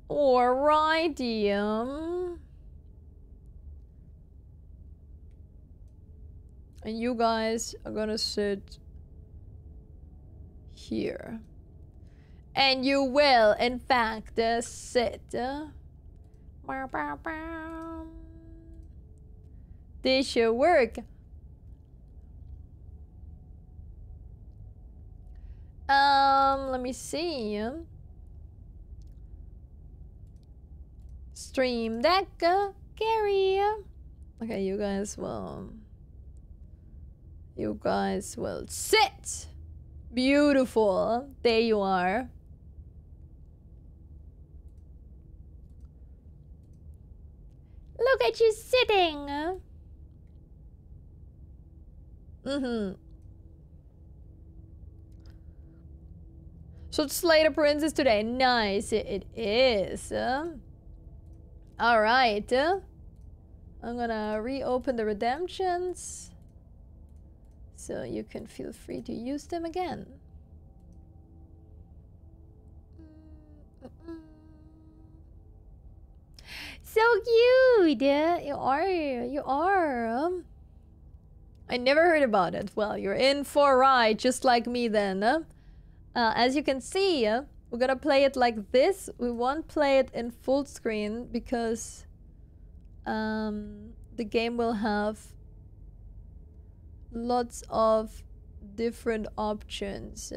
Alrighty. And you guys are gonna sit here. And you will, in fact, sit. This should work. Let me see. Stream Deck, Gary. Okay, you guys will sit. Beautiful. There you are. Look at you sitting. So it's Slay the Princess today. Nice. It is. Alright. I'm gonna reopen the redemptions. So you can feel free to use them again. So cute! You are. I never heard about it. Well, you're in for a ride, just like me then. As you can see, we're gonna play it like this. We won't play it in full screen because the game will have lots of different options.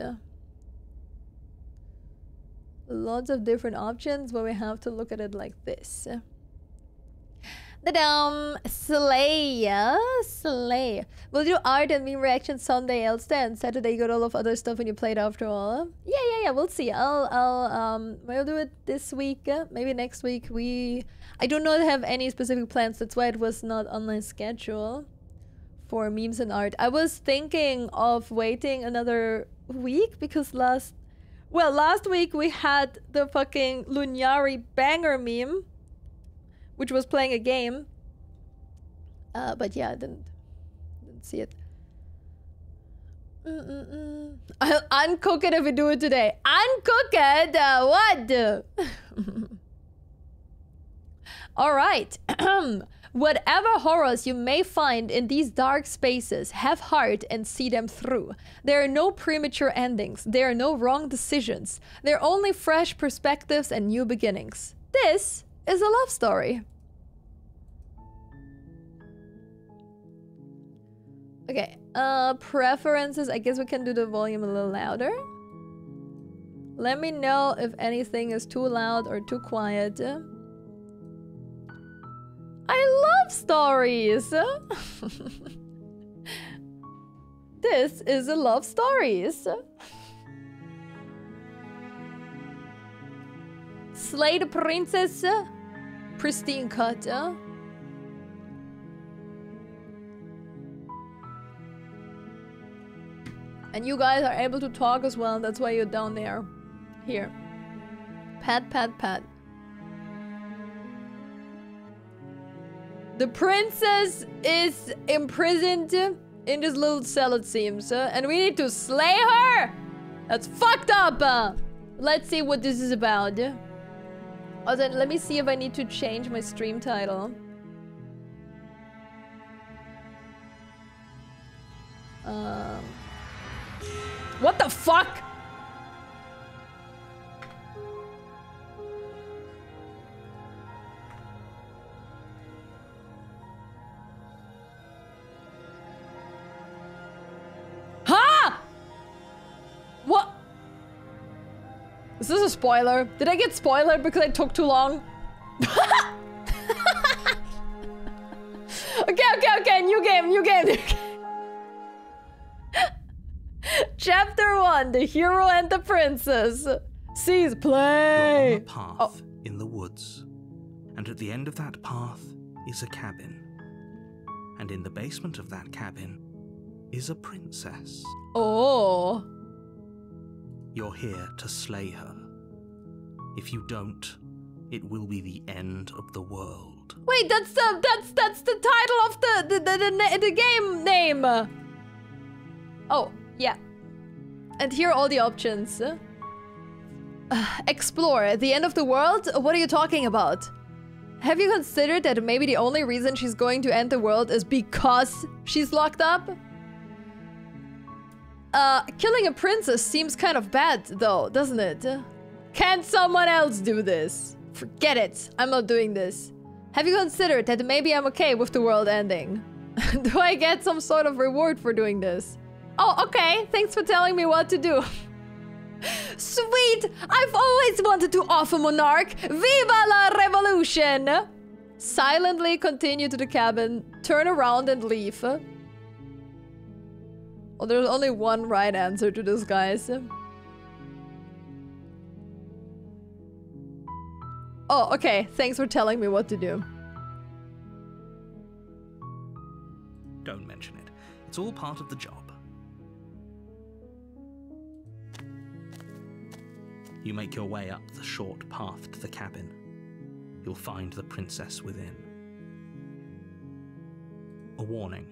Lots of different options, but we have to look at it like this. Slay. We'll do art and meme reaction Sunday, else then Saturday you got all of other stuff when you played after all. Yeah, we'll see. We'll do it this week, maybe next week. I do not have any specific plans, that's why it was not on my schedule for memes and art. I was thinking of waiting another week because last week we had the fucking Lunyari banger meme, which was playing a game. But yeah, I didn't see it. I'll uncook it if we do it today. Uncook it? What? Alright. Whatever horrors you may find in these dark spaces, have heart and see them through. There are no premature endings. There are no wrong decisions. There are only fresh perspectives and new beginnings. This is a love story. Okay, preferences. I guess we can do the volume a little louder. Let me know if anything is too loud or too quiet. I love stories. This is a love stories. Slay the Princess. Pristine cut. And you guys are able to talk as well. That's why you're down there. Here. Pat, pat, pat. The princess is imprisoned in this little cell, it seems. And we need to slay her! That's fucked up! Let's see what this is about. Oh, then let me see if I need to change my stream title. What the fuck? Huh? What? Is this a spoiler? Did I get spoiled because I took too long? Okay. New game. Chapter 1, the hero and the princess. Cease play. You're on a path in the woods, and at the end of that path is a cabin. And in the basement of that cabin is a princess. Oh. You're here to slay her. If you don't, it will be the end of the world. Wait, that's the title of the game name. Oh, yeah. And here are all the options. Explore. The end of the world? What are you talking about? Have you considered that maybe the only reason she's going to end the world is because she's locked up? Killing a princess seems kind of bad, though, doesn't it? Can't someone else do this? Forget it. I'm not doing this. Have you considered that maybe I'm okay with the world ending? Do I get some sort of reward for doing this? Oh, okay. Thanks for telling me what to do. Sweet! I've always wanted to offer Monarch. Viva la revolution! Silently continue to the cabin, turn around and leave. Oh, there's only one right answer to this, guys. Oh, okay. Thanks for telling me what to do. Don't mention it. It's all part of the job. You make your way up the short path to the cabin. You'll find the princess within. A warning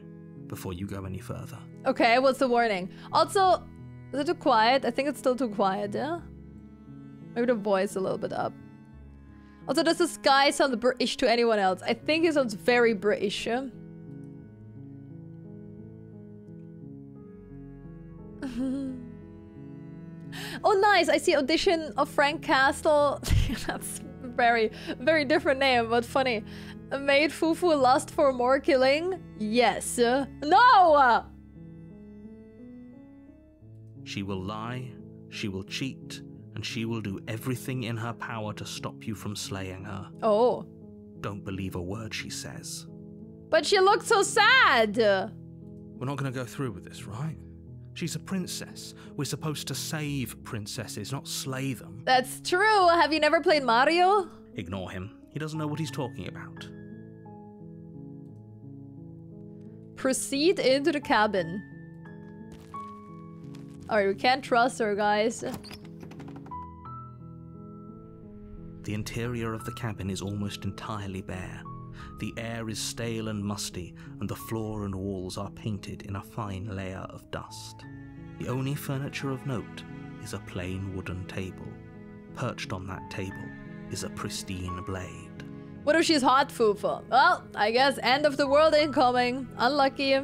before you go any further. Okay, what's the warning? Also, is it too quiet? I think it's still too quiet, yeah? Maybe the voice a little bit up. Also, does this guy sound British to anyone else? I think he sounds very British. Yeah? Oh, nice. I see audition of Frank Castle. That's very, very different name, but funny. Made Fufu lust for more killing? Yes. No! She will lie, she will cheat, and she will do everything in her power to stop you from slaying her. Oh. Don't believe a word she says. But she looked so sad. We're not going to go through with this, right? She's a princess. We're supposed to save princesses, not slay them. That's true. Have you never played Mario? Ignore him. He doesn't know what he's talking about. Proceed into the cabin. Alright, we can't trust her, guys. The interior of the cabin is almost entirely bare. The air is stale and musty, and the floor and walls are painted in a fine layer of dust. The only furniture of note is a plain wooden table. Perched on that table is a pristine blade. What if she's hot, Fufu? Well, I guess end of the world incoming. Unlucky.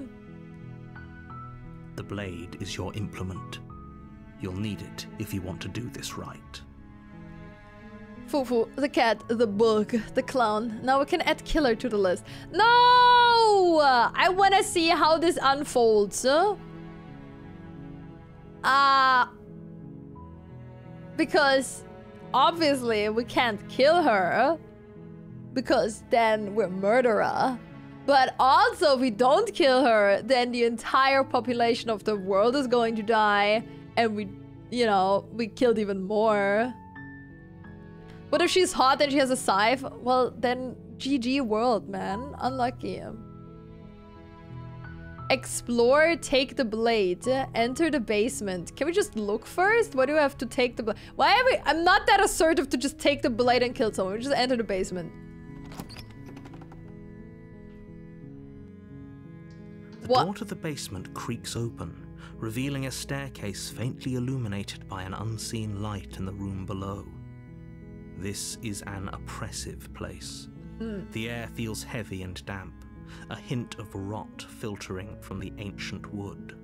The blade is your implement. You'll need it if you want to do this right. Fufu, the cat, the bug, the clown. Now we can add killer to the list. No! I want to see how this unfolds. Because obviously we can't kill her. Because then we're murderer. But also if we don't kill her, then the entire population of the world is going to die. And we, you know, we killed even more. What if she's hot and she has a scythe? Well, then GG world, man. Unlucky. Explore, take the blade, enter the basement. Can we just look first? Why do we have to take the blade? Why are we? I'm not that assertive to just take the blade and kill someone. We just enter the basement. The door to the basement creaks open, revealing a staircase faintly illuminated by an unseen light in the room below. This is an oppressive place. The air feels heavy and damp, a hint of rot filtering from the ancient wood.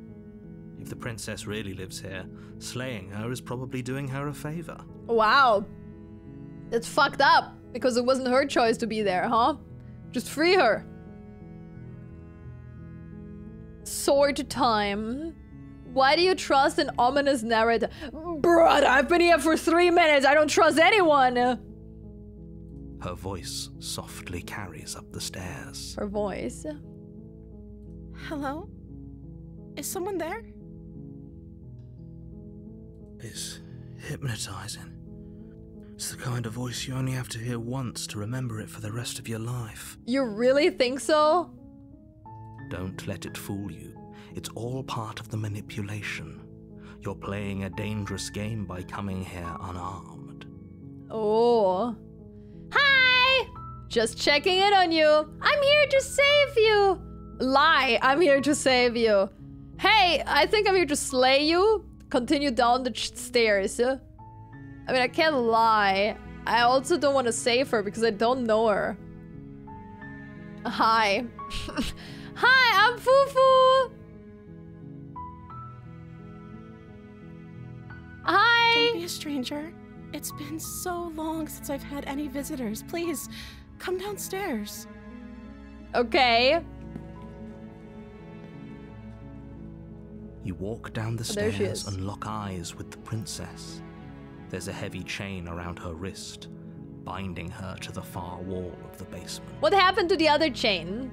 If the princess really lives here, slaying her is probably doing her a favor. Wow. That's fucked up, because it wasn't her choice to be there, huh? Just free her. Sword time. Why do you trust an ominous narrator? Bruh, I've been here for 3 minutes. I don't trust anyone. Her voice softly carries up the stairs. Her voice. Hello? Is someone there? It's hypnotizing. It's the kind of voice you only have to hear once to remember it for the rest of your life. You really think so? Don't let it fool you. It's all part of the manipulation. You're playing a dangerous game by coming here unarmed. Oh. Hi! Just checking in on you. I'm here to save you. Lie, I'm here to save you. Hey, I think I'm here to slay you. Continue down the stairs. I mean, I can't lie. I also don't want to save her because I don't know her. Hi. Hi, I'm Fufu. Hi. Don't be a stranger. It's been so long since I've had any visitors. Please, come downstairs. Okay. You walk down the stairs and lock eyes with the princess. There's a heavy chain around her wrist, binding her to the far wall of the basement. What happened to the other chain?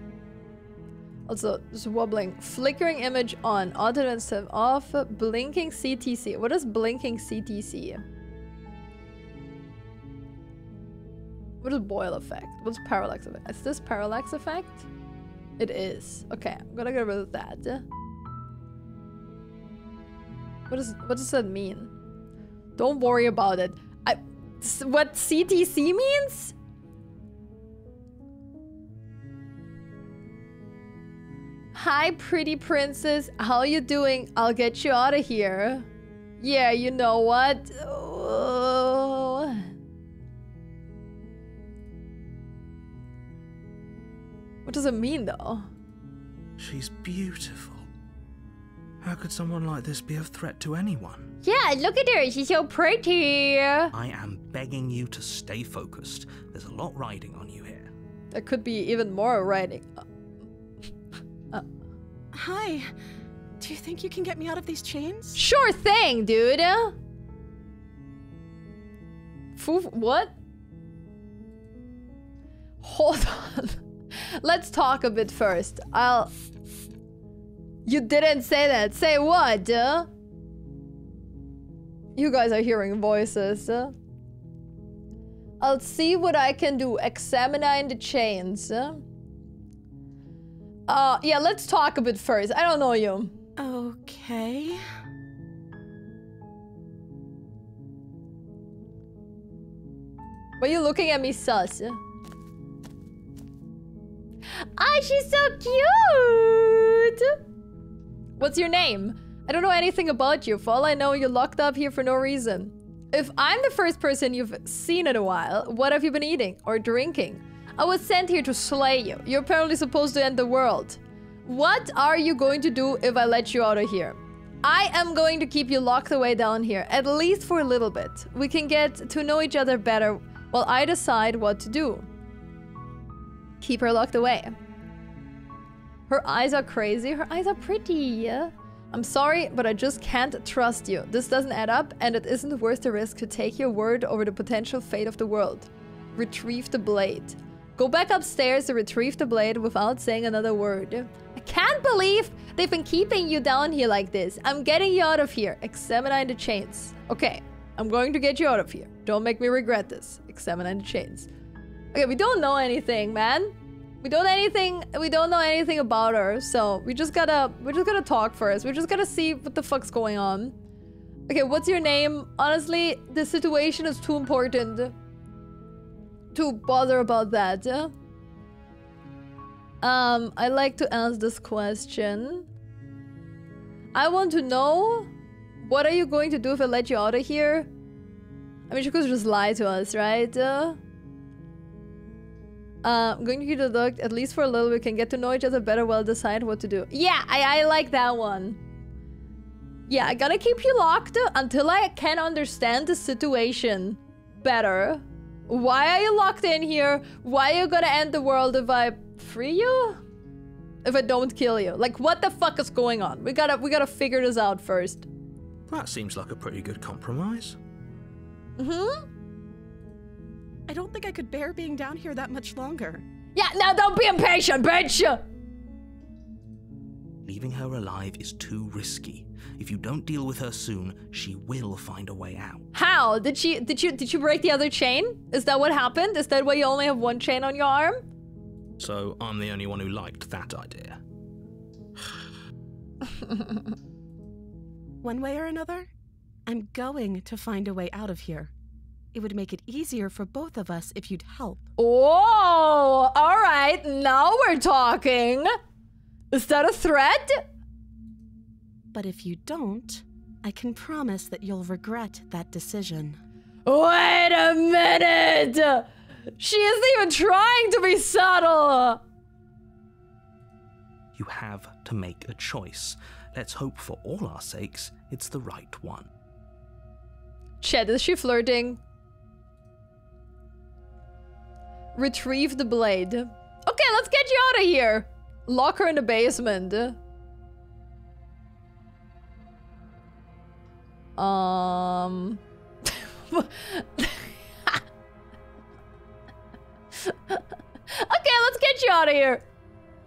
Also, just wobbling. Flickering image on. Auto and stuff off. Blinking CTC. What is blinking CTC? What is boil effect? What's parallax effect? Is this parallax effect? It is. Okay, I'm gonna get rid of that. What does that mean? Don't worry about it. What CTC means? Hi, pretty princess. How you doing? I'll get you out of here. Yeah, you know what? Oh. What does it mean, though? She's beautiful. How could someone like this be a threat to anyone? Yeah, look at her. She's so pretty. I am begging you to stay focused. There's a lot riding on you here. There could be even more riding. Hi. Do you think you can get me out of these chains? Sure thing, dude. What? Hold on. Let's talk a bit first. You didn't say that. Say what? You guys are hearing voices. I'll see what I can do. Examine the chains. Yeah, let's talk a bit first. I don't know you. Okay. Why are you looking at me sus? Ah, she's so cute! What's your name? I don't know anything about you. For all I know, you're locked up here for no reason. If I'm the first person you've seen in a while, what have you been eating or drinking? I was sent here to slay you. You're apparently supposed to end the world. What are you going to do if I let you out of here? I am going to keep you locked away down here, at least for a little bit. We can get to know each other better while I decide what to do. Keep her locked away. Her eyes are crazy. Her eyes are pretty. I'm sorry, but I just can't trust you. This doesn't add up, and it isn't worth the risk to take your word over the potential fate of the world. Retrieve the blade. Go back upstairs to retrieve the blade without saying another word. I can't believe they've been keeping you down here like this. I'm getting you out of here. Examine the chains. Okay, I'm going to get you out of here. Don't make me regret this. Examine the chains. Okay, we don't know anything, man. We don't know anything about her, so we're just gotta talk first. We're just gotta see what the fuck's going on. Okay, what's your name? Honestly, the situation is too important to bother about that. I like to ask this question. I want to know, what are you going to do if I let you out of here? I mean, she could just lie to us, right? I'm going to keep the dog at least for a little. We can get to know each other better while decide what to do. Yeah, I like that one. Yeah, I gotta keep you locked until I can understand the situation better. Why are you locked in here? Why are you gonna end the world if I free you? If I don't kill you? Like, what the fuck is going on? We gotta figure this out first. That seems like a pretty good compromise. Mm-hmm. I don't think I could bear being down here that much longer. Yeah, now don't be impatient, bitch! Leaving her alive is too risky. If you don't deal with her soon, she will find a way out. How? Did you break the other chain? Is that what happened? Is that why you only have one chain on your arm? So I'm the only one who liked that idea. One way or another, I'm going to find a way out of here. It would make it easier for both of us if you'd help. Oh, all right. Now we're talking. Is that a threat? But if you don't, I can promise that you'll regret that decision. Wait a minute! She isn't even trying to be subtle! You have to make a choice. Let's hope for all our sakes it's the right one. Chat, is she flirting? Retrieve the blade. Okay, let's get you out of here. Lock her in the basement. Okay, let's get you out of here.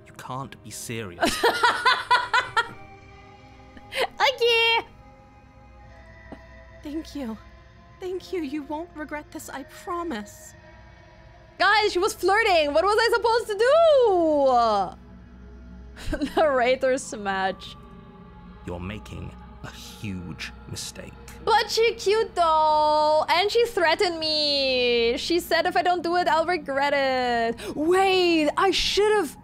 You can't be serious. Okay. Thank you. Thank you. You won't regret this, I promise. Guys, she was flirting. What was I supposed to do? Narrator's match. You're making a huge mistake. But she's cute though. And she threatened me. She said if I don't do it, I'll regret it. Wait, I should have...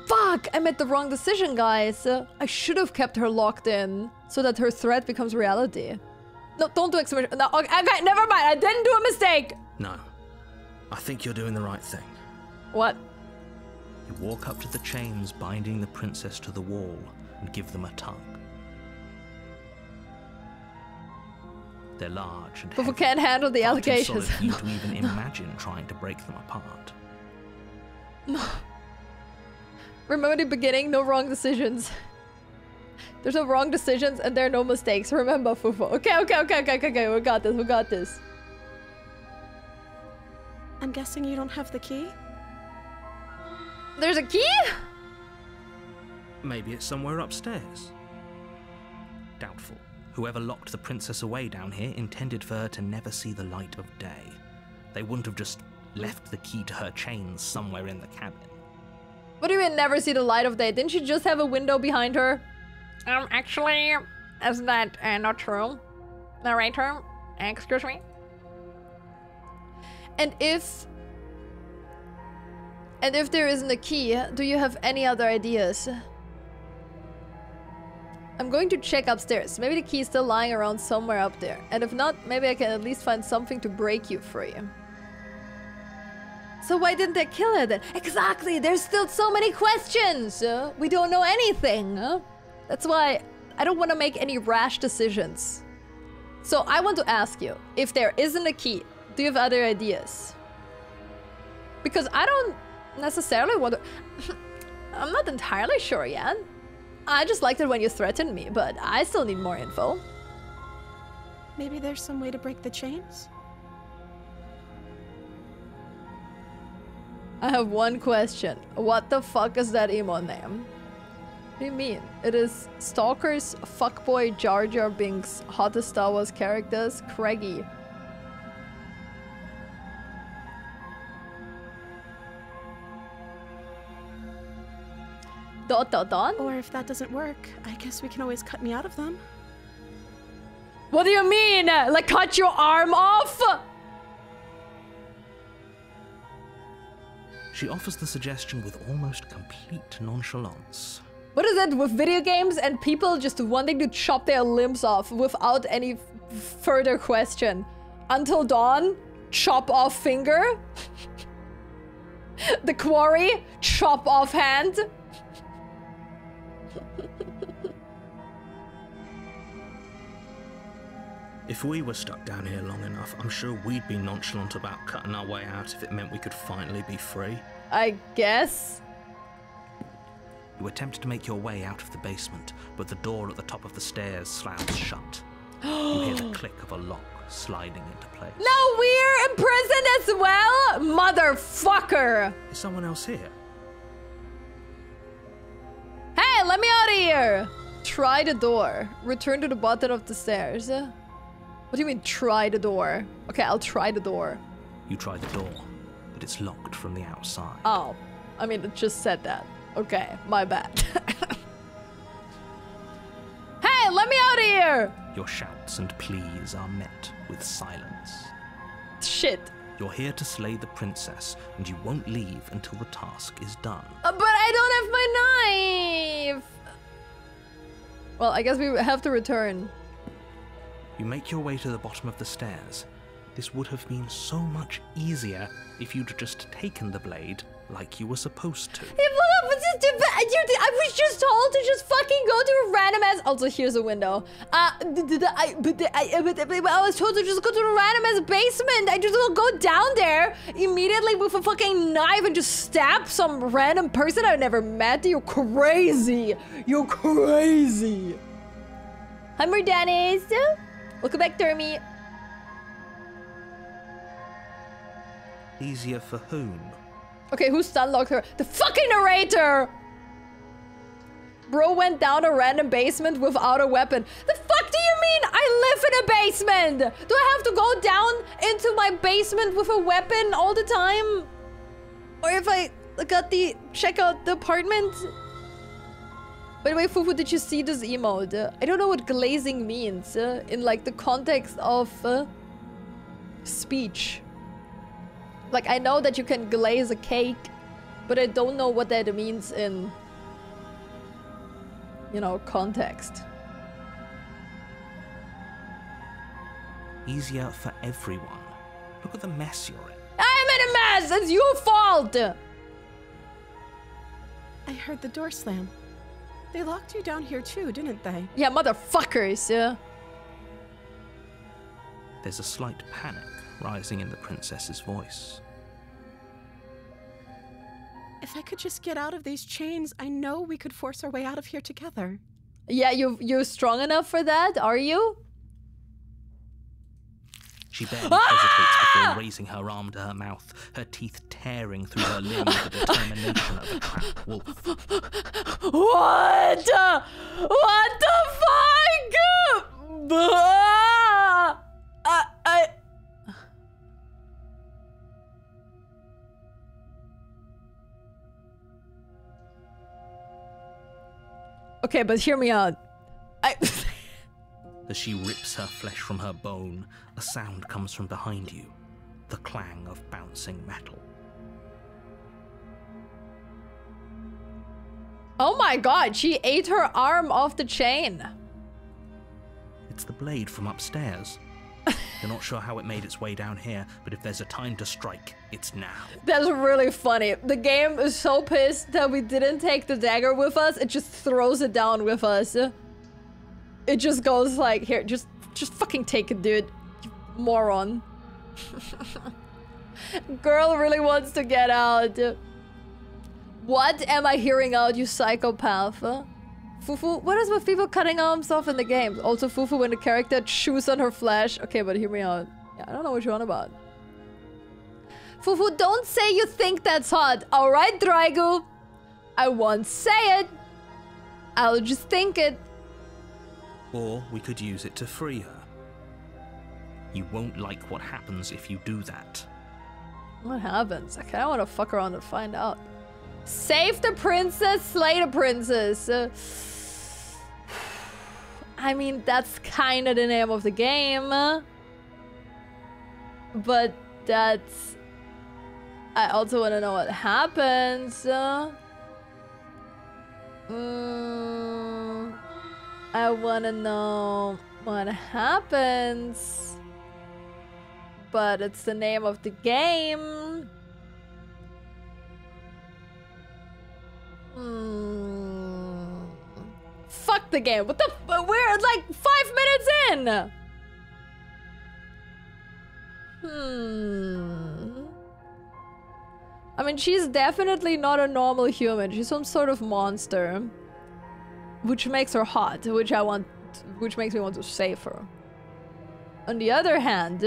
Fuck, I made the wrong decision, guys. I should have kept her locked in so that her threat becomes reality. No, don't do exclamation. No, okay, never mind. I didn't do a mistake. No. I think you're doing the right thing. What? You walk up to the chains binding the princess to the wall and give them a tug. They're large and heavy. Fufu can't handle the far too allegations. solid for you to even imagine trying to break them apart. Remember the beginning, no wrong decisions. There's no wrong decisions and there are no mistakes. Remember, Fufu. Okay. We got this. I'm guessing you don't have the key? There's a key? Maybe it's somewhere upstairs. Doubtful. Whoever locked the princess away down here intended for her to never see the light of day. They wouldn't have just left the key to her chains somewhere in the cabin. What do you mean never see the light of day? Didn't she just have a window behind her? Actually, is that not true? Narrator, excuse me? And if there isn't a key, do you have any other ideas? I'm going to check upstairs. Maybe the key is still lying around somewhere up there. And if not, maybe I can at least find something to break you free. So why didn't they kill her then? Exactly! There's still so many questions! We don't know anything! That's why I don't want to make any rash decisions. So I want to ask you, if there isn't a key, do you have other ideas? Because I don't necessarily want to... I'm not entirely sure yet. I just liked it when you threatened me, but I still need more info. Maybe there's some way to break the chains? I have one question. What the fuck is that emo name? What do you mean? It is Stalker's fuckboy Jar Jar Binks, hottest Star Wars characters, Craigie. Dot. Or if that doesn't work, I guess we can always cut me out of them. What do you mean? Like cut your arm off? She offers the suggestion with almost complete nonchalance. What is it with video games and people just wanting to chop their limbs off without any further question? Until Dawn, chop off finger. The Quarry, chop off hand. If we were stuck down here long enough, I'm sure we'd be nonchalant about cutting our way out if it meant we could finally be free. I guess. You attempt to make your way out of the basement, but the door at the top of the stairs slams shut. You hear the click of a lock sliding into place. No, we're imprisoned as well? Motherfucker! Is someone else here? Hey, let me out of here! Try the door. Return to the bottom of the stairs. What do you mean, try the door? Okay, I'll try the door. You try the door, but it's locked from the outside. Oh, I mean, it just said that. Okay, my bad. Hey, let me out of here! Your shouts and pleas are met with silence. Shit. You're here to slay the princess, and you won't leave until the task is done. But I don't have my knife! Well, I guess we have to return. You make your way to the bottom of the stairs This would have been so much easier if you'd just taken the blade like you were supposed to. I was just told to just fucking go to a random ass. Also, here's a window. I was told to just go to a random ass basement. I just will go down there immediately with a fucking knife and just stab some random person I never met. You're crazy. You're crazy. Hi, more Dennis. Welcome back, Dermy. Easier for whom? Okay, who stunlocked her? The fucking narrator! Bro went down a random basement without a weapon. The fuck do you mean I live in a basement? Do I have to go down into my basement with a weapon all the time? Or if I check out the apartment? By the way, Fufu, did you see this emote? I don't know what glazing means in like the context of speech. Like, I know that you can glaze a cake, but I don't know what that means in, you know, context. Easier for everyone. Look at the mess you're in. I'm in a mess! It's your fault! I heard the door slam. They locked you down here too, didn't they? Yeah, motherfuckers! There's a slight panic rising in the princess's voice. If I could just get out of these chains, I know we could force our way out of here together. Yeah, you're strong enough for that, are you? She barely hesitates before raising her arm to her mouth, her teeth tearing through her limb with the determination of a trapped wolf. What? What the fuck? Okay, but hear me out. As she rips her flesh from her bone, a sound comes from behind you, the clang of bouncing metal. Oh my god, she ate her arm off the chain. It's the blade from upstairs. You're not sure how it made its way down here, but if there's a time to strike, it's now. That's really funny. The game is so pissed that we didn't take the dagger with us, it just throws it down with us. It just goes like, here, just fucking take it, dude. You moron. Girl really wants to get out. What am I hearing out, you psychopath? Fufu, what is with people cutting arms off in the game? Also Fufu when the character chews on her flesh. Okay, but hear me out. Yeah, I don't know what you're on about. Fufu, don't say you think that's hot. Alright, Draigu. I won't say it. I'll just think it. Or we could use it to free her. You won't like what happens if you do that. What happens? I kinda wanna fuck around and find out. Save the princess, slay the princess. I mean, that's kind of the name of the game. But that's... I also want to know what happens. I want to know what happens. But it's the name of the game. Fuck the game. What the we're like 5 minutes in. I mean, she's definitely not a normal human. She's some sort of monster. Which makes her hot, which makes me want to save her. On the other hand,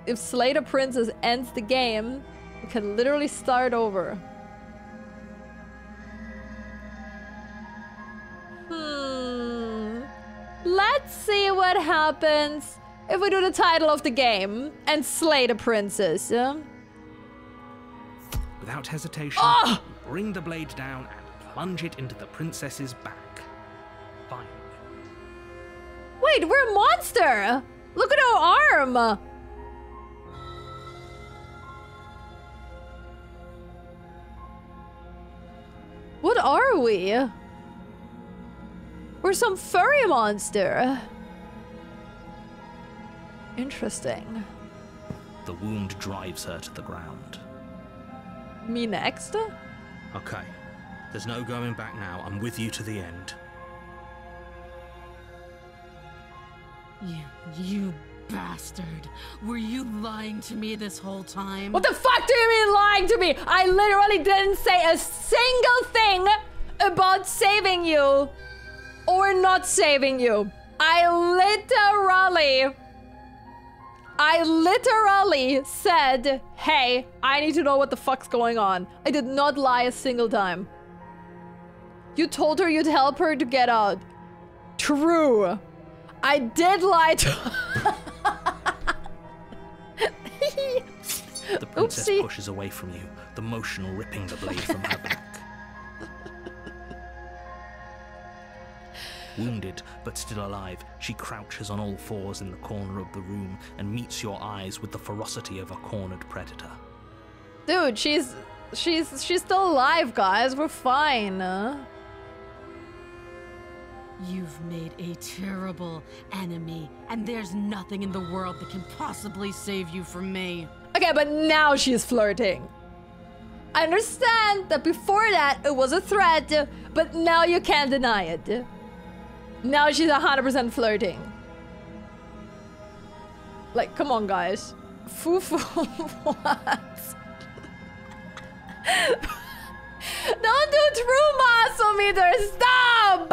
if Slay the Princess ends the game, we can literally start over. Let's see what happens if we do the title of the game and slay the princess. Without hesitation, bring the blade down and plunge it into the princess's back. Fine. Wait, we're a monster! Look at our arm! What are we? We're some furry monster. Interesting. The wound drives her to the ground. Me next? Okay. There's no going back now. I'm with you to the end. You bastard. Were you lying to me this whole time? What the fuck do you mean lying to me? I literally didn't say a single thing about saving you or not saving you. I literally said, hey, I need to know what the fuck's going on. I did not lie a single time. You told her you'd help her to get out. True. I did lie to The princess pushes away from you, the motion ripping the blade from her back. Wounded, but still alive, she crouches on all fours in the corner of the room and meets your eyes with the ferocity of a cornered predator. Dude, she's still alive, guys. We're fine. You've made a terrible enemy, and there's nothing in the world that can possibly save you from me. Okay, but now she's flirting. I understand that before that it was a threat, but now you can't deny it. Now she's 100% flirting. Like, come on, guys. Fufu, what? Don't do true muscle meter, stop!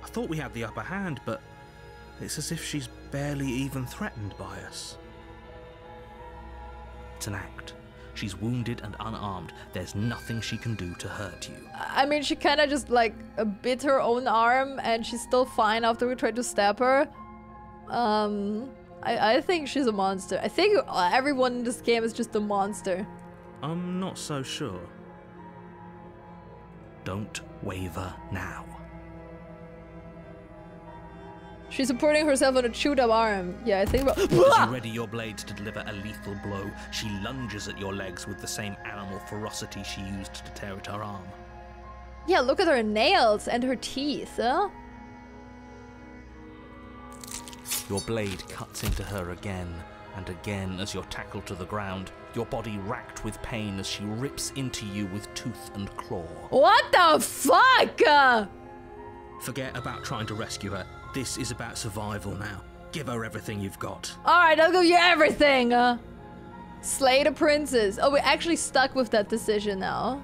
I thought we had the upper hand, but it's as if she's barely even threatened by us. It's an act. She's wounded and unarmed. There's nothing she can do to hurt you. I mean, she kind of just, like, bit her own arm, and she's still fine after we tried to stab her. I think she's a monster. I think everyone in this game is just a monster. I'm not so sure. Don't waver now. She's supporting herself on a chewed-up arm. Yeah, I think about- As you ready your blade to deliver a lethal blow, she lunges at your legs with the same animal ferocity she used to tear at her arm. Yeah, look at her nails and her teeth, huh? Your blade cuts into her again and again as you're tackled to the ground, your body racked with pain as she rips into you with tooth and claw. What the fuck? Forget about trying to rescue her. This is about survival now. Give her everything you've got. Alright, I'll give you everything. Slay the princess. Oh, we're actually stuck with that decision now.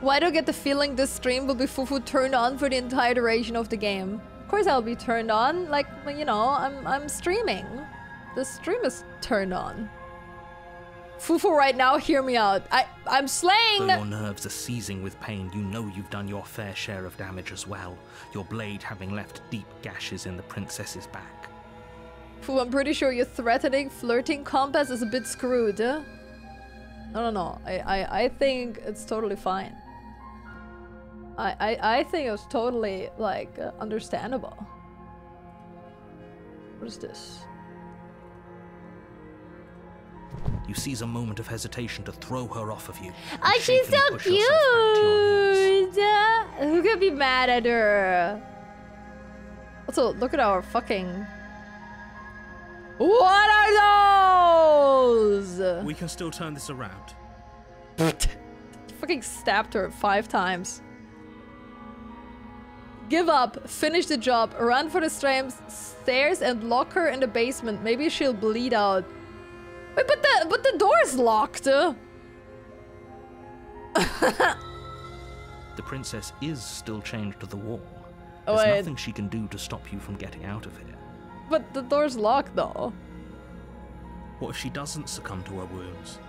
Why do I get the feeling this stream will be Fufu turned on for the entire duration of the game? Of course I'll be turned on. Like, you know, I'm streaming. The stream is turned on. Fufu right now, hear me out. I'm slaying. Though your nerves are seizing with pain, you know you've done your fair share of damage as well. Your blade having left deep gashes in the princess's back. Fufu, I'm pretty sure your threatening, flirting compass is a bit screwed. I don't know. I think it's totally fine. I think it was totally, like, understandable. What is this? You seize a moment of hesitation to throw her off of you. Oh, she's so cute! Who could be mad at her? Also, look at our fucking... What are those? We can still turn this around. Fucking stabbed her 5 times. Give up, finish the job, run for the stairs and lock her in the basement. Maybe she'll bleed out. Wait, but the door's locked. The princess is still chained to the wall. There's nothing she can do to stop you from getting out of here. But the door's locked though. What if she doesn't succumb to her wounds?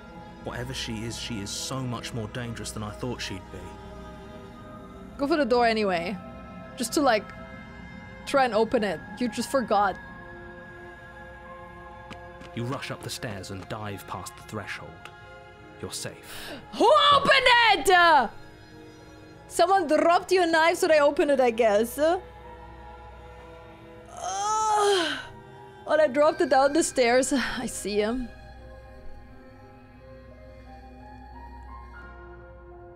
Whatever she is so much more dangerous than I thought she'd be. Go for the door anyway. Just to, like, try and open it. You just forgot. You rush up the stairs and dive past the threshold. You're safe. Who opened it? Someone dropped you a knife, so they opened it, I guess. Oh, I dropped it down the stairs. I see him.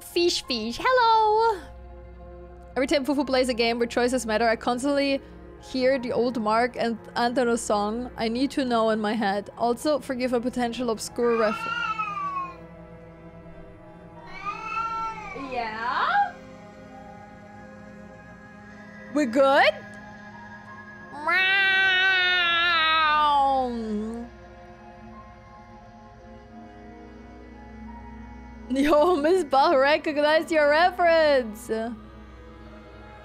Fish. Hello! Every time Fufu plays a game where choices matter, I constantly hear the old Mark and Anthony song. I need to know in my head. Also, forgive a potential obscure reference. Yeah? We're good? Yo, Miss Bach recognized your reference.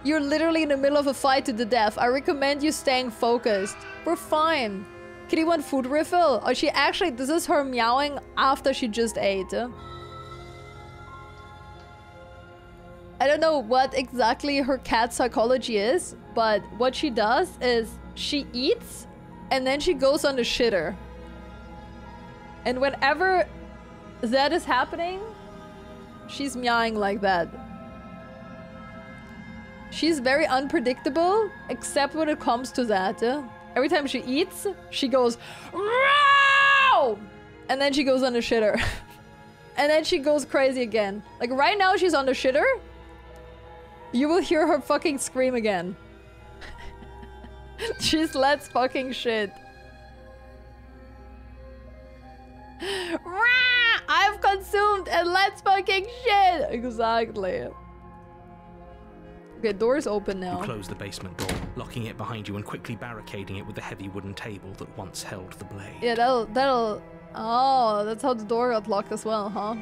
You're literally in the middle of a fight to the death. I recommend you staying focused. We're fine. Kitty want food refill? Oh, she actually, this is her meowing after she just ate. I don't know what exactly her cat psychology is, but what she does is she eats and then she goes on the shitter. And whenever that is happening, she's meowing like that. She's very unpredictable, except when it comes to that. Every time she eats, she goes, "Meow!" And then she goes on the shitter. And then she goes crazy again. Like right now she's on the shitter. You will hear her fucking scream again. She's let's fucking shit. I've consumed and let's fucking shit. Exactly. Okay, door's open now. You close the basement door, locking it behind you and quickly barricading it with the heavy wooden table that once held the blade. Yeah, that'll... Oh, that's how the door got locked as well, huh?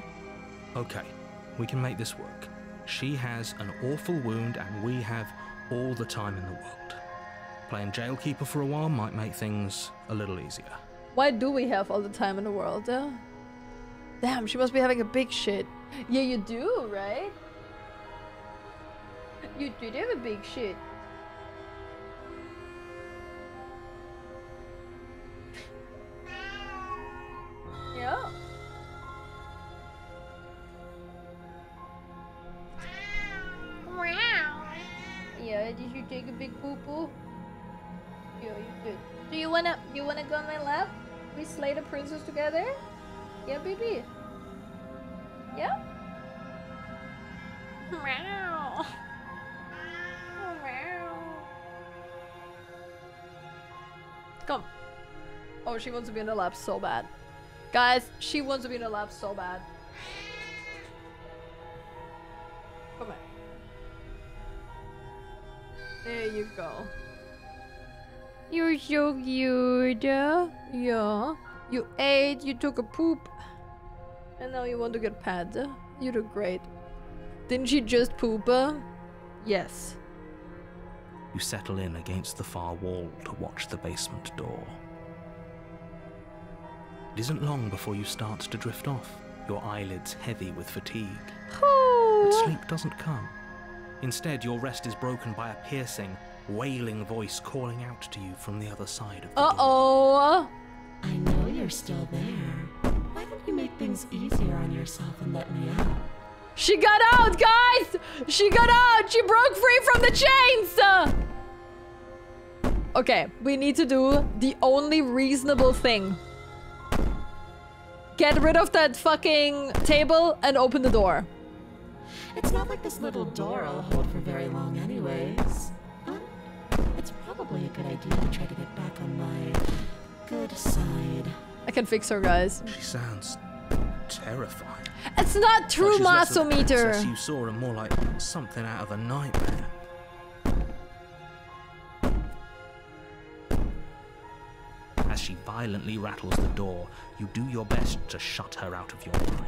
Okay, we can make this work. She has an awful wound and we have all the time in the world. Playing jailkeeper for a while might make things a little easier. Why do we have all the time in the world? Damn, she must be having a big shit. Yeah, you do, right? You did have a big shit. Yeah. Yeah, did you take a big poo-poo? Yeah, you did. Do you wanna go on my lap? We slay the princess together? Yeah, baby. Yeah? Meow. Meow. Come. Oh, she wants to be in the lap so bad. Guys, she wants to be in the lap so bad. Come on. There you go. You're so cute. Yeah. You ate, you took a poop. And now you want to get pet. You look great. Didn't she just poop? Yes. You settle in against the far wall to watch the basement door. It isn't long before you start to drift off, your eyelids heavy with fatigue. But sleep doesn't come. Instead, your rest is broken by a piercing, wailing voice calling out to you from the other side of the door. I know you're still there. Why don't you make things easier on yourself and let me out? She got out, guys! She got out! She broke free from the chains! Okay, we need to do the only reasonable thing. Get rid of that fucking table and open the door. It's not like this little door will hold for very long anyways. It's probably a good idea to try to get back on my good side. I can fix her, guys. She sounds terrifying. It's not true, Masometer. You saw her more like something out of a nightmare. As she violently rattles the door, you do your best to shut her out of your mind.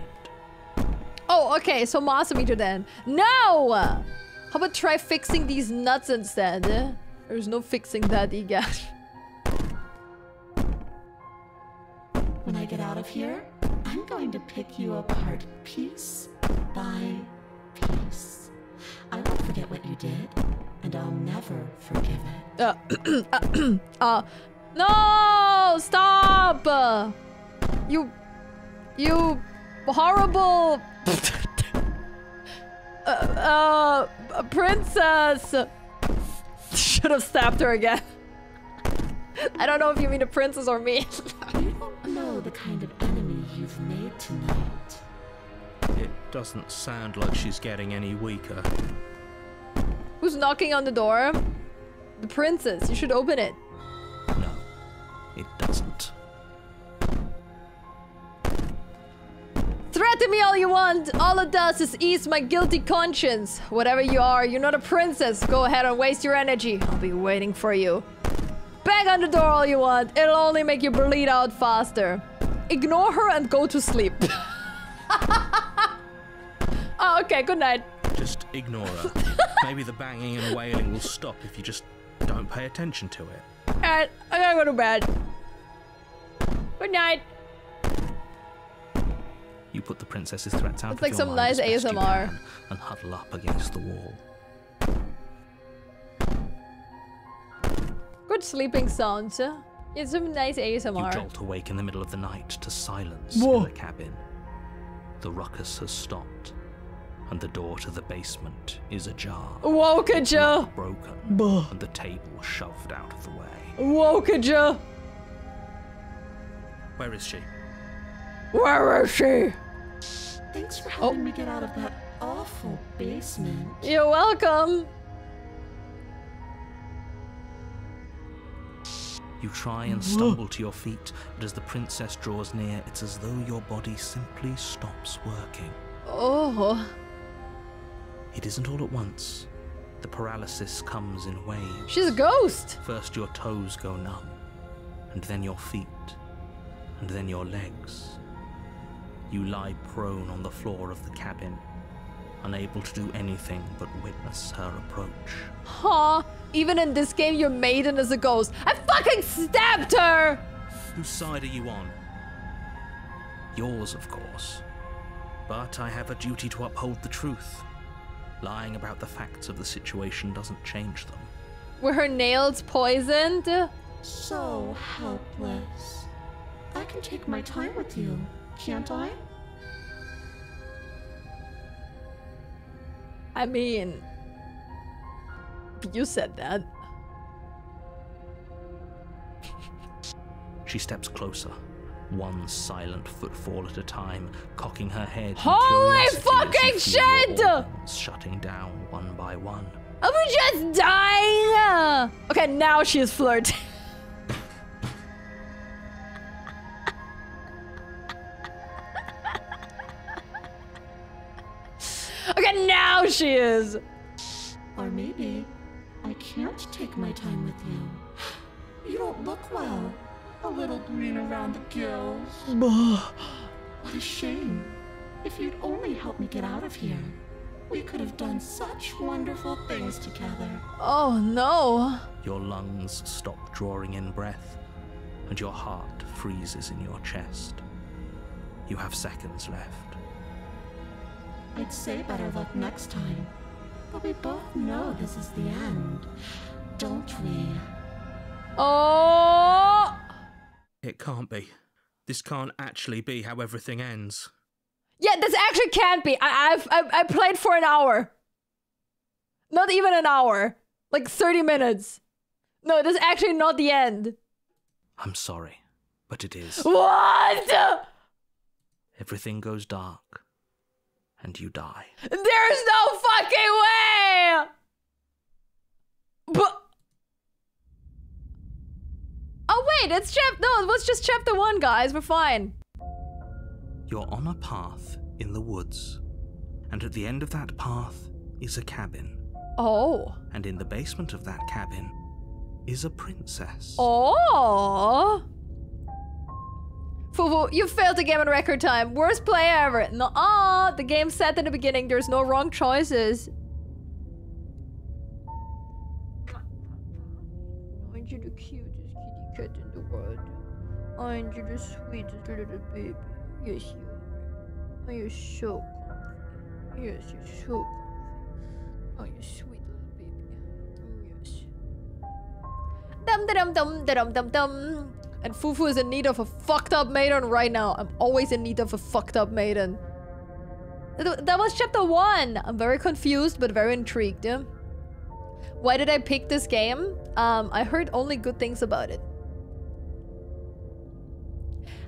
Oh, okay, so Masometer then. No! How about try fixing these nuts instead? There's no fixing that, Egat. When I get out of here, I'm going to pick you apart piece by piece. I won't forget what you did, and I'll never forgive it. No! Stop! You horrible princess! Should have stabbed her again. I don't know if you mean the princess or me. You don't know the kind of enemy you've made tonight. It doesn't sound like she's getting any weaker. Who's knocking on the door? The princess. You should open it. No, it doesn't. Threaten me all you want. All it does is ease my guilty conscience. Whatever you are, you're not a princess. Go ahead and waste your energy. I'll be waiting for you. Bang on the door all you want. It'll only make you bleed out faster. Ignore her and go to sleep. Oh, okay, good night. Just ignore her. Maybe the banging and wailing will stop if you just don't pay attention to it. Alright, I gotta go to bed. Good night. You put the princess's threats out It's of like your some mind nice as best you ASMR. can and huddle up against the wall. Good sleeping sounds, huh? It's some nice You ASMR. jolt awake in the middle of the night to silence Whoa. in the cabin. The ruckus has stopped, and the door to the basement is ajar. Wokaja! Lock broken, and the table shoved out of the way. Wokaja! Where is she? Where is she? Thanks for helping me get out of that awful basement. You're welcome. You try and stumble to your feet, but as the princess draws near, it's as though your body simply stops working. Oh. It isn't all at once. The paralysis comes in waves. She's a ghost. First your toes go numb, and then your feet, and then your legs. You lie prone on the floor of the cabin, unable to do anything but witness her approach. Huh? Even in this game, your maiden is a ghost. I fucking stabbed her! Whose side are you on? Yours, of course. But I have a duty to uphold the truth. Lying about the facts of the situation doesn't change them. Were her nails poisoned? So helpless. I can take my time with you, can't I? I mean... You said that. She steps closer, one silent footfall at a time, cocking her head. in Holy curiosity as fucking you feel your shit! organs shutting down one by one. Are we just dying? Okay, now she is flirting. Okay, now she is. Or maybe I can't take my time with you. You don't look well. A little green around the gills. What a shame. If you'd only helped me get out of here, we could have done such wonderful things together. Oh no. Your lungs stop drawing in breath, and your heart freezes in your chest. You have seconds left. I'd say better luck next time. But we both know this is the end, don't we? Oh. It can't be. This can't actually be how everything ends. Yeah, this actually can't be. I played for an hour. Not even an hour. Like 30 minutes. No, this is actually not the end. I'm sorry, but it is. What? Everything goes dark, and you die. There's no fucking way! But... Oh wait, it's no, it was just chapter 1, guys. We're fine. You're on a path in the woods, and at the end of that path is a cabin. Oh. And in the basement of that cabin is a princess. Oh. Fufu, you failed the game in record time. Worst play ever. No, the game said in the beginning there's no wrong choices. Aren't you the cutest kitty cat in the world? Aren't you the sweetest little baby? Yes, you are. Oh, you're so comfy. Yes, you're so comfy. Oh, you sweet little baby. Yes. Dum-da-dum-dum-da-dum-dum-dum. And Fufu is in need of a fucked up maiden right now. I'm always in need of a fucked up maiden. That was chapter 1. I'm very confused, but very intrigued. Yeah? Why did I pick this game? I heard only good things about it.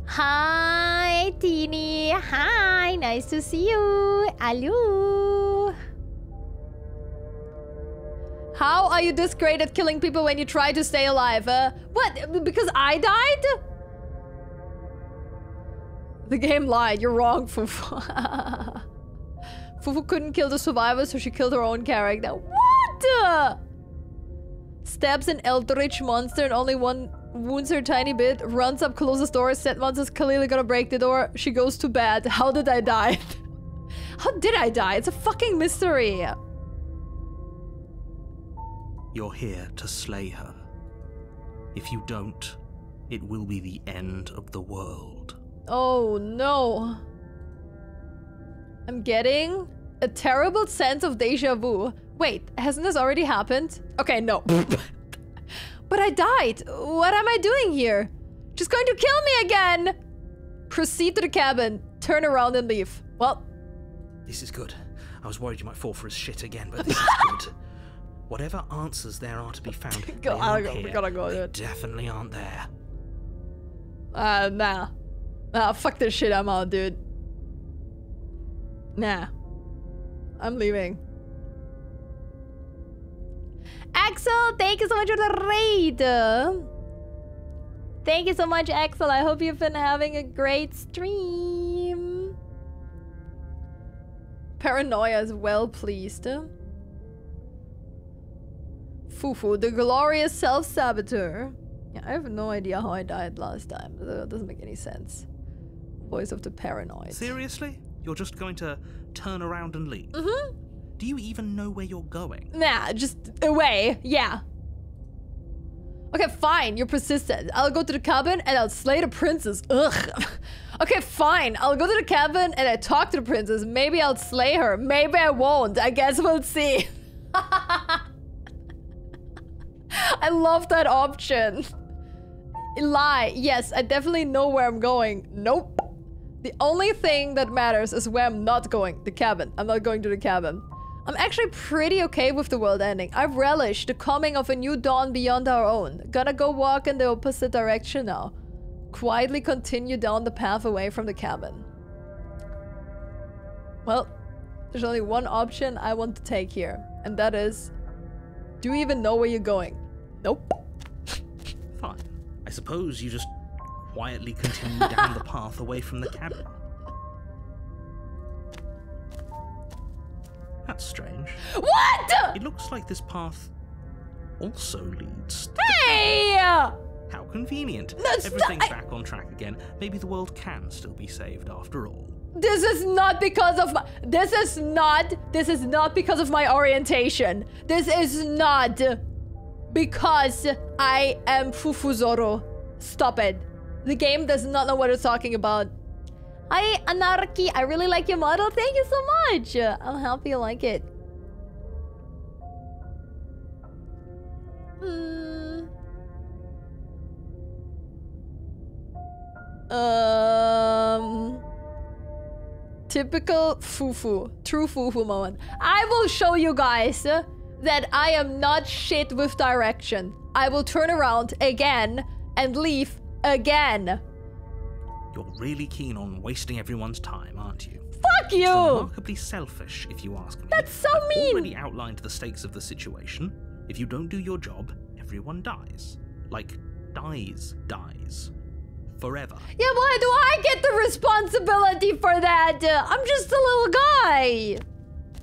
Hi, Teeny. Hi, nice to see you. Hello. How are you this great at killing people when you try to stay alive? What? Because I died? The game lied. You're wrong, Fufu. Fufu couldn't kill the survivors, so she killed her own character. What? Stabs an eldritch monster and only one wounds her tiny bit. Runs up, closes door. Said monster's clearly gonna break the door. She goes to bed. How did I die? How did I die? It's a fucking mystery. You're here to slay her. If you don't, it will be the end of the world. Oh no. I'm getting a terrible sense of deja vu. Wait, hasn't this already happened? Okay, no. But I died. What am I doing here? She's going to kill me again. Proceed to the cabin. Turn around and leave. Well. This is good. I was worried you might fall for his shit again, but this is good. Whatever answers there are to be found, we gotta go, they dude. definitely aren't there. Nah. Nah, fuck this shit. I'm out, dude. Nah. I'm leaving. Axel, thank you so much for the raid. Thank you so much, Axel. I hope you've been having a great stream. Paranoia is well pleased. Fufu, the glorious self-saboteur. Yeah, I have no idea how I died last time. That doesn't make any sense. Voice of the paranoid. Seriously? You're just going to turn around and leave? Mm-hmm. Do you even know where you're going? Nah, just away. Yeah. Okay, fine. You're persistent. I'll go to the cabin and I'll slay the princess. Ugh. Okay, fine. I'll go to the cabin and I talk to the princess. Maybe I'll slay her. Maybe I won't. I guess we'll see. I love that option. Lie. Yes, I definitely know where I'm going. Nope. The only thing that matters is where I'm not going. The cabin. I'm not going to the cabin. I'm actually pretty okay with the world ending. I relish the coming of a new dawn beyond our own. Gonna go walk in the opposite direction now. Quietly continue down the path away from the cabin. Well, there's only one option I want to take here. And that is... do you even know where you're going? Nope. Fine. I suppose you just quietly continue down the path away from the cabin. That's strange. What? It looks like this path also leads to Hey! How convenient. That's Everything's back on track again. Maybe the world can still be saved after all. This is not because of my... This is not because of my orientation. This is not because I am Fufuzoro. Stop it. The game does not know what it's talking about. Hi, Anarchy. I really like your model. Thank you so much. I'm happy you like it. Typical Fufu. True Fufu moment. I will show you guys that I am not shit with direction. I will turn around again and leave again. You're really keen on wasting everyone's time, aren't you? Fuck you! It's remarkably selfish, if you ask me. That's so mean! I've already outlined the stakes of the situation. If you don't do your job, everyone dies. Like, dies. Forever. Yeah, why do I get the responsibility for that? I'm just a little guy.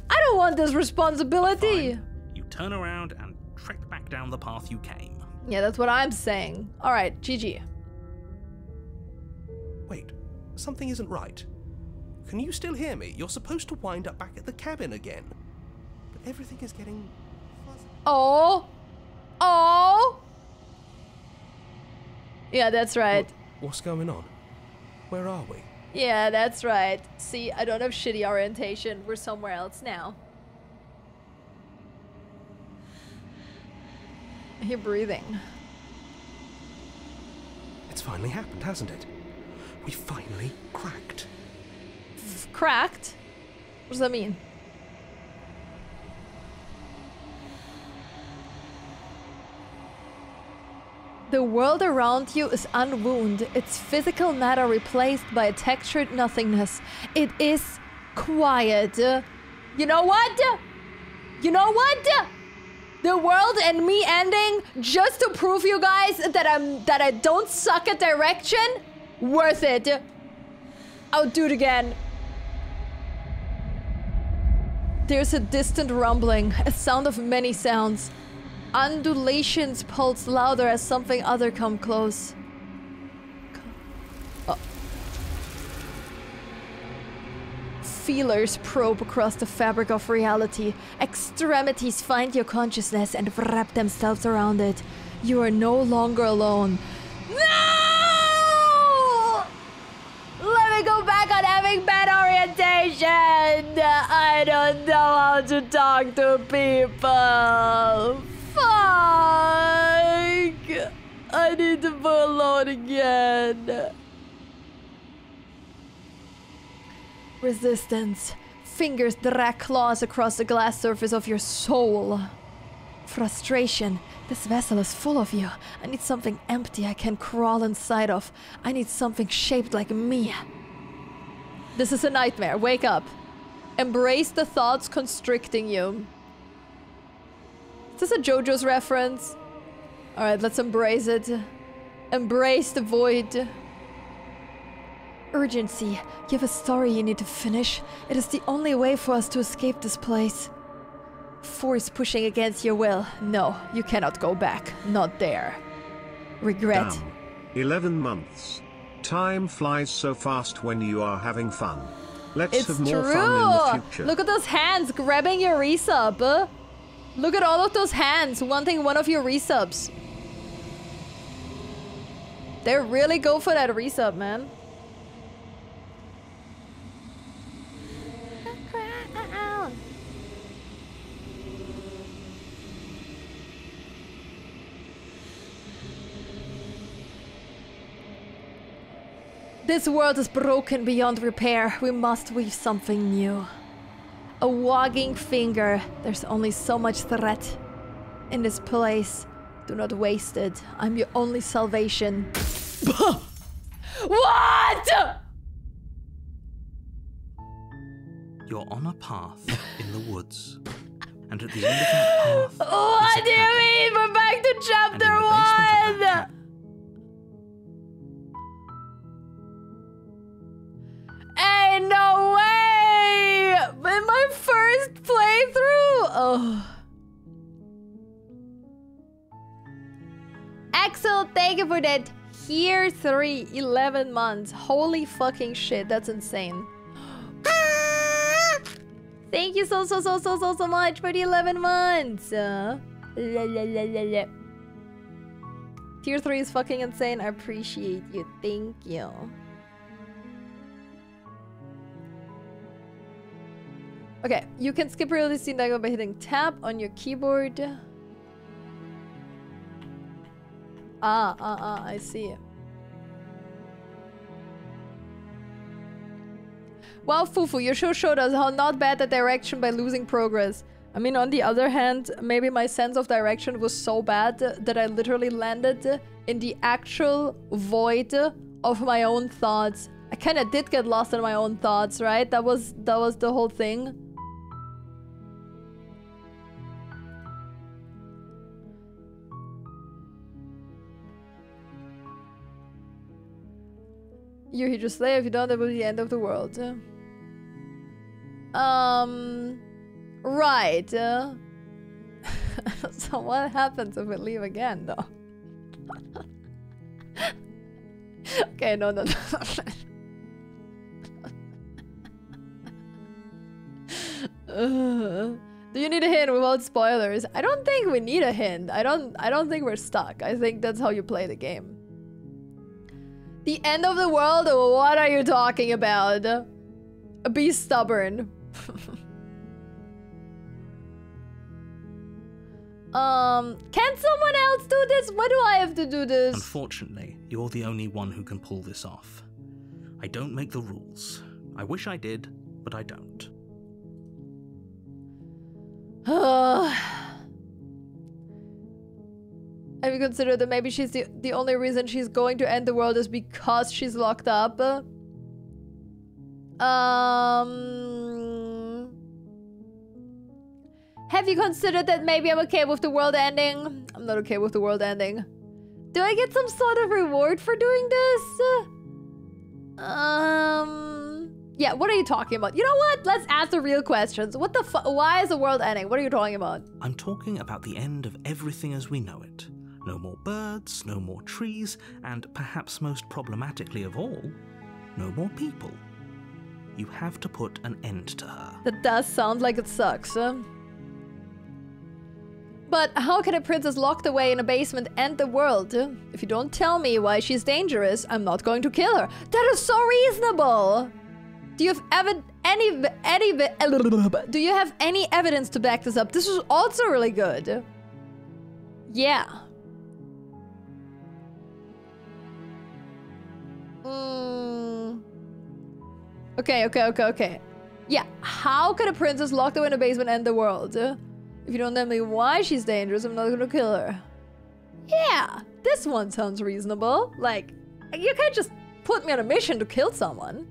I don't want this responsibility. Fine. You turn around and trek back down the path you came. Yeah, that's what I'm saying. All right, GG. Wait, something isn't right. Can you still hear me? You're supposed to wind up back at the cabin again. But everything is getting fuzzy. Oh. Yeah, that's right. What's going on? Where are we? Yeah, that's right. See, I don't have shitty orientation. We're somewhere else now. I hear breathing. It's finally happened, hasn't it? We finally cracked. Cracked? What does that mean? The world around you is unwound, its physical matter replaced by a textured nothingness. It is quiet. You know what? You know what? The world and me ending just to prove you guys that I don't suck at direction? Worth it. I'll do it again. There's a distant rumbling, a sound of many sounds. Undulations pulse louder as something other come close. Oh. Feelers probe across the fabric of reality. Extremities find your consciousness and wrap themselves around it. You are no longer alone. No! Let me go back on having bad orientation. I don't know how to talk to people. Fuck! I need to be alone again. Resistance. Fingers drag claws across the glass surface of your soul. Frustration. This vessel is full of you. I need something empty I can crawl inside of. I need something shaped like me. This is a nightmare. Wake up. Embrace the thoughts constricting you. Is this a JoJo's reference? Alright, let's embrace it. Embrace the void. Urgency. You have a story you need to finish. It is the only way for us to escape this place. Force pushing against your will. No, you cannot go back. Not there. Regret. Damn. 11 months. Time flies so fast when you are having fun. Let's have more fun in the future. Look at those hands grabbing your resub. Look at all of those hands wanting one of your resubs. They really go for that resub, man. This world is broken beyond repair. We must weave something new. A wagging finger. There's only so much threat in this place. Do not waste it. I'm your only salvation. What? You're on a path in the woods. And at the end of that path... What do you mean? We're back to chapter 1! Ain't no way! In my first playthrough? Oh. Axel, thank you for that. Here 3, 11 months. Holy fucking shit, that's insane. Thank you so much for the 11 months. Tier 3 is fucking insane. I appreciate you. Thank you. Okay, you can skip release scene diagonal by hitting tab on your keyboard. I see. Wow, Fufu, your show showed us how not bad the direction by losing progress. I mean, on the other hand, maybe my sense of direction was so bad that I literally landed in the actual void of my own thoughts. I kind of did get lost in my own thoughts, right? That was the whole thing. You're here to slay. If you don't, that will be the end of the world. Right. So what happens if we leave again, though? Okay, no. Do you need a hint without spoilers? I don't think we need a hint. I don't think we're stuck. I think that's how you play the game. The end of the world? What are you talking about? Be stubborn. Can someone else do this? Why do I have to do this? Unfortunately, you're the only one who can pull this off. I don't make the rules. I wish I did, but I don't. Have you considered that maybe she's the only reason she's going to end the world is because she's locked up? Have you considered that maybe I'm okay with the world ending? I'm not okay with the world ending. Do I get some sort of reward for doing this? Yeah, what are you talking about? You know what? Let's ask the real questions. What the fuck? Why is the world ending? What are you talking about? I'm talking about the end of everything as we know it. No more birds, no more trees, and perhaps most problematically of all, no more people. You have to put an end to her. That does sound like it sucks. But how can a princess locked away in a basement end the world? If you don't tell me why she's dangerous, I'm not going to kill her. That is so reasonable. Do you have do you have any evidence to back this up? This is also really good. Yeah. Okay. Yeah, how could a princess locked away in a basement end the world? If you don't tell me why she's dangerous, I'm not gonna kill her. Yeah, this one sounds reasonable. Like, you can't just put me on a mission to kill someone.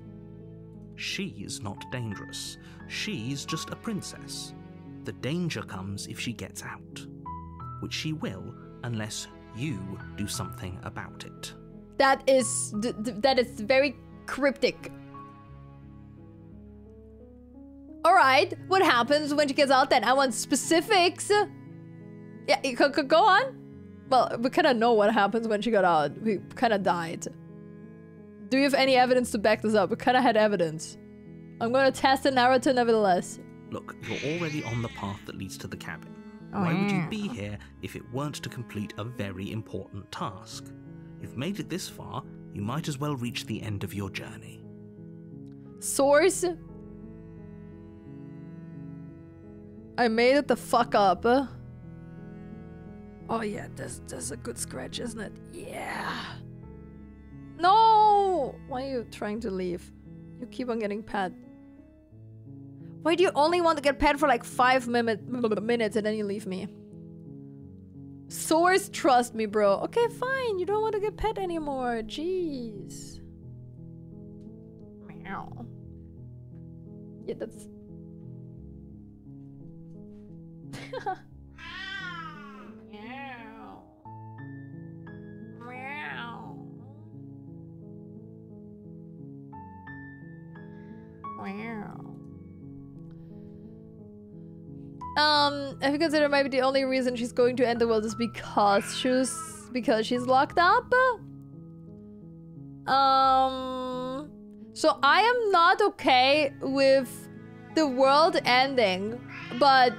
She's not dangerous. She's just a princess. The danger comes if she gets out. Which she will, unless you do something about it. That is very cryptic. Alright, what happens when she gets out then? I want specifics. Yeah, you could go on. Well, we kind of know what happens when she got out. We kind of died. Do you have any evidence to back this up? We kind of had evidence. I'm going to test the narrative nevertheless. Look, you're already on the path that leads to the cabin. Why would you be here if it weren't to complete a very important task? You've made it this far, you might as well reach the end of your journey. Source? I made it the fuck up. Oh yeah, that's a good scratch, isn't it? Yeah. No! Why are you trying to leave? You keep on getting pet. Why do you only want to get pet for like 5 minutes and then you leave me? Source, trust me, bro. Okay, fine. You don't want to get pet anymore. Jeez. Meow. Yeah, that's... Meow. Meow. Meow. Have you considered maybe the only reason she's going to end the world is because she's locked up? So I am not okay with the world ending, but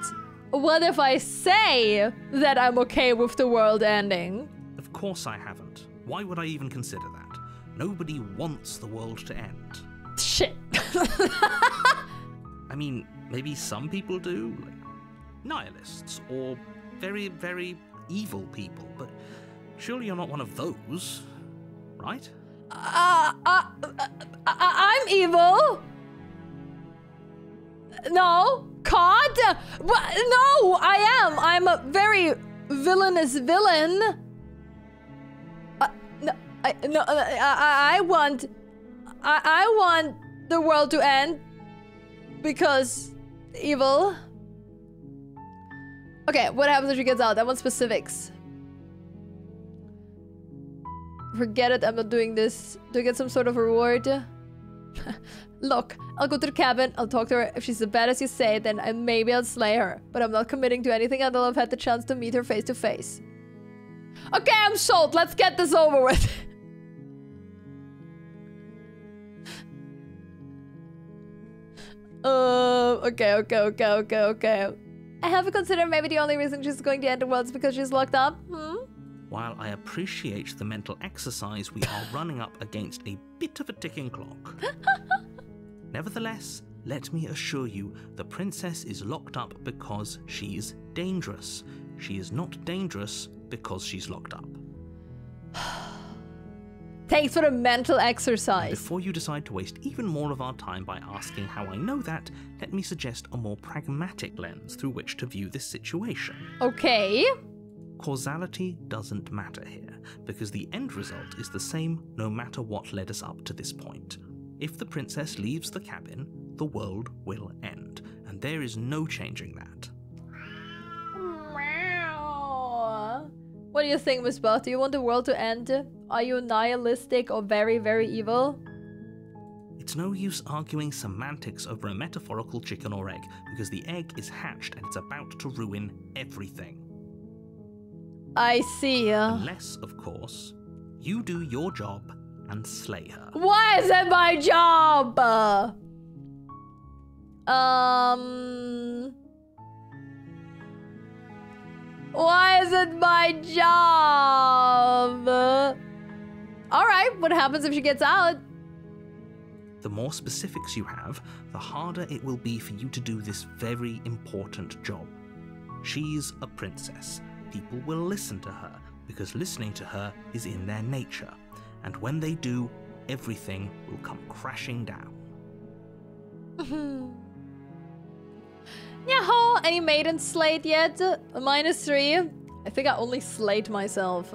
what if I say that I'm okay with the world ending? Of course I haven't. Why would I even consider that? Nobody wants the world to end. Shit. I mean, maybe some people do, like nihilists or very, very evil people, but surely you're not one of those, right? I'm evil. No, God. No, I am. I'm a very villainous villain. I want the world to end because evil. Okay, what happens if she gets out? I want specifics. Forget it, I'm not doing this. Do I get some sort of reward? Look, I'll go to the cabin, I'll talk to her. If she's as bad as you say, then maybe I'll slay her. But I'm not committing to anything until I've had the chance to meet her face to face. Okay, I'm sold. Let's get this over with. Okay. I haven't considered maybe the only reason she's going to end the world is because she's locked up. While I appreciate the mental exercise, we are running up against a bit of a ticking clock. Nevertheless, let me assure you, the princess is locked up because she's dangerous. She is not dangerous because she's locked up. Thanks for the mental exercise. Before you decide to waste even more of our time by asking how I know that, let me suggest a more pragmatic lens through which to view this situation. Okay. Causality doesn't matter here, because the end result is the same no matter what led us up to this point. If the princess leaves the cabin, the world will end, and there is no changing that. What do you think, Miss Buff? Do you want the world to end? Are you nihilistic or very, very evil? It's no use arguing semantics over a metaphorical chicken or egg, because the egg is hatched and it's about to ruin everything. I see. Unless, of course, you do your job and slay her. Why is that my job? Why is it my job? Alright, what happens if she gets out? The more specifics you have, the harder it will be for you to do this very important job. She's a princess. People will listen to her, because listening to her is in their nature. And when they do, everything will come crashing down. Yahoo! Any maidens slayed yet? -3. I think I only slayed myself.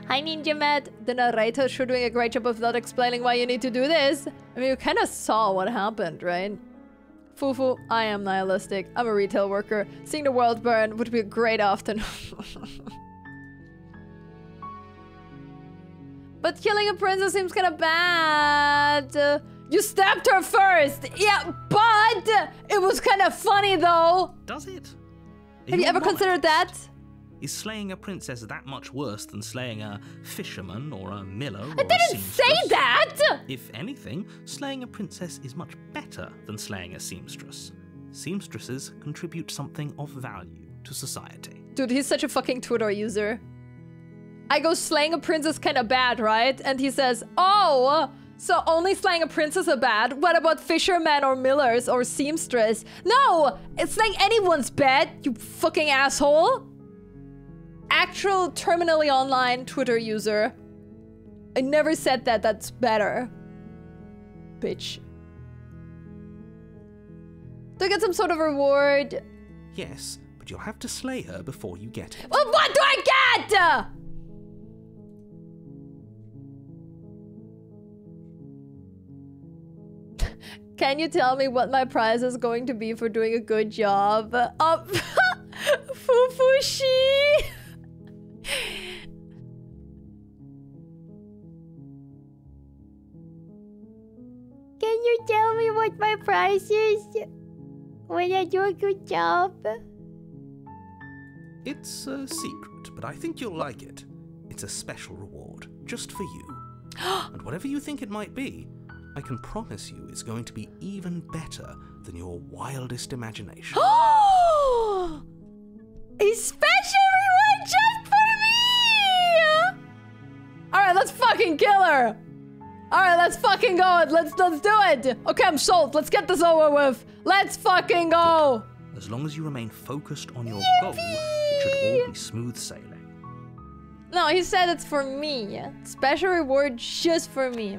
Hi, Ninja Matt. The narrator sure doing a great job of not explaining why you need to do this. I mean, you kind of saw what happened, right? Fufu, I am nihilistic. I'm a retail worker. Seeing the world burn would be a great afternoon. But killing a princess seems kind of bad. You stabbed her first. Yeah, but it was kind of funny though. Does it? Have you ever considered that? Is slaying a princess that much worse than slaying a fisherman or a miller or I didn't say that! If anything, slaying a princess is much better than slaying a seamstress. Seamstresses contribute something of value to society. Dude, he's such a fucking Twitter user. I go, slaying a princess kinda bad, right? And he says, oh, so only slaying a princess are bad? What about fishermen or millers or seamstress? No! It's slaying anyone's bad, you fucking asshole! Actual terminally online Twitter user. I never said that that's better. Bitch. Do I get some sort of reward? Yes, but you'll have to slay her before you get it. Well, what do I get? Can you tell me what my prize is going to be for doing a good job? Fufushi! Can you tell me what my prize is when I do a good job? It's a secret, but I think you'll like it. It's a special reward, just for you. And whatever you think it might be, I can promise you it's going to be even better than your wildest imagination. A special reward just for me! Alright, let's fucking kill her! Alright, let's fucking go. Let's do it! Okay, I'm sold. Let's get this over with. Let's fucking go! As long as you remain focused on your goal, it should all be smooth sailing. No, he said it's for me. Special reward just for me.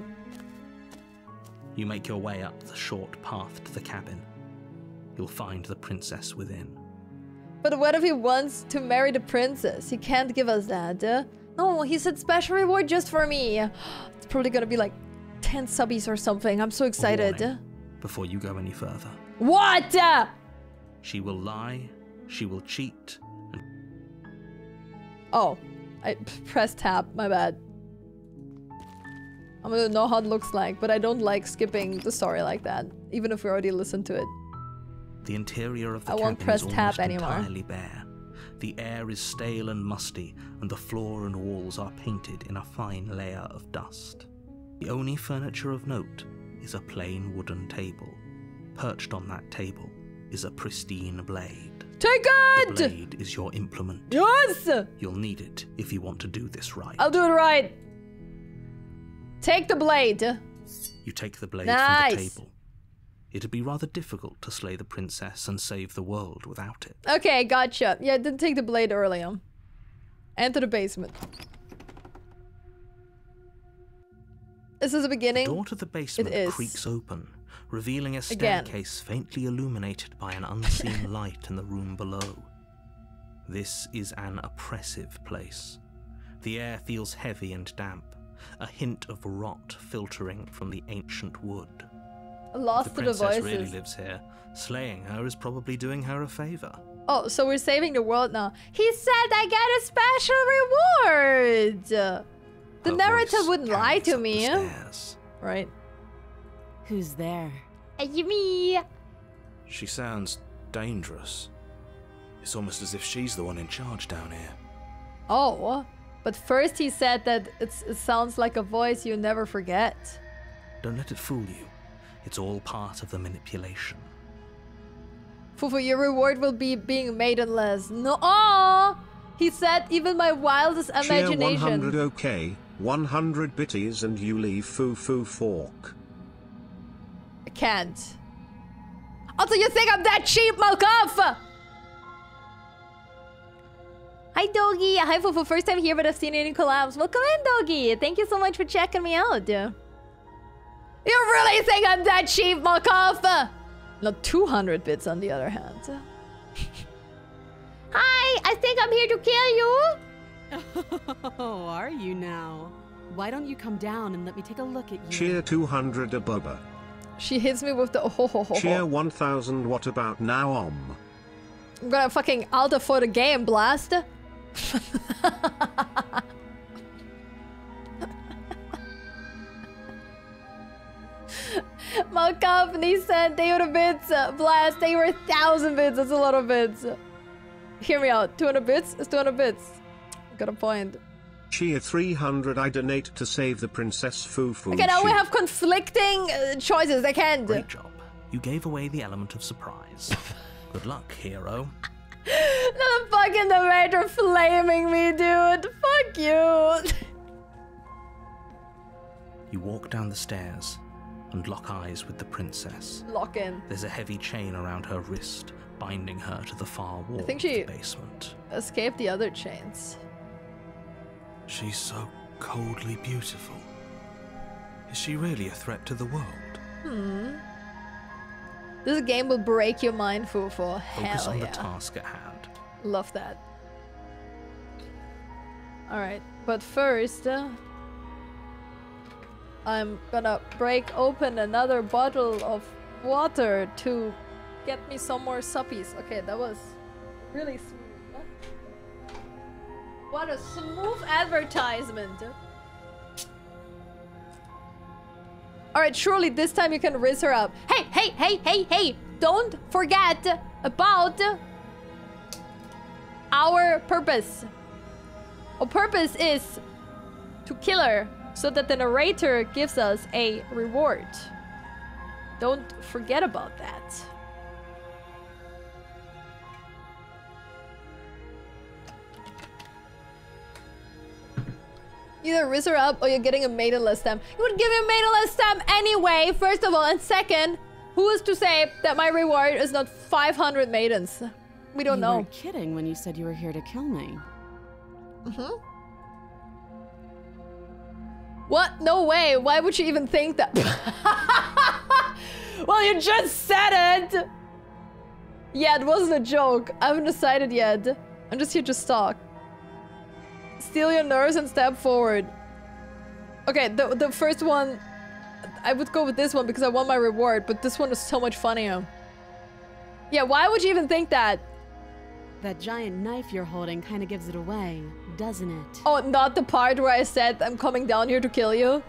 You make your way up the short path to the cabin. You'll find the princess within. But what if he wants to marry the princess? He can't give us that. No, he said special reward just for me. It's probably gonna be like 10 subbies or something. I'm so excited. Warning, before you go any further. What? She will lie, she will cheat, and... Oh, I pressed tab, my bad. I'm gonna know how it looks like, but I don't like skipping the story like that, even if we already listened to it. The interior of the I won't cabin press is tab almost anymore. entirely bare. The air is stale and musty, and the floor and walls are painted in a fine layer of dust. The only furniture of note is a plain wooden table. Perched on that table is a pristine blade. Take it! The blade is your implement. Yes! You'll need it if you want to do this right. I'll do it right. Take the blade. You take the blade Nice. from the table. It'd be rather difficult to slay the princess and save the world without it. Okay, gotcha. Yeah, I didn't take the blade earlier. Enter the basement. This is the beginning. The door to the basement It is. creaks open, revealing a Again. staircase faintly illuminated by an unseen light in the room below. This is an oppressive place. The air feels heavy and damp, a hint of rot filtering from the ancient wood. Lost If the to the princess voices. really lives here, slaying her is probably doing her a favor. Oh, so we're saving the world now. He said I get a special reward. The narrator wouldn't lie to me. Right. Who's there? Me. She sounds dangerous. It's almost as if she's the one in charge down here. Oh, but first he said that it sounds like a voice you never forget. Don't let it fool you. It's all part of the manipulation. Fufu, your reward will be being maidenless. No, oh! He said even my wildest imagination. Cheer 100 OK, 100 bitties and you leave Fufu fork. I can't. Also, you think I'm that cheap, Malkoff? Hi, Doggy. Hi, Fufu. First time here, but I've seen any collabs. Welcome in, Doggy. Thank you so much for checking me out. You really think I'm that cheap, Malkoff? Not 200 bits on the other hand. Hi, I think I'm here to kill you. Oh, are you now? Why don't you come down and let me take a look at you? Cheer 200 a bubba. She hits me with the oh ho ho ho. Cheer 1000 what about now I'm gonna fucking alter for the game, blast. My company said they were bits. Blast, they were 1,000 bits. That's a lot of bits. Hear me out. 200 bits is 200 bits. Got a point. Cheer 300 I donate to save the Princess Fufu. Okay, now we have conflicting choices. I can't. Great job. You gave away the element of surprise. Good luck, hero. Not a fucking narrator flaming me, dude. Fuck you. You walk down the stairs and lock eyes with the princess. Lock in. There's a heavy chain around her wrist, binding her to the far wall of the basement. Escaped the other chains. She's so coldly beautiful. Is she really a threat to the world? This game will break your mind, Fufu. Focus Hell on yeah. the task at hand. Love that. Alright, but first... I'm gonna break open another bottle of water to get me some more suppies. Okay, that was really smooth. Huh? What a smooth advertisement. Alright, surely this time you can raise her up. Hey, hey, hey, hey, hey! Don't forget about our purpose. Our purpose is to kill her, so that the narrator gives us a reward. Don't forget about that. Either raise her up or you're getting a maidenless stamp. You would give me a maidenless stamp anyway, first of all. And second, who is to say that my reward is not 500 maidens? We don't know. You weren't kidding when you said you were here to kill me. What? No way. Why would you even think that? Well, you just said it. Yeah, it wasn't a joke. I haven't decided yet. I'm just here to stalk. Steal your nerves and step forward. Okay, the first one, I would go with this one because I want my reward, but this one is so much funnier. Yeah, why would you even think that? That giant knife you're holding kind of gives it away, doesn't it? Oh, not the part where I said I'm coming down here to kill you?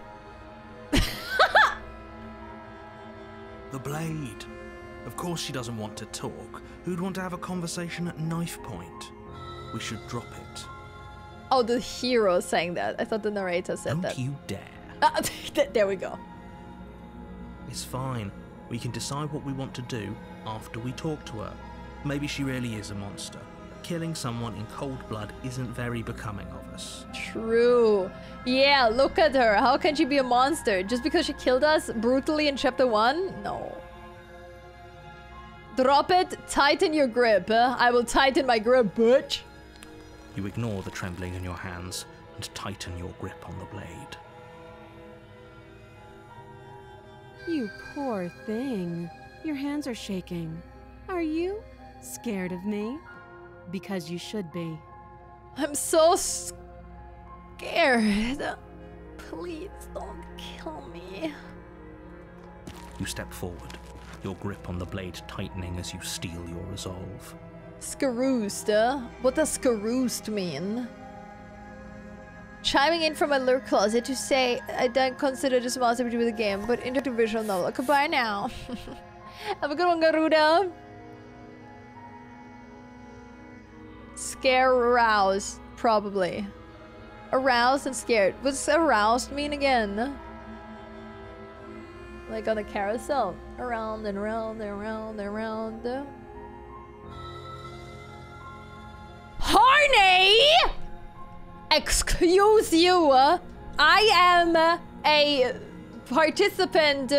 The blade. Of course she doesn't want to talk. Who'd want to have a conversation at knife point? We should drop it. Oh, the hero saying that. I thought the narrator said that. Don't you dare. There we go. It's fine. We can decide what we want to do after we talk to her. Maybe she really is a monster. Killing someone in cold blood isn't very becoming of us. True. Yeah, look at her. How can she be a monster? Just because she killed us brutally in chapter 1? No. Drop it. Tighten your grip. I will tighten my grip, bitch. You ignore the trembling in your hands and tighten your grip on the blade. You poor thing. Your hands are shaking. Are you scared of me? Because you should be. I'm so scared. Please don't kill me. You step forward, your grip on the blade tightening as you steel your resolve. Scaroosed. What does scaroosed mean? Chiming in from my lurk closet to say I don't consider this masterpiece with a game, but interactive visual novel. Goodbye now. Have a good one, Garuda. Scare aroused, probably. Aroused and scared. What's aroused mean again? Like on a carousel. Around and around and around and around. Horny! Excuse you. I am a participant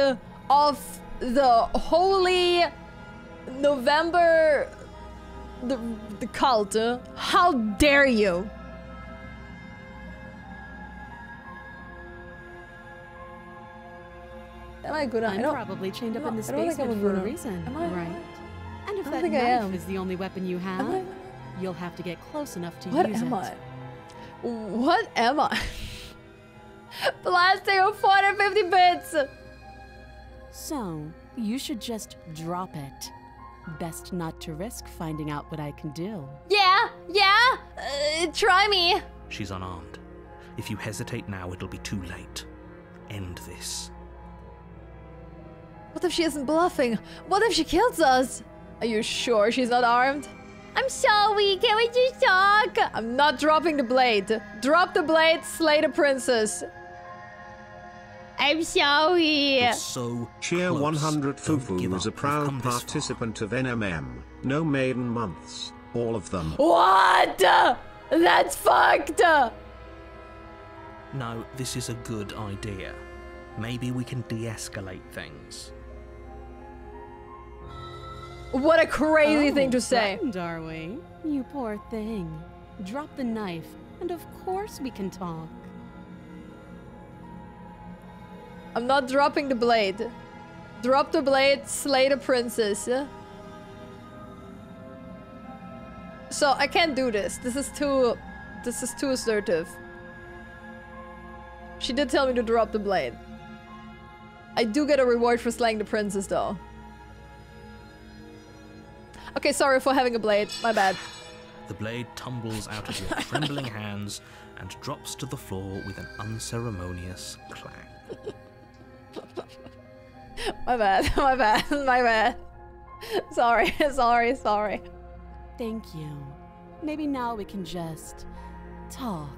of the Holy November the cult. How dare you? Am I good? I'm probably chained up in this basement for a reason, right? And if that knife is the only weapon you have, you'll have to get close enough to use it. What am I? What am I? Blasting of 450 bits! So, you should just drop it. Best not to risk finding out what I can do. Yeah! Try me! She's unarmed. If you hesitate now, it'll be too late. End this. What if she isn't bluffing? What if she kills us? Are you sure she's not armed? I'm sorry, can we just talk? I'm not dropping the blade. Drop the blade, slay the princess. I'm sorry. You're so Cheer close. 100 Don't Fufu give was a up. We've proud come this participant of NMM. No maiden months. All of them. What? That's fucked. No, this is a good idea. Maybe we can de-escalate things. What a crazy thing to say. Frightened, are we? You poor thing. Drop the knife, and of course we can talk. I'm not dropping the blade. Drop the blade, slay the princess. So I can't do this. This is too assertive. She did tell me to drop the blade. I do get a reward for slaying the princess though. Okay, sorry for having a blade. My bad. The blade tumbles out of your trembling hands and drops to the floor with an unceremonious clang. My bad. My bad. Sorry. Thank you. Maybe now we can just talk.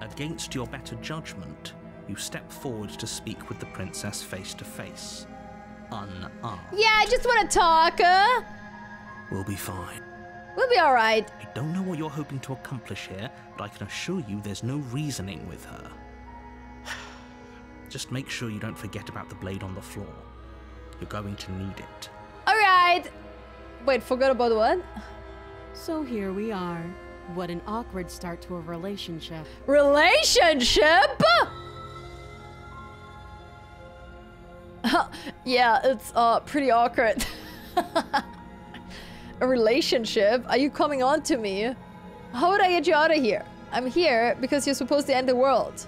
Against your better judgment, you step forward to speak with the princess face to face, unarmed. Yeah, I just want to talk. We'll be fine. We'll be alright. I don't know what you're hoping to accomplish here, but I can assure you there's no reasoning with her. Just make sure you don't forget about the blade on the floor. You're going to need it. Alright. Wait, forgot about what? So here we are. What an awkward start to a relationship. Relationship? Yeah, it's pretty awkward. A relationship? Are you coming on to me? How would I get you out of here? I'm here because you're supposed to end the world.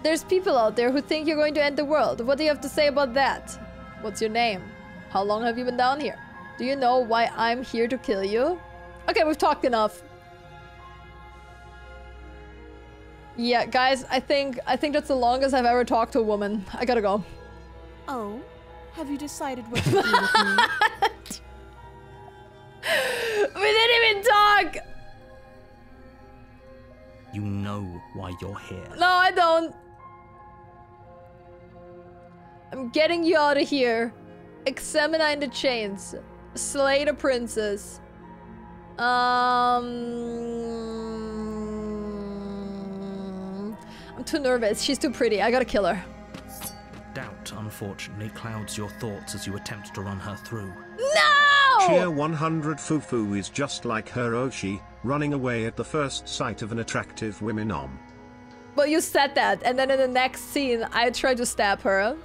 There's people out there who think you're going to end the world. What do you have to say about that? What's your name? How long have you been down here? Do you know why I'm here to kill you? Okay, we've talked enough. Yeah, guys, I think that's the longest I've ever talked to a woman. I gotta go. Oh, have you decided what to do with me? We didn't even talk! You know why you're here. No, I don't. I'm getting you out of here. Examine the chains. Slay the princess. I'm too nervous. She's too pretty. I gotta kill her. Doubt, unfortunately, clouds your thoughts as you attempt to run her through. No! Cheer 100 Fufu is just like Hiroshi, running away at the first sight of an attractive woman. Well, you said that, and then in the next scene, I tried to stab her.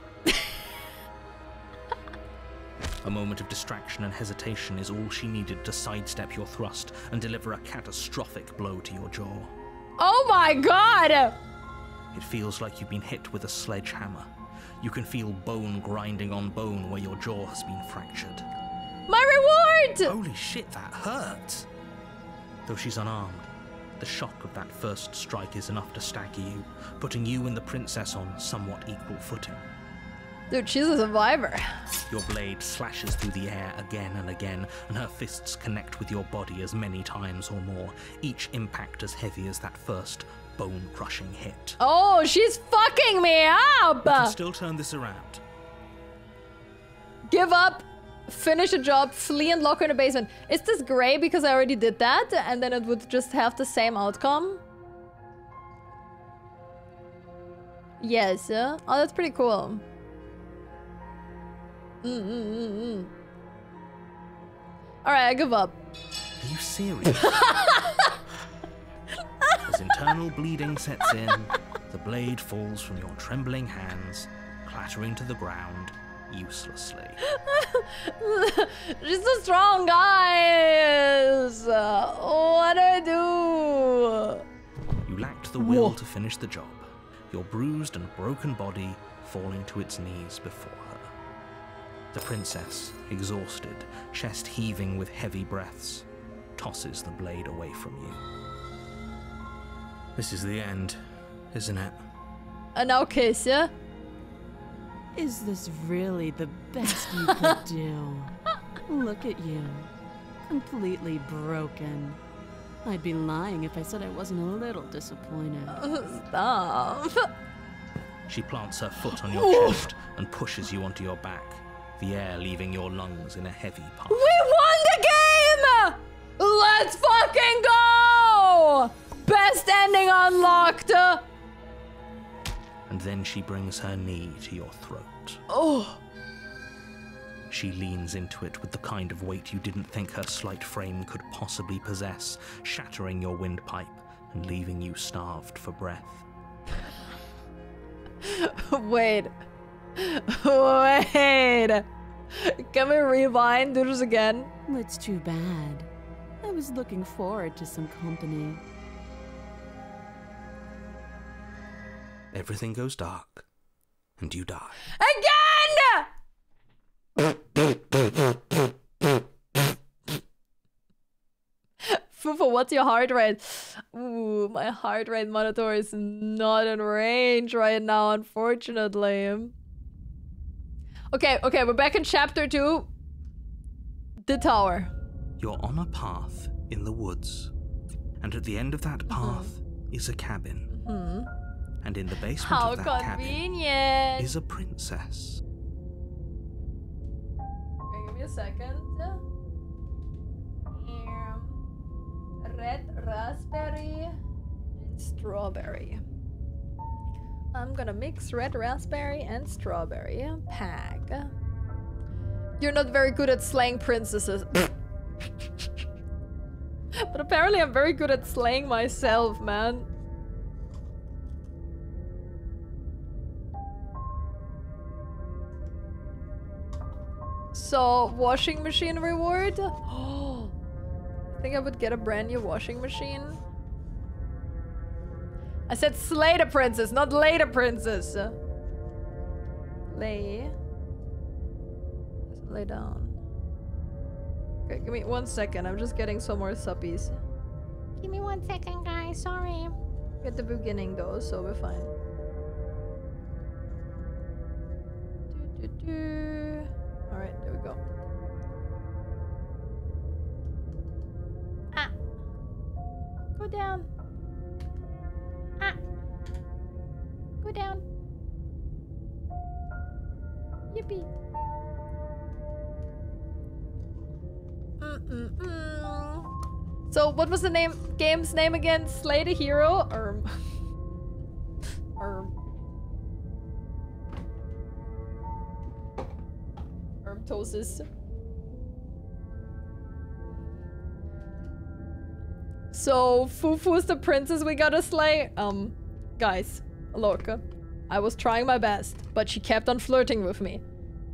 A moment of distraction and hesitation is all she needed to sidestep your thrust and deliver a catastrophic blow to your jaw. Oh my god! It feels like you've been hit with a sledgehammer. You can feel bone grinding on bone where your jaw has been fractured. My reward! Holy shit, that hurt! Though she's unarmed, the shock of that first strike is enough to stagger you, putting you and the princess on somewhat equal footing. Dude, she's a survivor. Your blade slashes through the air again and again, and her fists connect with your body as many times or more, each impact as heavy as that first bone-crushing hit. Oh, she's fucking me up! You can still turn this around. Give up, finish the job, flee and lock her in the basement. Is this gray because I already did that and then it would just have the same outcome? Yes. Oh, that's pretty cool. Alright, I give up. Are you serious? As internal bleeding sets in, the blade falls from your trembling hands, clattering to the ground uselessly. She's so strong, guys! What do I do? You lacked the will to finish the job, your bruised and broken body falling to its knees before her. The princess, exhausted, chest heaving with heavy breaths, tosses the blade away from you. This is the end, isn't it? And now kiss, yeah? Is this really the best you could do? Look at you. Completely broken. I'd be lying if I said I wasn't a little disappointed. Stop. She plants her foot on your chest and pushes you onto your back, the air leaving your lungs in a heavy puff. We won the game! Let's fucking go! Best ending unlocked! And then she brings her knee to your throat. Oh. She leans into it with the kind of weight you didn't think her slight frame could possibly possess, shattering your windpipe and leaving you starved for breath. Wait. Wait. Can we rewind? Do this again? It's too bad. I was looking forward to some company. Everything goes dark, and you die. Again! Fufu, what's your heart rate? Ooh, my heart rate monitor is not in range right now, unfortunately. Okay, we're back in chapter 2. The tower. You're on a path in the woods, and at the end of that path is a cabin. And in the basement of that cabin is a princess. Okay, give me a second. Red raspberry and strawberry. I'm gonna mix red raspberry and strawberry. Pack. You're not very good at slaying princesses. But apparently I'm very good at slaying myself, man. So, washing machine reward? Oh, I think I would get a brand new washing machine. I said slay the princess, not lay the princess. Lay. Let's lay down. Okay, give me 1 second. I'm just getting some more suppies. Give me 1 second, guys. Sorry. At the beginning though, so we're fine. Alright, there we go. Ah. Go down. Ah. Go down. Yippee. So, what was the game's name again? Slay the Hero? Tosis. So, Fufu's the princess we gotta slay? Guys, look. I was trying my best, but she kept on flirting with me.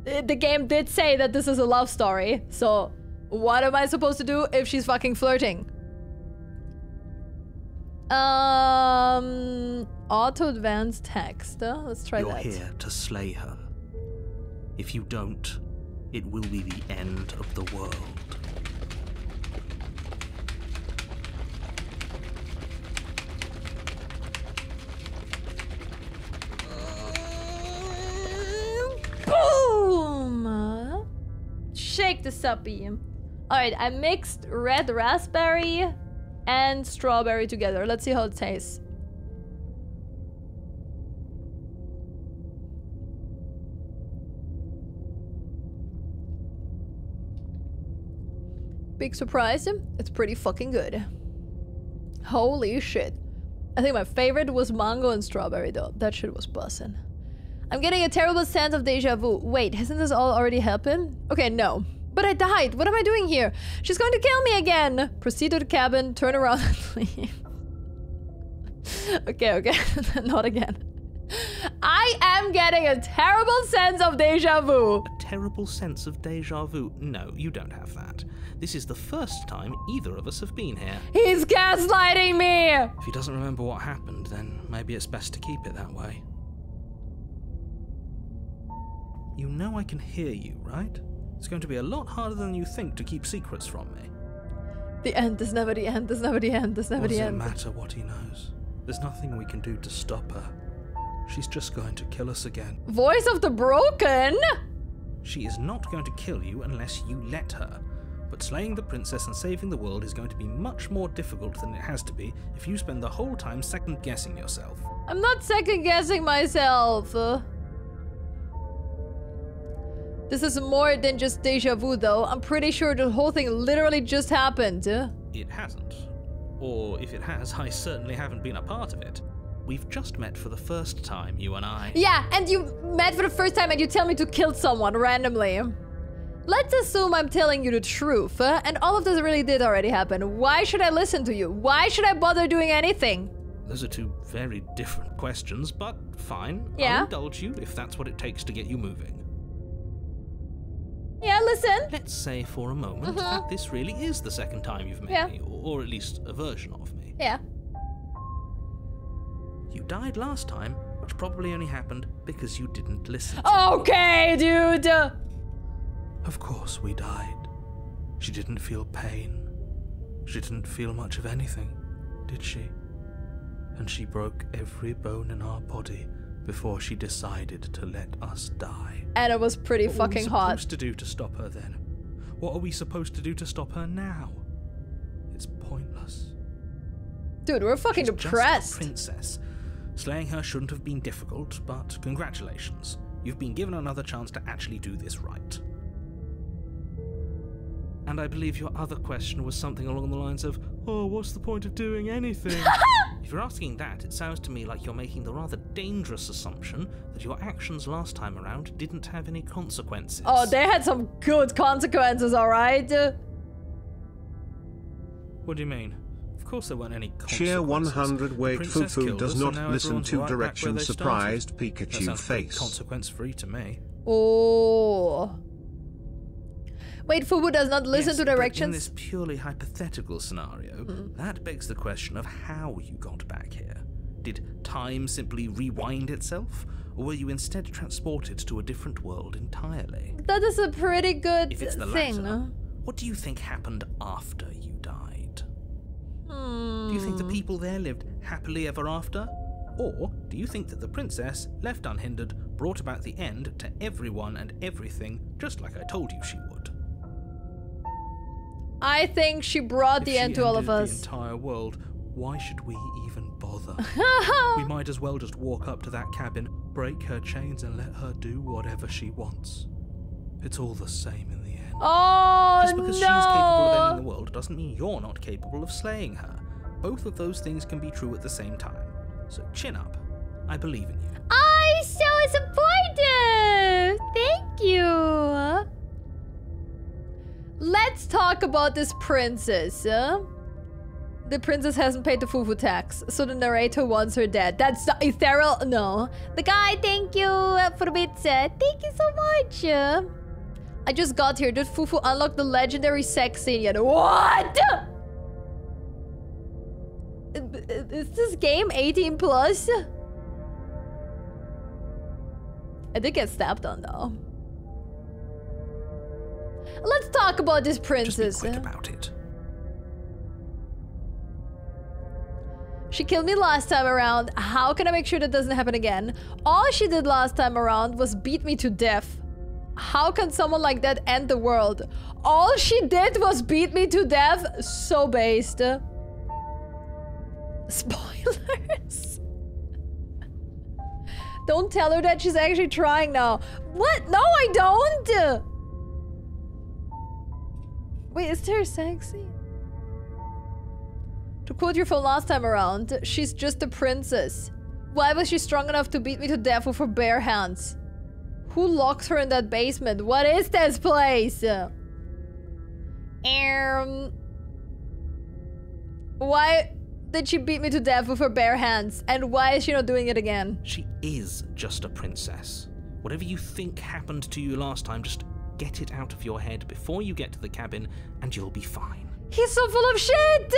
The game did say that this is a love story, so what am I supposed to do if she's fucking flirting? Auto advanced text. Let's try You're that. here to slay her. If you don't, it will be the end of the world. Boom! Shake the suppy. Alright, I mixed red raspberry and strawberry together. Let's see how it tastes. Big surprise, it's pretty fucking good. Holy shit. I think my favorite was mango and strawberry though. That shit was bussin'. I'm getting a terrible sense of deja vu. Wait, hasn't this all already happened? Okay, no. But I died. What am I doing here? She's going to kill me again. Proceed to the cabin, turn around and leave. Okay. Not again. I am getting a terrible sense of deja vu. A terrible sense of deja vu? No, you don't have that. This is the first time either of us have been here. He's gaslighting me! If he doesn't remember what happened, then maybe it's best to keep it that way. You know I can hear you, right? It's going to be a lot harder than you think to keep secrets from me. The end is never the end, there's never the end, there's never the end. Doesn't matter what he knows. There's nothing we can do to stop her. She's just going to kill us again. Voice of the broken? She is not going to kill you unless you let her. But slaying the princess and saving the world is going to be much more difficult than it has to be if you spend the whole time second-guessing yourself. I'm not second-guessing myself. This is more than just deja vu though. I'm pretty sure the whole thing literally just happened. It hasn't. Or if it has, I certainly haven't been a part of it. We've just met for the first time, you and I. Yeah, and you met for the first time and you tell me to kill someone randomly. Let's assume I'm telling you the truth, and all of this really did already happen. Why should I listen to you? Why should I bother doing anything? Those are two very different questions, but fine. Yeah? I'll indulge you if that's what it takes to get you moving. Yeah, listen. Let's say for a moment that this really is the second time you've met me, or at least a version of me. Yeah. You died last time, which probably only happened because you didn't listen. Okay, dude. Of course we died. She didn't feel pain. She didn't feel much of anything, did she? And she broke every bone in our body before she decided to let us die. And it was pretty fucking hot. What are we supposed to do to stop her then? What are we supposed to do to stop her now? It's pointless. Dude, we're fucking depressed. Just a princess. Slaying her shouldn't have been difficult, but congratulations. You've been given another chance to actually do this right. And I believe your other question was something along the lines of, oh, what's the point of doing anything? If you're asking that, it sounds to me like you're making the rather dangerous assumption that your actions last time around didn't have any consequences. Oh, they had some good consequences, alright? What do you mean? Of course there weren't any consequences. Cheer 100 wait Fufu does not listen to right directions. Surprised Pikachu that face. Consequence free to me. Oh. Wait, Fufu does not listen to directions? But in this purely hypothetical scenario, that begs the question of how you got back here. Did time simply rewind itself? Or were you instead transported to a different world entirely? That is a pretty good If it's the thing. latter, what do you think happened after you died? Do you think the people there lived happily ever after? Or do you think that the princess, left unhindered, brought about the end to everyone and everything, just like I told you she would? I think she brought the end to all of us. The entire world, why should we even bother? We might as well just walk up to that cabin, break her chains and let her do whatever she wants. It's all the same in the end. Oh, Just because she's capable of ending the world doesn't mean you're not capable of slaying her. Both of those things can be true at the same time. So chin up. I believe in you. I'm so supportive! Thank you! Let's talk about this princess. The princess hasn't paid the Fufu tax, so the narrator wants her dead. That's the ethereal. No. The guy, thank you for the pizza. Thank you so much. I just got here. Did Fufu unlock the legendary sex scene yet? What? Is this game 18 plus? I did get stabbed on though. Let's talk about this princess. Just be quick about it. She killed me last time around. How can I make sure that doesn't happen again? All she did last time around was beat me to death. How can someone like that end the world? All she did was beat me to death? So based. Spoilers. Don't tell her that she's actually trying now. What? No, I don't. Wait, is there sexy? To quote you from last time around, she's just a princess. Why was she strong enough to beat me to death with her bare hands? Who locked her in that basement? What is this place? Why did she beat me to death with her bare hands? And why is she not doing it again? She is just a princess. Whatever you think happened to you last time, just get it out of your head before you get to the cabin and you'll be fine. He's so full of shit!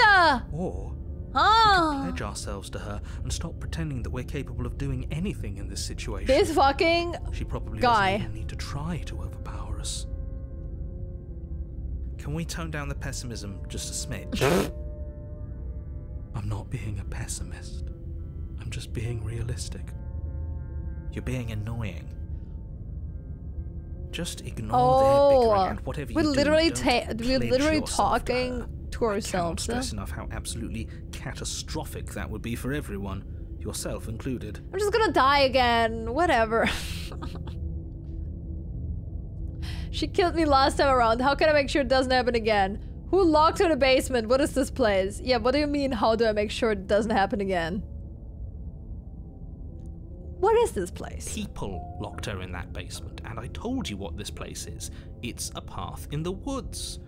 Or we could pledge ourselves to her and stop pretending that we're capable of doing anything in this situation. This fucking She probably guy doesn't even need to try to overpower us. Can we tone down the pessimism just a smidge? I'm not being a pessimist. I'm just being realistic. You're being annoying. Just ignore their bickering and whatever we're you literally do, we're literally talking to I ourselves. can't stress enough how absolutely catastrophic that would be for everyone, yourself included. I'm just gonna die again. Whatever. She killed me last time around. How can I make sure it doesn't happen again? Who locked her in the basement? What is this place? Yeah, what do you mean, how do I make sure it doesn't happen again? What is this place? People locked her in that basement, and I told you what this place is. It's a path in the woods.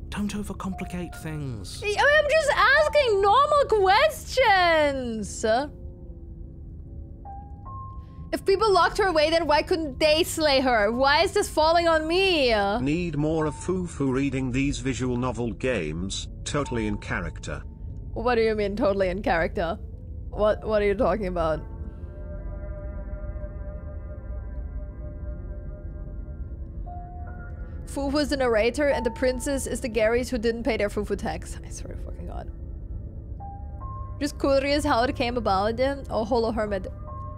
Don't overcomplicate things. I'm just asking normal questions. If people locked her away, then why couldn't they slay her? Why is this falling on me? Need more of Fufu reading these visual novel games, totally in character. What do you mean, totally in character? What are you talking about? Fufu is the narrator, and the princess is the Garys who didn't pay their Fufu tax. I swear to fucking god. Just curious how it came about. Oh, Holo Hermit.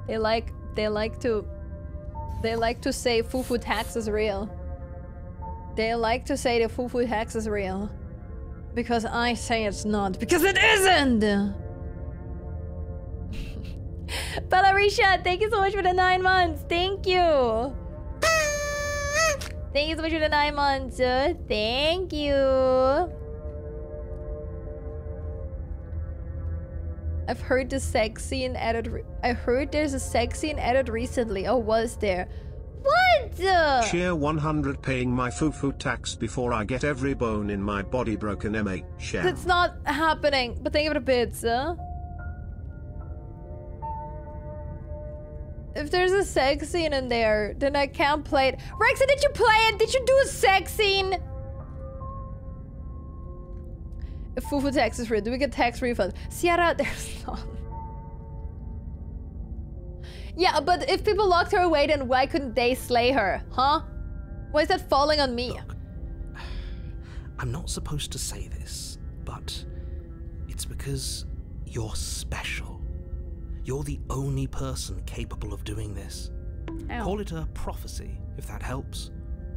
They like to say Fufu tax is real. They like to say the Fufu tax is real. Because I say it's not. Because it isn't! Belarisha, thank you so much for the 9 months. Thank you. Thank you so much for the 9 months. Thank you. I've heard the sex scene added. I heard there's a sex scene added recently. Oh, was there? What? Cheer 100 paying my Fufu tax before I get every bone in my body broken. M8 share. That's not happening. But thank you for the bits. If there's a sex scene in there, then I can't play it. Rexa, did you play it? Did you do a sex scene? If Fufu tax is free, do we get tax refund? Sierra, there's not. Yeah, but if people locked her away, then why couldn't they slay her? Huh? Why is that falling on me? Look, I'm not supposed to say this, but it's because you're special. You're the only person capable of doing this. Ow. Call it a prophecy, if that helps.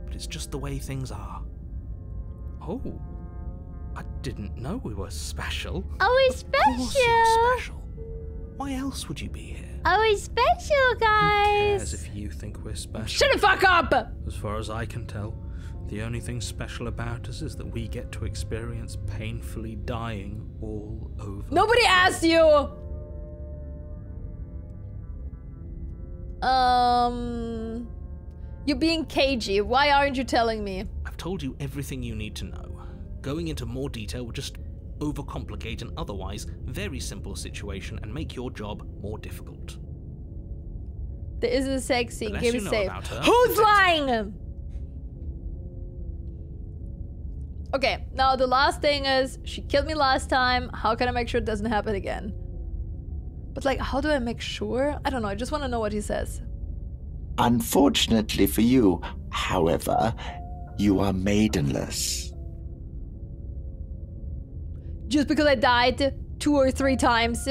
But it's just the way things are. Oh, I didn't know we were special. Oh, we're Of course special. you're special. Why else would you be here? Oh, we're special, Who cares guys. if you think we're special? Shut the fuck up! As far as I can tell, the only thing special about us is that we get to experience painfully dying all over. Nobody asked you! You're being cagey. Why aren't you telling me? I've told you everything you need to know. Going into more detail would just overcomplicate an otherwise very simple situation and make your job more difficult. There isn't a sex The scene. less Give you me know safe. about her, Who's the better. lying? Okay, now the last thing is, she killed me last time. How can I make sure it doesn't happen again? But like, how do I make sure? I don't know. I just want to know what he says. Unfortunately for you, however, you are maidenless. Just because I died 2 or 3 times?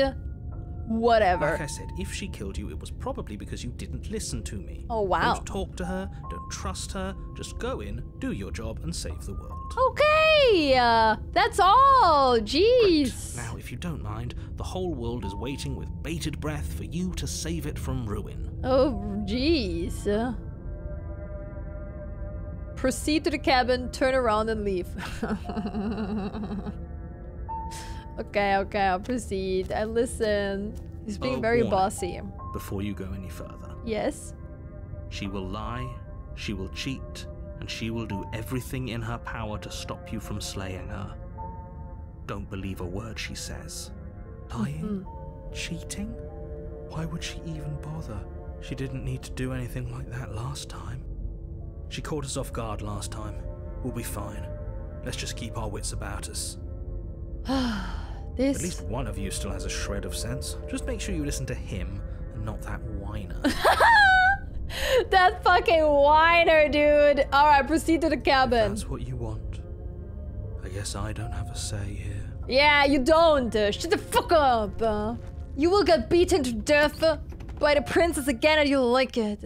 Whatever. Like I said, if she killed you, it was probably because you didn't listen to me. Oh, wow. Don't talk to her, don't trust her, just go in, do your job, and save the world. Okay, that's all. Jeez. Right. Now, if you don't mind, the whole world is waiting with bated breath for you to save it from ruin. Oh, jeez. Proceed to the cabin, turn around and leave. Okay, I'll proceed. I listen. He's being very warning. bossy. Before you go any further. Yes? She will lie, she will cheat, and she will do everything in her power to stop you from slaying her. Don't believe a word she says. Lying? Cheating? Why would she even bother? She didn't need to do anything like that last time. She caught us off guard last time. We'll be fine. Let's just keep our wits about us. At least one of you still has a shred of sense. Just make sure you listen to him and not that whiner. That fucking whiner, dude. Alright, proceed to the cabin. If that's what you want. I guess I don't have a say here. Yeah, you don't. Shut the fuck up. You will get beaten to death by the princess again and you'll like it.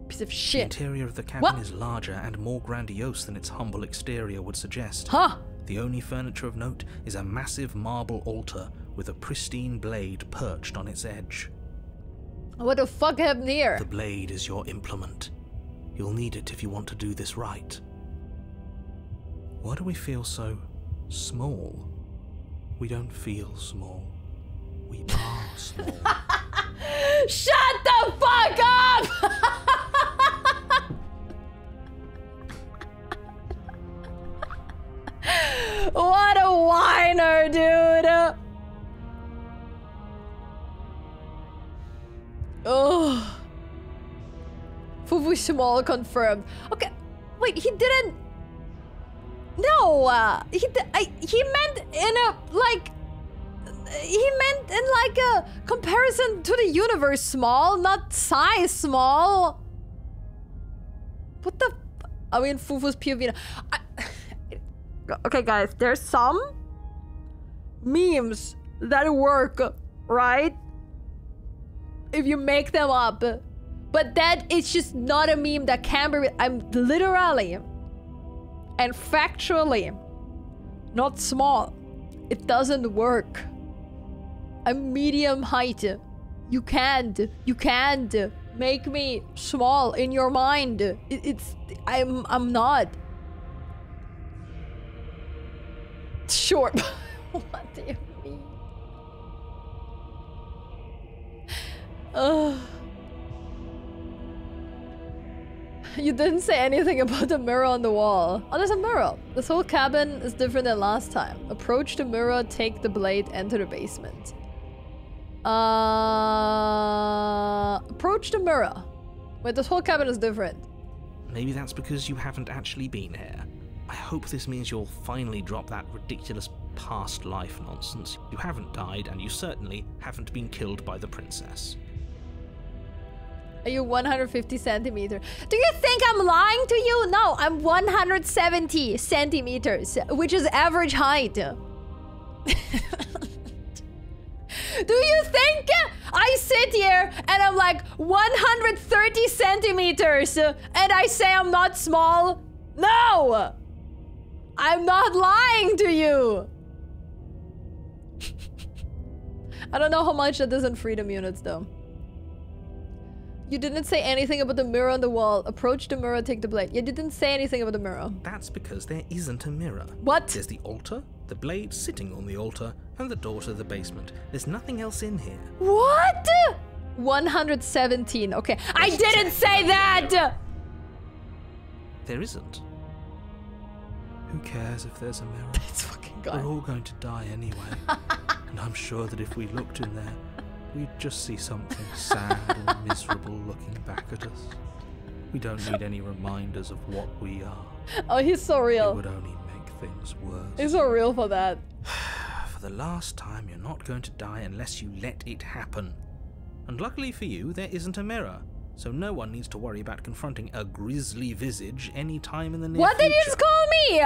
Piece of The shit. interior of the cabin is larger and more grandiose than its humble exterior would suggest. Huh? The only furniture of note is a massive marble altar with a pristine blade perched on its edge. What the fuck happened here? The blade is your implement. You'll need it if you want to do this right. Why do we feel so small? We don't feel small. We are small. Shut the fuck up! What a whiner, dude! Oh. Fufu small confirmed. Okay, wait, he didn't. No, he meant in a like. He meant in like a comparison to the universe small, not size small. What the? I mean, Fufu's POV. Okay, guys, there's some memes that work, right? If you make them up. But that is just not a meme that can be... I'm literally and factually not small. It doesn't work. I'm medium height. You can't make me small in your mind. I'm not. Short. What do you mean? You didn't say anything about the mirror on the wall. Oh, there's a mirror. This whole cabin is different than last time. Approach the mirror, take the blade, enter the basement. Approach the mirror. Wait, this whole cabin is different. Maybe that's because you haven't actually been here. I hope this means you'll finally drop that ridiculous past life nonsense. You haven't died, and you certainly haven't been killed by the princess. Are you 150 centimeters? Do you think I'm lying to you? No, I'm 170 centimeters, which is average height. Do you think I sit here and I'm like 130 centimeters and I say I'm not small? No! I'm not lying to you! I don't know how much that is in freedom units though. You didn't say anything about the mirror on the wall. Approach the mirror, take the blade. You didn't say anything about the mirror. That's because there isn't a mirror. What? There's the altar, the blade sitting on the altar, and the door to the basement. There's nothing else in here. What? 117. Okay. I didn't say that! There isn't. Who cares if there's a mirror? That's fucking gone. We're all going to die anyway. And I'm sure that if we looked in there, we'd just see something sad and miserable looking back at us. We don't need any reminders of what we are. Oh, he's so real. It would only make things worse. He's so real for that. For the last time, you're not going to die unless you let it happen. And luckily for you, there isn't a mirror. so no one needs to worry about confronting a grisly visage any time in the near What future. did you just call me?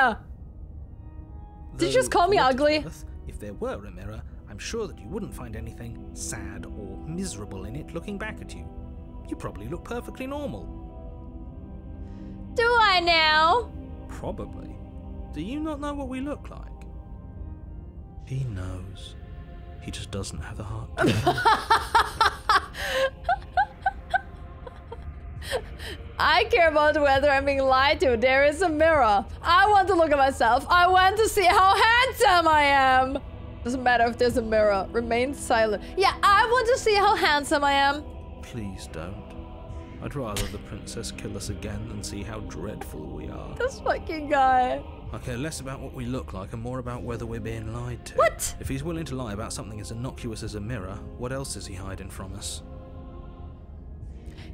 Did you just call me ugly? If there were a mirror, I'm sure that you wouldn't find anything sad or miserable in it looking back at you. You probably look perfectly normal. Do I now? Probably. Do you not know what we look like? He knows. He just doesn't have the heart to. I care about whether I'm being lied to. There is a mirror. I want to look at myself. I want to see how handsome I am. Doesn't matter if there's a mirror. Remain silent. Yeah, I want to see how handsome I am. Please don't. I'd rather the princess kill us again than see how dreadful we are. This fucking guy. I care less about what we look like and more about whether we're being lied to. What? If he's willing to lie about something as innocuous as a mirror, what else is he hiding from us?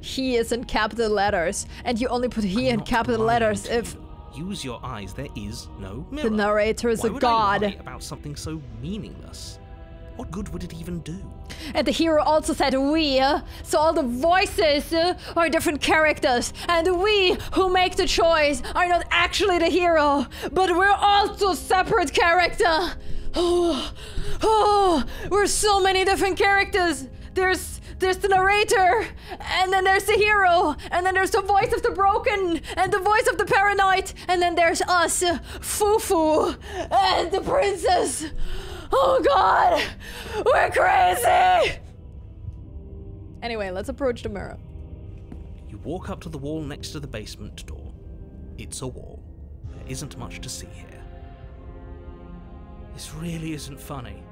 He is in capital letters, and you only put he in capital letters if Use your eyes. There is no mirror. the narrator is Why a would god. I lie about something so meaningless? What good would it even do? And the hero also said we, so all the voices are different characters, and we who make the choice are not actually the hero, but we're also separate character. Oh, we're so many different characters. There's the narrator, and then there's the hero, and then there's the voice of the broken, and the voice of the paranoid, and then there's us, Fufu, and the princess. Oh god, we're crazy! Anyway, let's approach the mirror. You walk up to the wall next to the basement door. It's a wall. There isn't much to see here. This really isn't funny.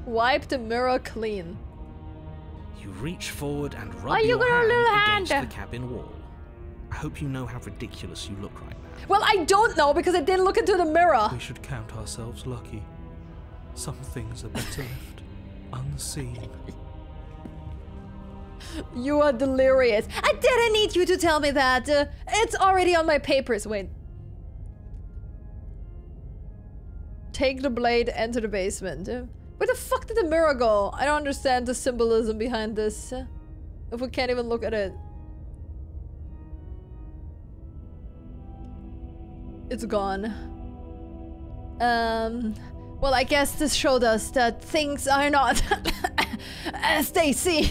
Wipe the mirror clean. You reach forward and rub Oh, you your got a little hand against hand. the cabin wall. I hope you know how ridiculous you look right now. Well, I don't know because I didn't look into the mirror. We should count ourselves lucky. Some things are better left unseen. You are delirious. I didn't need you to tell me that. It's already on my papers. Wait. Take the blade, enter the basement. Where the fuck did the mirror go? I don't understand the symbolism behind this. If we can't even look at it. It's gone. Well, I guess this showed us that things are not as they seem.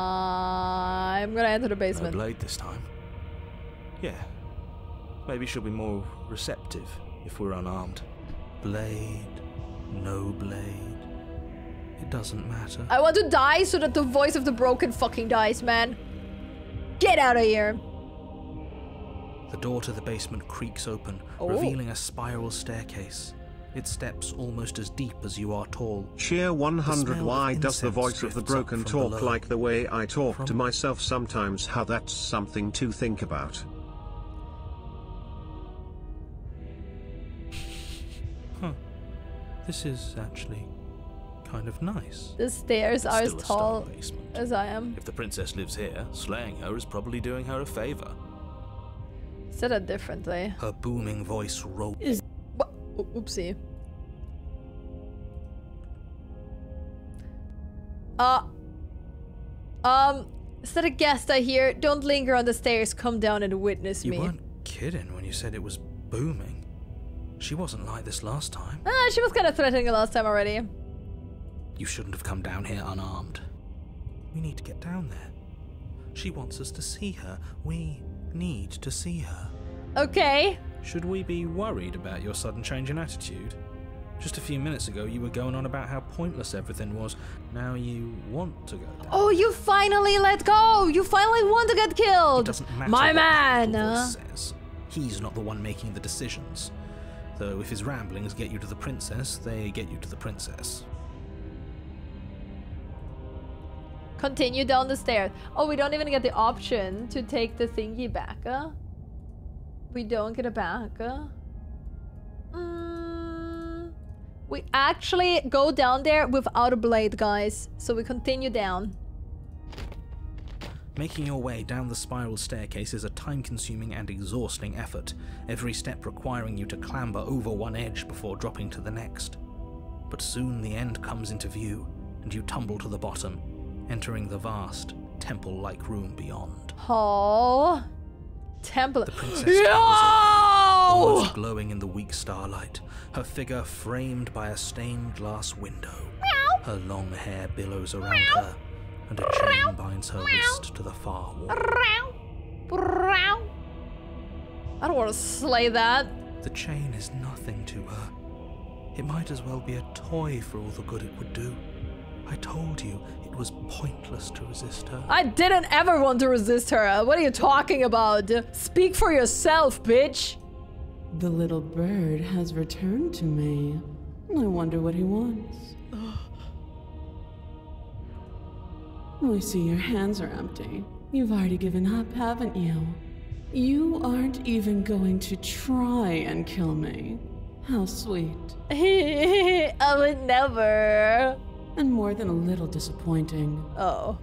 I'm gonna enter the No basement. blade this time. Yeah. Maybe she'll be more receptive if we're unarmed. Blade, no blade. It doesn't matter. I want to die so that the voice of the broken fucking dies, man. Get out of here. The door to the basement creaks open, revealing a spiral staircase. Its steps almost as deep as you are tall. Cheer 100. Why does the incense voice of the drifts up broken from talk below. like the way I talk to myself sometimes? How that's something to think about. Huh. This is actually kind of nice. The stairs are as Still a tall stone basement. as I am. If the princess lives here, slaying her is probably doing her a favor. Said it differently. Her booming voice rolls. What? Oopsie. Is that a guest I hear? Don't linger on the stairs. Come down and witness You me. weren't kidding when you said it was booming. She wasn't like this last time. She was kind of threatening the last time already. You shouldn't have come down here unarmed. We need to get down there. She wants us to see her. We need to see her. Okay. Should we be worried about your sudden change in attitude? Just a few minutes ago, you were going on about how pointless everything was. Now you want to go down. Oh, you finally let go. You finally want to get It killed. doesn't matter My what man. the voice says. He's not the one making the decisions. Though if his ramblings get you to the princess, they get you to the princess. Continue down the stairs. Oh, we don't even get the option to take the thingy back. We don't get it back. We actually go down there without a blade, guys. So we continue down. Making your way down the spiral staircase is a time-consuming and exhausting effort, every step requiring you to clamber over one edge before dropping to the next. But soon the end comes into view, and you tumble to the bottom, entering the vast, temple-like room beyond. Oh, temple. The princess almost glowing in the weak starlight, her figure framed by a stained glass window. Her long hair billows around her, and a chain binds her wrist to the far wall. I don't want to slay that. The chain is nothing to her. It might as well be a toy for all the good it would do. I told you it was pointless to resist her. I didn't ever want to resist her. What are you talking about? Speak for yourself, bitch. The little bird has returned to me. I wonder what he wants. I see your hands are empty. You've already given up, haven't you? You aren't even going to try and kill me. How sweet. I would never. And more than a little disappointing. Oh.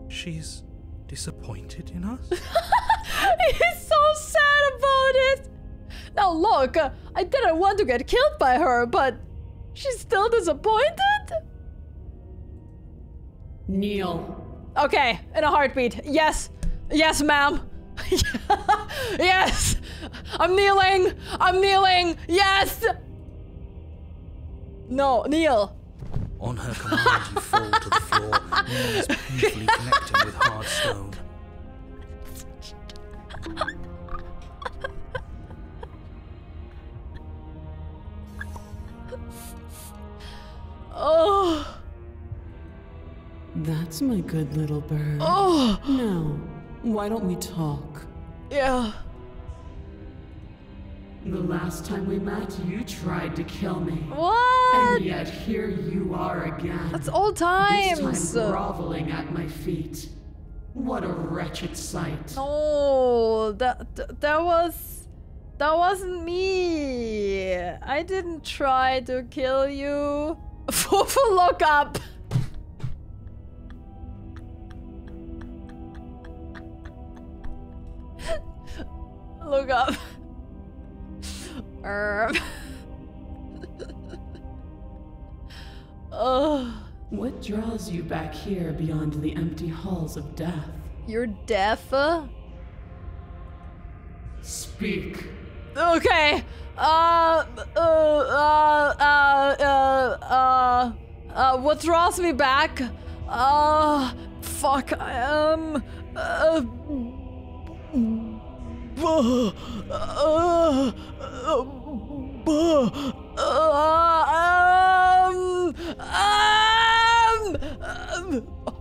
She's disappointed in us? He's so sad about it. Now look, I didn't want to get killed by her, but she's still disappointed? Kneel. Okay, in a heartbeat. Yes. Yes, ma'am. Yes. I'm kneeling. I'm kneeling. Yes. No, kneel. On her command, you fall to the floor, knees painfully connecting with hard stone. Oh. That's my good little bird. Oh. Now, why don't we talk? Yeah. The last time we met, you tried to kill me. What? And yet here you are again. That's old times. This time groveling at my feet. What a wretched sight. No, that wasn't me. I didn't try to kill you. Fufu, look up. Look up. What draws you back here beyond the empty halls of death? You're deaf? Speak. Okay. What draws me back? Fuck.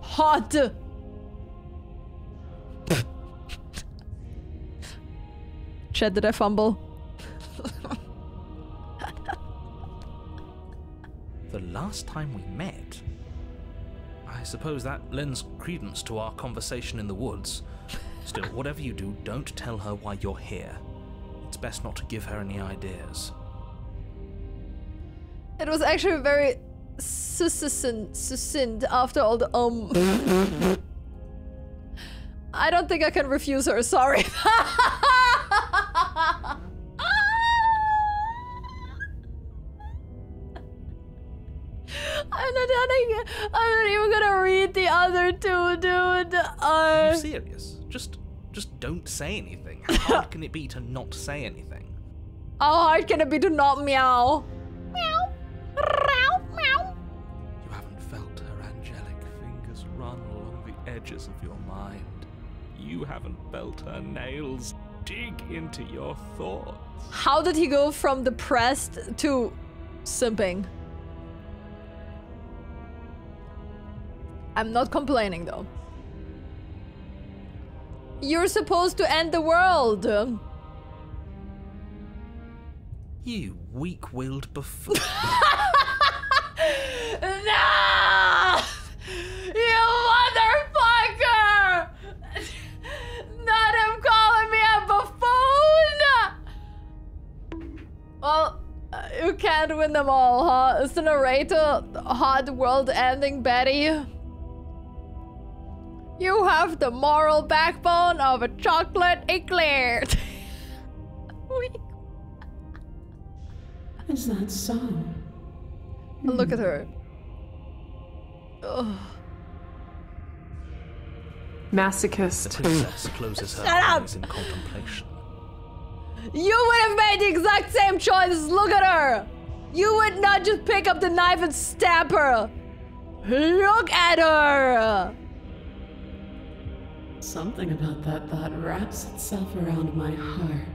Hot. Chad, did I fumble? The last time we met? I suppose that lends credence to our conversation in the woods. Still, whatever you do, don't tell her why you're here. It's best not to give her any ideas. It was actually very succinct after all the I don't think I can refuse her, sorry. I'm not even gonna read the other two, dude. Are you serious? Just don't say anything. How hard can it be to not say anything? How hard can it be to not meow? Meow. Meow. Meow. You haven't felt her angelic fingers run along the edges of your mind. You haven't felt her nails dig into your thoughts. How did he go from depressed to simping? I'm not complaining though. You're supposed to end the world. You weak-willed buffoon. No! You motherfucker! Not him calling me a buffoon! Well, you can't win them all, huh? Is the narrator hot world-ending Betty? You have the moral backbone of a chocolate eclair. Is that so? Look at her. Ugh. Masochist. The princess closes her Shut up! eyes in contemplation. You would have made the exact same choices. Look at her. You would not just pick up the knife and stab her. Look at her. Something about that thought wraps itself around my heart.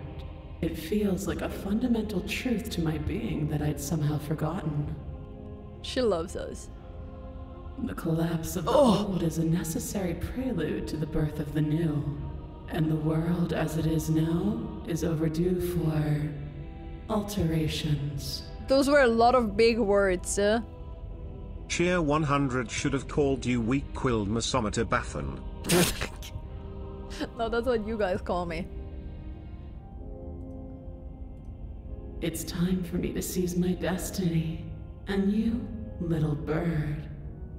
It feels like a fundamental truth to my being that I'd somehow forgotten. She loves us. The collapse of the old is a necessary prelude to the birth of the new. And the world as it is now is overdue for alterations. Those were a lot of big words. Cheer 100 should have called you weak-quilled Masometer Baffin. No, that's what you guys call me. It's time for me to seize my destiny. And you, little bird,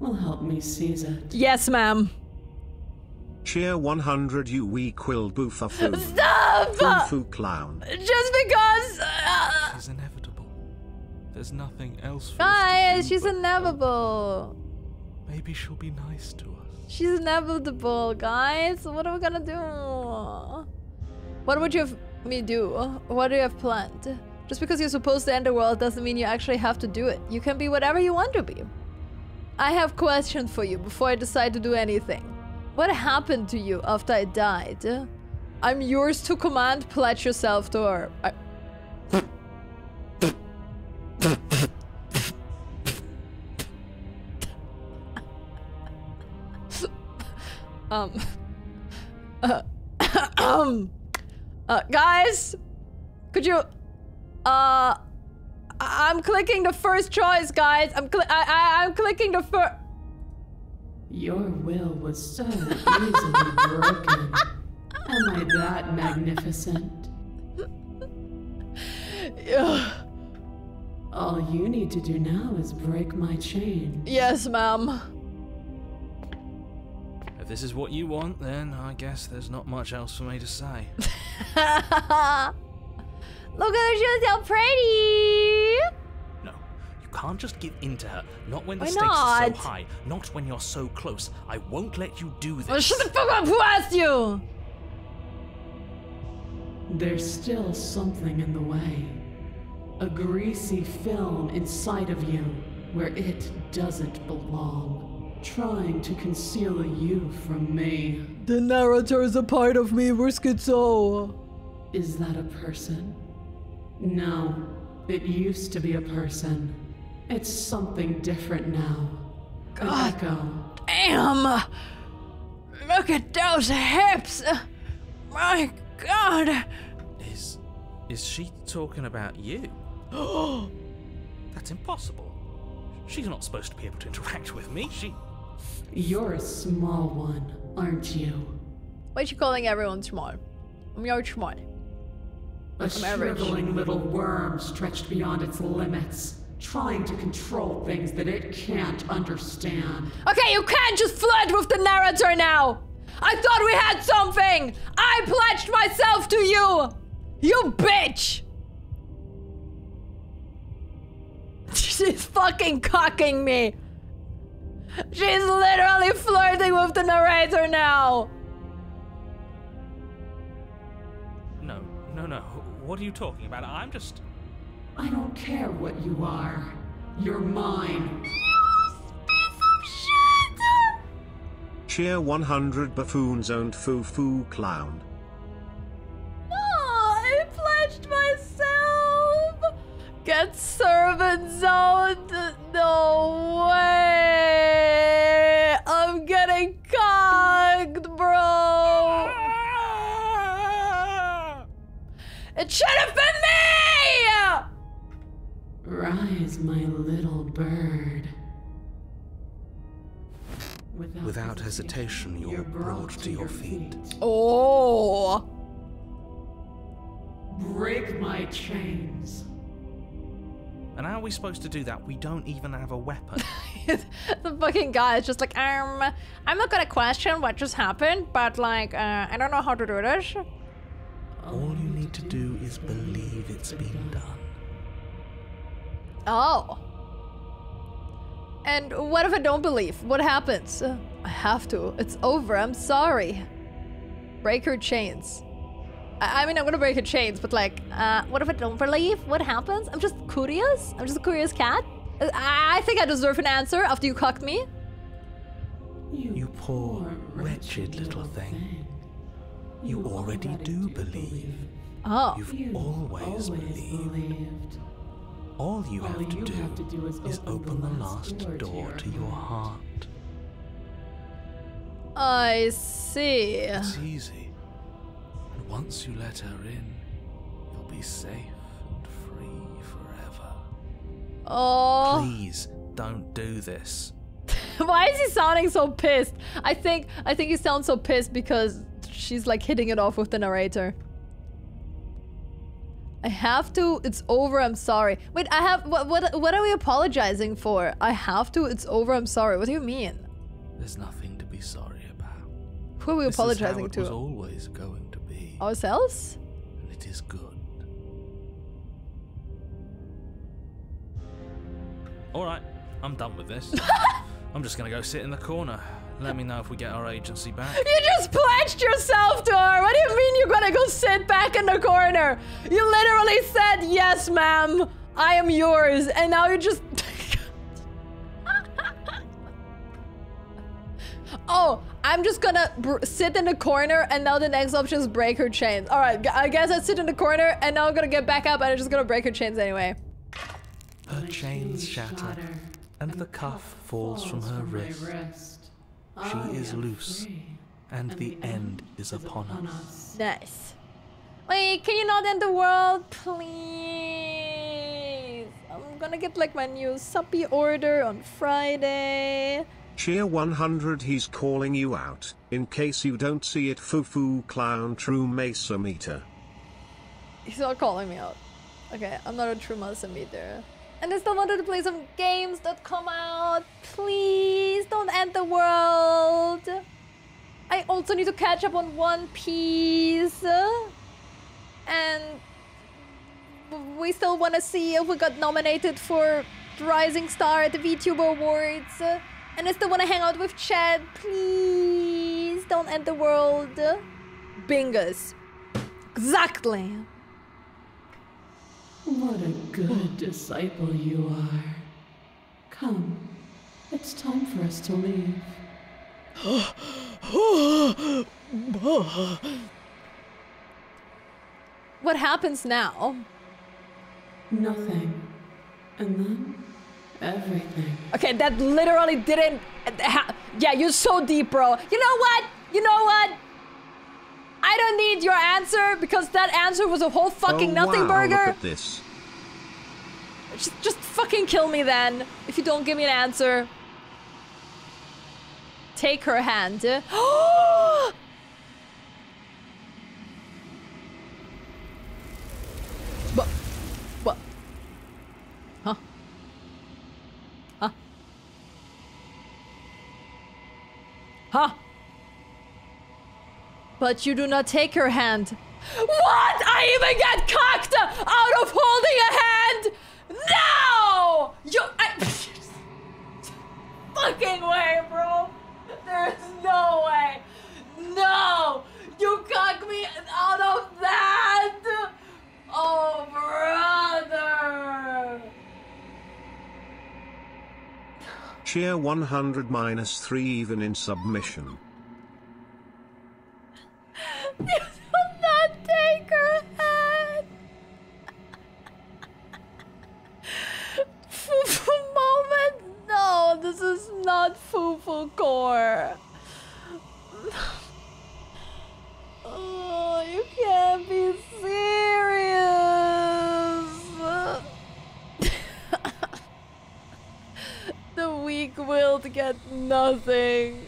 will help me seize it. Yes, ma'am. Cheer 100 you weak-quilled Boofafu. Stop! Fufu clown. Just because... She's inevitable. There's nothing else for Guys, us to do she's but inevitable. maybe she'll be nice to us. She's inevitable, guys. What are we gonna do? What would you have me do? What do you have planned? Just because you're supposed to end the world doesn't mean you actually have to do it. You can be whatever you want to be. I have questions for you before I decide to do anything. What happened to you after I died? I'm yours to command. Pledge yourself to her. Guys, could you, I'm clicking the first choice, guys. I'm clicking the first. Your will was so easily broken. Am I that magnificent? All you need to do now is break my chain. Yes, ma'am. If this is what you want, then I guess there's not much else for me to say. Look at her, she's so pretty. No, you can't just give in to her. Not when the Why stakes are so not? high. Not when you're so close. I won't let you do this. Oh, shut the fuck up! Who asked you? There's still something in the way. A greasy film inside of you where it doesn't belong. Trying to conceal you from me. The narrator is a part of me. We're schizo. Is that a person? No, it used to be a person. It's something different now. An echo. Damn! Look at those hips! My God! Is she talking about you? That's impossible. She's not supposed to be able to interact with me. You're a small one, aren't you? Why is she calling everyone small? I'm your small. A shriveling little worm stretched beyond its limits, trying to control things that it can't understand. Okay, you can't just flirt with the narrator now! I thought we had something! I pledged myself to you! You bitch! She's fucking cocking me! She's literally flirting with the narrator now! No. What are you talking about? I'm just... I don't care what you are. You're mine. You piece of shit! Cheer 100 buffoons owned Fufu clown. No, I pledged myself! Get servant zoned? No way! I'm getting cocked, bro! It should have been me! Rise, my little bird. Without hesitation, you're brought to your feet. Oh! Break my chains. And how are we supposed to do that? We don't even have a weapon. The fucking guy is just like, I'm not gonna question what just happened, but like, I don't know how to do this. All you need to do is believe it's been done. Oh. And what if I don't believe? What happens? I have to. It's over. I'm sorry. Break her chains. I mean, I'm gonna break her chains, but like, what if I don't believe? What happens? I'm just curious. I'm just a curious cat. I think I deserve an answer after you cucked me. You poor, wretched little thing. You already do believe. Oh. You've always believed. All you have to do is open the last door to your heart. I see. It's easy. And once you let her in, you'll be safe and free forever. Oh. Please, don't do this. Why is he sounding so pissed? I think he sounds so pissed because she's like hitting it off with the narrator. I have to, it's over, I'm sorry. Wait, I have, what are we apologizing for? I have to, it's over, I'm sorry. What do you mean? There's nothing to be sorry about. Who are we apologizing to? This is how it was always going to be. Ourselves? And it is good. Alright, I'm done with this. I'm just gonna go sit in the corner. Let me know if we get our agency back. You just pledged yourself to her! What do you mean you're gonna go sit back in the corner? You literally said, yes, ma'am, I am yours, and now you just... Oh, I'm just gonna sit in the corner, and now the next option is break her chains. Alright, I guess I sit in the corner, and now I'm gonna get back up, and I'm just gonna break her chains anyway. Her chains shatter, and the cuff falls from her wrist. She is loose, and the end is upon us. Nice. Wait, can you not end the world, please? I'm gonna get like my new suppy order on Friday. Cheer 100, he's calling you out. In case you don't see it, Fufu clown true mesa meter. He's not calling me out. Okay, I'm not a true mesa meter. And I still wanted to play some games that come out. Please don't end the world. I also need to catch up on One Piece. And we still want to see if we got nominated for Rising Star at the VTuber Awards. And I still want to hang out with Chad. Please don't end the world. Bingus. Exactly. What a good disciple you are. Come, it's time for us to leave. What happens now? Nothing. And then, everything. Okay, that literally didn't... Yeah, you're so deep, bro. You know what? You know what? I don't need your answer because that answer was a whole fucking nothing burger. Look at this. Just fucking kill me then if you don't give me an answer. Take her hand. What? Huh? Huh? Huh? But you do not take her hand. What? I even get cocked out of holding a hand? No! Fucking way, bro. There's no way. No! You cocked me out of that! Oh, brother! Cheer 100 -3 even in submission. You will not take her hand. Fufu moment? No, this is not Fufu core. Oh, you can't be serious. The weak-willed get nothing.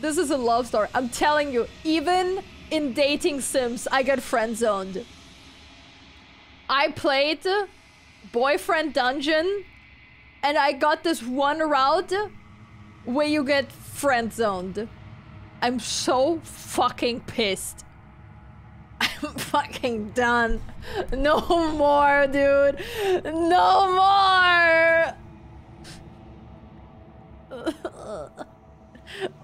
This is a love story. I'm telling you, even in dating sims, I get friend-zoned. I played boyfriend dungeon, and I got this one route where you get friend zoned. I'm so fucking pissed. I'm fucking done. No more, dude. No more.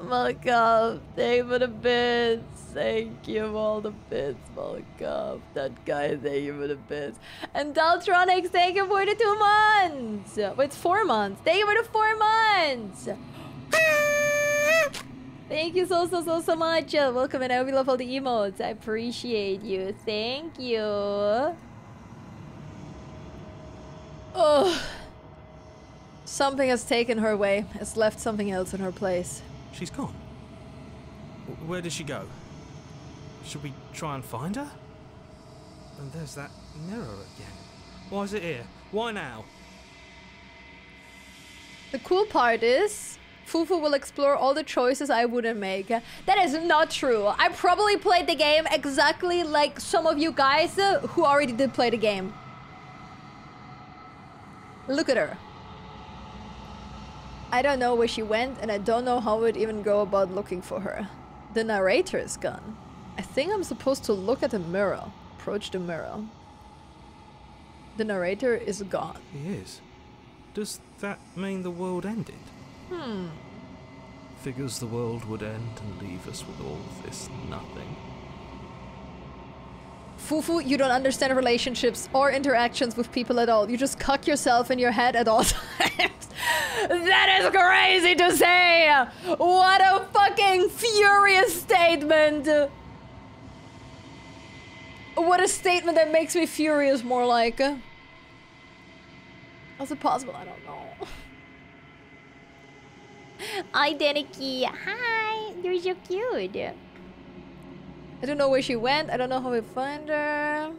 Malcolm, thank you for the bits. Thank you for all the bits, Malcolm. That guy, thank you for the bits. And Daltronics, thank you for the 2 months. Wait, it's 4 months. Thank you for the 4 months. Thank you so much. Welcome, and I hope you love all the emotes. I appreciate you. Thank you. Oh. Something has taken her away. Has left something else in her place. She's gone. Where did she go? Should we try and find her? And there's that mirror again. Why is it here? Why now? The cool part is, Fufu will explore all the choices I wouldn't make. That is not true. I probably played the game exactly like some of you guys who already did play the game. Look at her. I don't know where she went, and I don't know how we'd even go about looking for her. The narrator is gone. I think I'm supposed to look at the mirror. Approach the mirror. The narrator is gone. He is. Does that mean the world ended? Figures the world would end and leave us with all of this nothing. Fufu, you don't understand relationships or interactions with people at all. You just cock yourself in your head at all times. That is crazy to say! What a fucking furious statement! What a statement that makes me furious, more like. How's it possible? I don't know. Hi, Deniki. Hi, you're so cute. I don't know where she went. I don't know how we find her.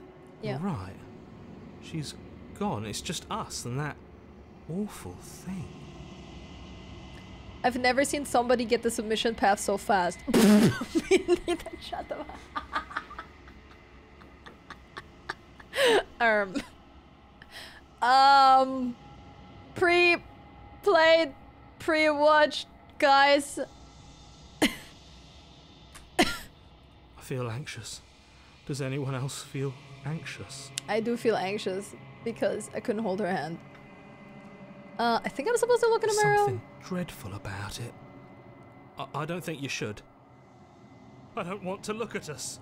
Yeah. Right. She's gone. It's just us and that awful thing. I've never seen somebody get the submission path so fast. Shut the Pre-played, pre-watched, guys. I feel anxious. Does anyone else feel anxious? I do feel anxious because I couldn't hold her hand. I think I'm supposed to look in a mirror. Something dreadful about it. I don't think you should. I don't want to look at us.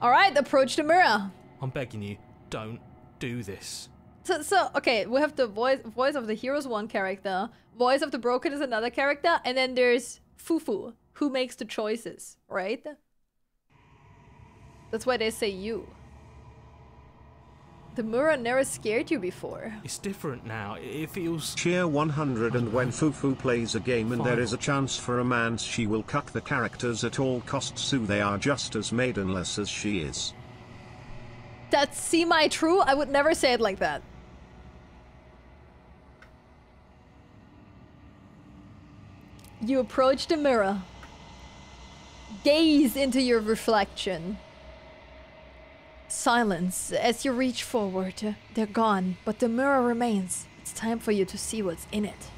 Alright, approach the mirror. I'm begging you, don't do this. So okay, we have the voice of the hero is one character, voice of the broken is another character, and then there's Fufu, who makes the choices, right? That's why they say you. The mirror never scared you before. It's different now. It feels... Cheer 100, and when Fufu plays a game and there is a chance for romance, she will cuck the characters at all costs so they are just as maidenless as she is. That's semi-true. I would never say it like that. You approach the mirror. Gaze into your reflection. Silence as you reach forward. They're gone, but the mirror remains. It's time for you to see what's in it.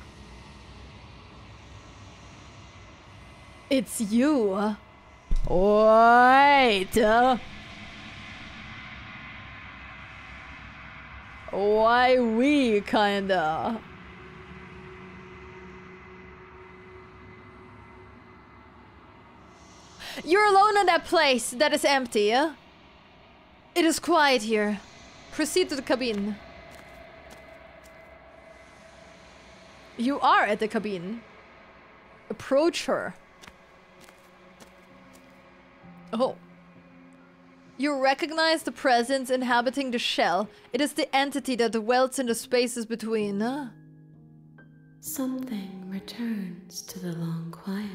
It's you. Wait. Why we, kinda? You're alone in that place that is empty, yeah? It is quiet here. Proceed to the cabin. You are at the cabin. Approach her. Oh. You recognize the presence inhabiting the shell. It is the entity that dwells in the spaces between, huh? Something returns to the long quiet.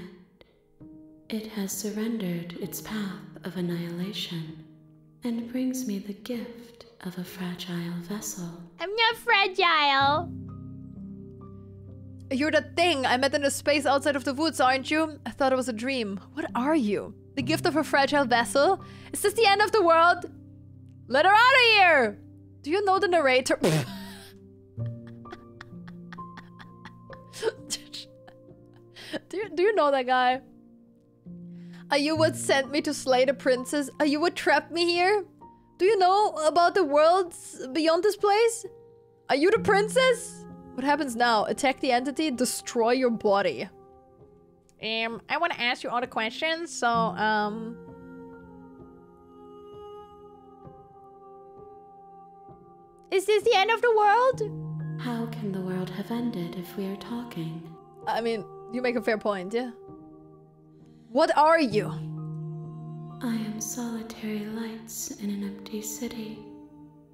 It has surrendered its path of annihilation and brings me the gift of a fragile vessel. I'm not fragile. You're that thing I met in the space outside of the woods, aren't you? I thought it was a dream. What are you? The gift of a fragile vessel? Is this the end of the world? Let her out of here! Do you know the narrator? Do you know that guy? Are you what sent me to slay the princess? Are you what trapped me here? Do you know about the worlds beyond this place? Are you the princess? What happens now? Attack the entity, destroy your body. I want to ask you all the questions, so, is this the end of the world? How can the world have ended if we are talking? I mean, you make a fair point, yeah? What are you? I am solitary lights in an empty city.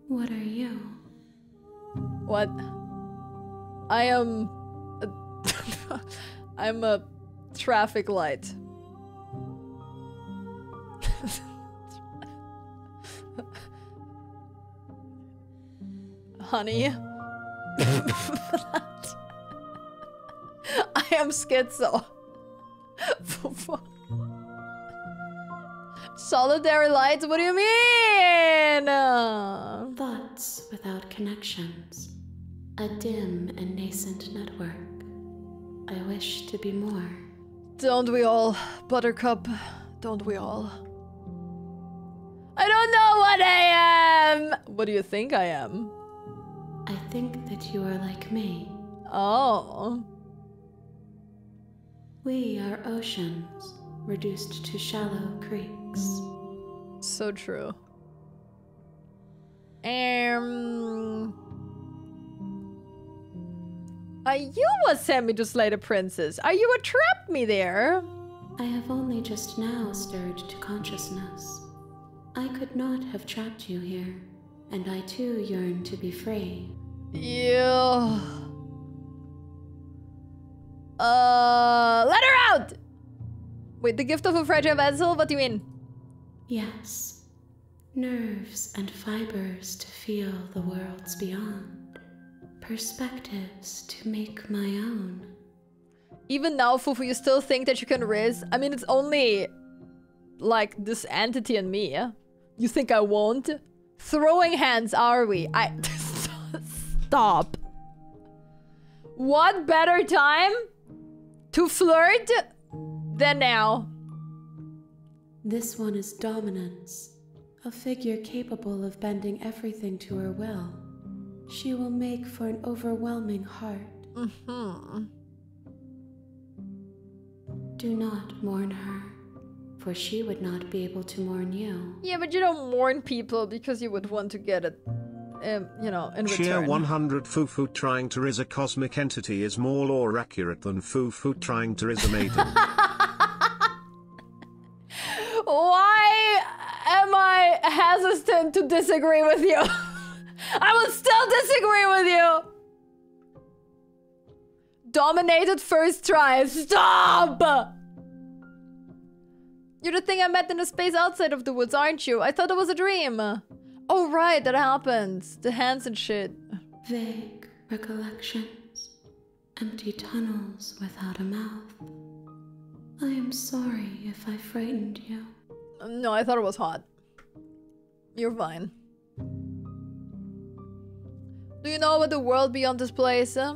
What are you? What? I am... I'm a traffic light. Honey? I am schizo. Solitary lights? What do you mean? Thoughts without connections. A dim and nascent network. I wish to be more. Don't we all, Buttercup? Don't we all? I don't know what I am! What do you think I am? I think that you are like me. Oh. We are oceans, reduced to shallow creeks. So true. Are you what sent me to slay the princess? Are you what trapped me there? I have only just now stirred to consciousness. I could not have trapped you here, and I too yearn to be free. Yeah. Let her out! Wait, the gift of a fragile vessel? What do you mean? Yes. Nerves and fibers to feel the worlds beyond. Perspectives to make my own. Even now, Fufu, you still think that you can riz? I mean, it's only like this entity and me. You think I won't? Throwing hands, are we? Stop. What better time to flirt than now? This one is dominance. A figure capable of bending everything to her will. She will make for an overwhelming heart. Do not mourn her, for she would not be able to mourn you. Yeah, but you don't mourn people because you would want to get it, you know, in return. Sheer 100 Fufu trying to riz a cosmic entity is more lore accurate than Fufu trying to riz a maiden. Why am I hesitant to disagree with you? I will still disagree with you! Dominated first try. Stop! You're the thing I met in the space outside of the woods, aren't you? I thought it was a dream. Oh right, that happened. The hands and shit. Vague recollections. Empty tunnels without a mouth. I am sorry if I frightened you. No, I thought it was hot. You're fine. Do you know about the world beyond this place? I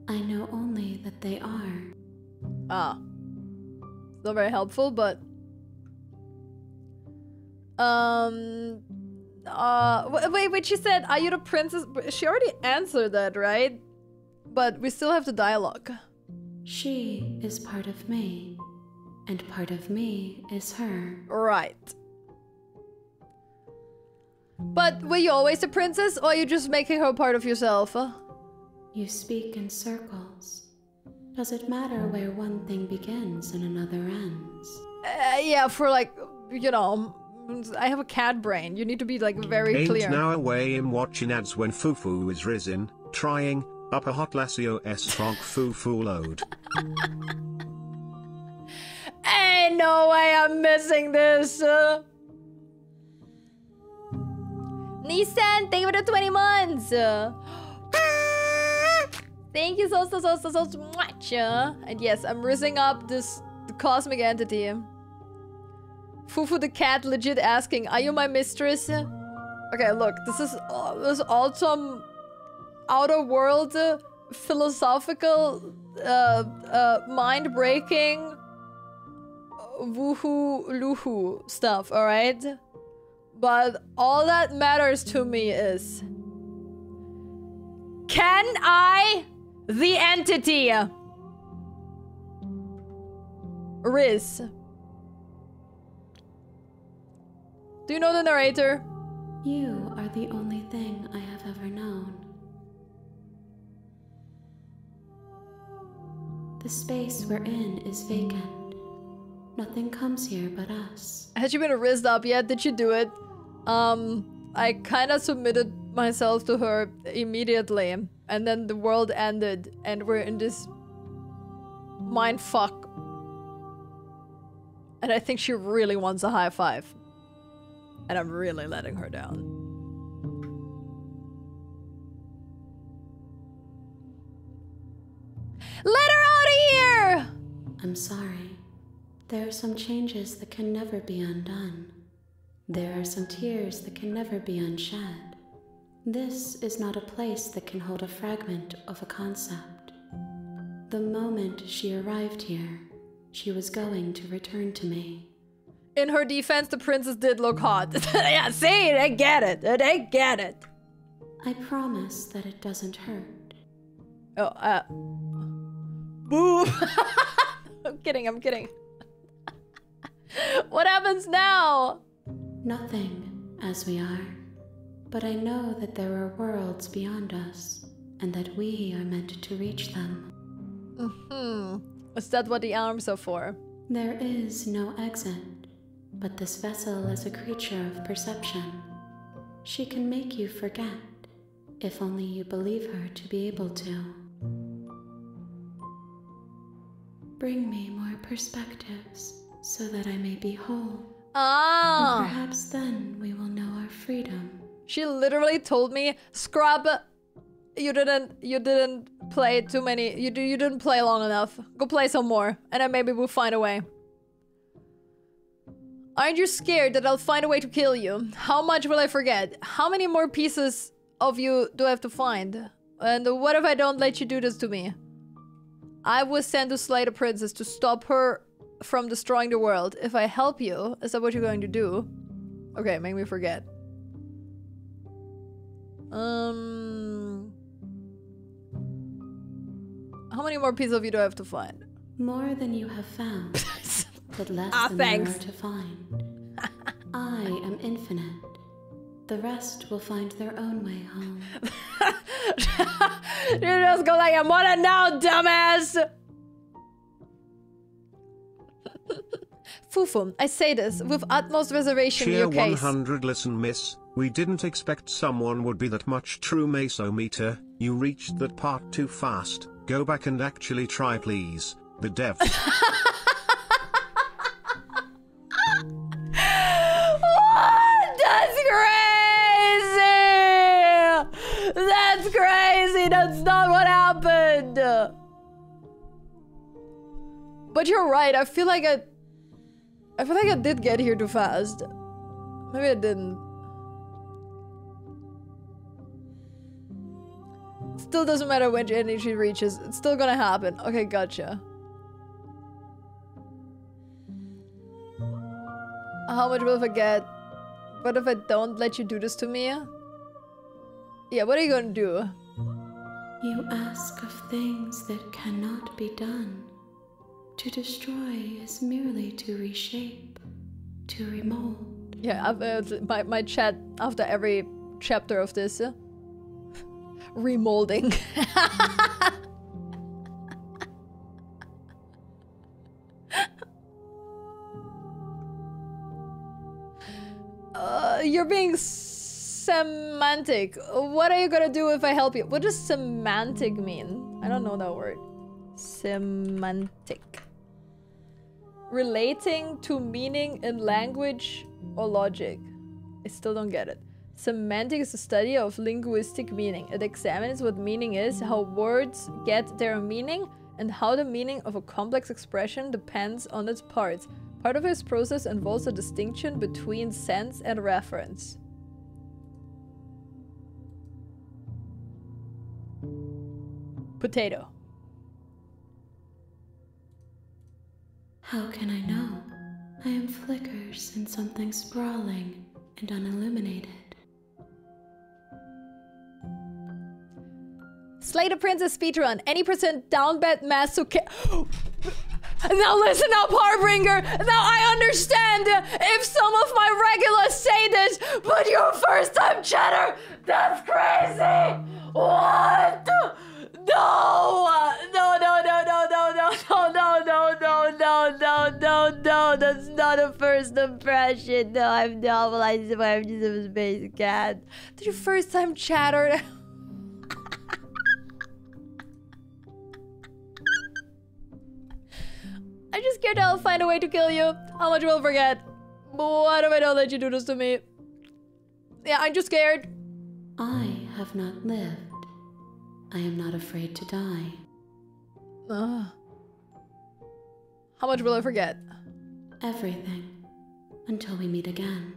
know only that they are. Ah. It's not very helpful, but... Wait, she said, are you the princess? She already answered that, right? But we still have the dialogue. She is part of me, and part of me is her. Right. But were you always the princess, or are you just making her part of yourself? You speak in circles. Does it matter where one thing begins and another ends? Yeah, for like, you know, I have a cat brain. You need to be like very clear. Ain't now away in watching ads when Fufu is risen, trying, up a hot lassio frog Fufu load. Ain't no way I'm missing this. Nissan, thank you for the 20 months. Thank you so much. And yes, I'm rizzing up the cosmic entity. Fufu the cat legit asking, are you my mistress? Okay, look, this is all some outer world philosophical mind-breaking woohoo loohoo stuff, alright? But all that matters to me is, can I, the entity, Riz, do you know the narrator? You are the only thing I have ever known. The space we're in is vacant. Nothing comes here but us. Has she been rizzed up yet? Did she do it? I kind of submitted myself to her immediately, and then the world ended, and we're in this mind fuck. And I think she really wants a high five. And I'm really letting her down. Let her out of here! I'm sorry. There are some changes that can never be undone. There are some tears that can never be unshed. This is not a place that can hold a fragment of a concept. The moment she arrived here, she was going to return to me. In her defense, the princess did look hot. Yeah, see, they get it. They get it. I promise that it doesn't hurt. Oh, boo. I'm kidding. What happens now? Nothing, as we are. But I know that there are worlds beyond us, and that we are meant to reach them. Is that what the arms are for? There is no exit, but this vessel is a creature of perception. She can make you forget, if only you believe her to be able to. Bring me more perspectives, so that I may be whole. Ah! And perhaps then we will know our freedom. She literally told me, Scrub, you didn't play too many, you didn't play long enough. Go play some more, and then maybe we'll find a way. Aren't you scared that I'll find a way to kill you? How much will I forget? How many more pieces of you do I have to find? And what if I don't let you do this to me? I was sent to slay the princess to stop her from destroying the world. If I help you, is that what you're going to do? Okay, make me forget. How many more pieces of you do I have to find? More than you have found, but less than thanks. there are to find. I am infinite. The rest will find their own way home. You just go like, I wanna know, dumbass! Fufu, I say this with utmost reservation in Cheer your case. 100. Listen, miss. We didn't expect someone would be that much true mesometer. You reached that part too fast. Go back and actually try, please. The dev. What? That's crazy! That's crazy! That's not what happened! But you're right, I feel like I did get here too fast. Maybe I didn't. Still doesn't matter when energy reaches. It's still gonna happen. Okay, gotcha. How much will I forget? What if I don't let you do this to me? Yeah, what are you gonna do? You ask of things that cannot be done. To destroy is merely to reshape, to remold. Yeah, my chat after every chapter of this. Remolding. You're being semantic. What are you gonna do if I help you? What does semantic mean? I don't know that word. Semantic. Relating to meaning in language or logic. I still don't get it. Semantic is the study of linguistic meaning. It examines what meaning is, how words get their meaning, and how the meaning of a complex expression depends on its parts. Part of this process involves a distinction between sense and reference. Potato. How can I know? I am flickers in something sprawling and unilluminated. Slay the Princess speedrun. Any percent down bet Masuke. Now listen up, Harbinger. Now I understand if some of my regulars say this, but your first time chatter, that's crazy. What? No, no, no, no, no, no, no, no, no, no, no, no, no, no, that's not a first impression. No, I'm novelized if I'm just a space cat. Did your first time chatter? I'm just scared I'll find a way to kill you. How much will I forget? Why do I know that you do this to me? Yeah, I'm just scared. I have not lived. I am not afraid to die. How much will I forget? Everything. Until we meet again.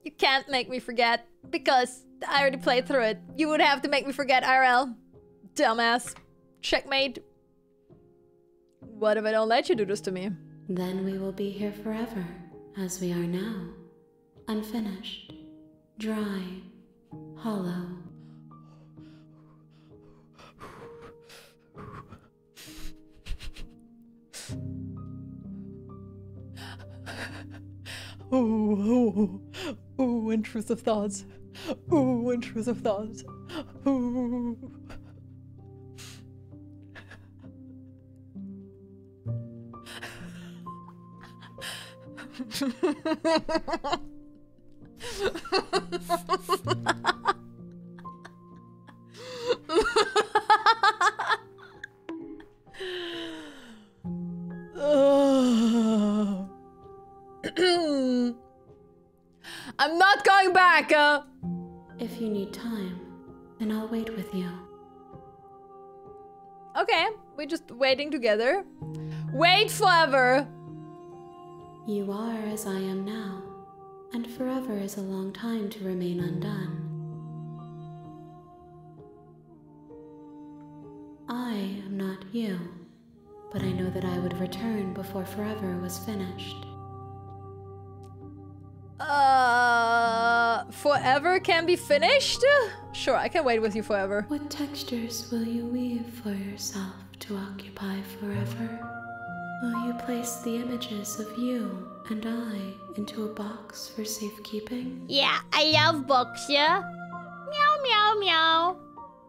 You can't make me forget, because I already played through it. You would have to make me forget IRL. Dumbass. Checkmate. What if I don't let you do this to me? Then we will be here forever, as we are now. Unfinished. Dry. Hollow. Ooh, intrusive thoughts. Ooh, intrusive thoughts. Ooh. I'm not going back! If you need time, then I'll wait with you. Okay, we're just waiting together. Wait forever! You are as I am now, and forever is a long time to remain undone. I am not you, but I know that I would return before forever was finished. Forever can be finished? Sure, I can wait with you forever. What textures will you weave for yourself to occupy forever? Will you place the images of you and I into a box for safekeeping? Yeah, I love books, yeah? Meow, meow, meow.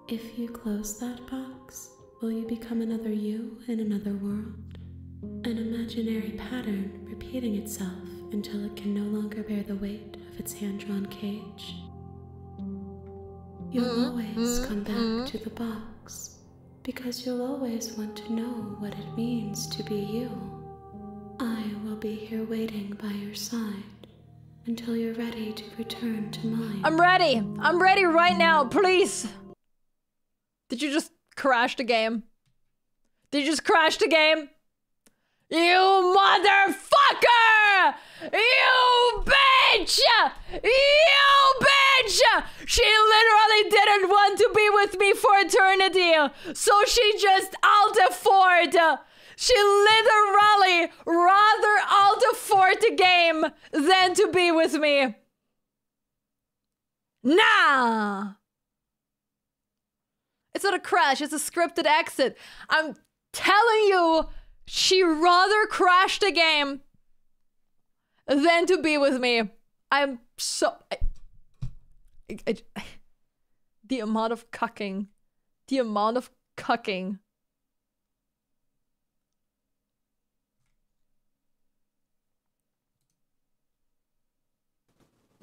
If you close that box, will you become another you in another world? An imaginary pattern repeating itself until it can no longer bear the weight of its hand-drawn cage. You'll always come back to the box, because you'll always want to know what it means to be you. I will be here waiting by your side until you're ready to return to mine. I'm ready! I'm ready right now, please! Did you just crash the game? Did you just crash the game? You motherfucker! You bitch! You bitch! She literally didn't want to be with me for eternity, so she just alt-F4'd. She literally rather alt-F4'd the game than to be with me. Nah! It's not a crash, it's a scripted exit. I'm telling you, she rather crashed the game than to be with me. I'm so... the amount of cucking. The amount of cucking.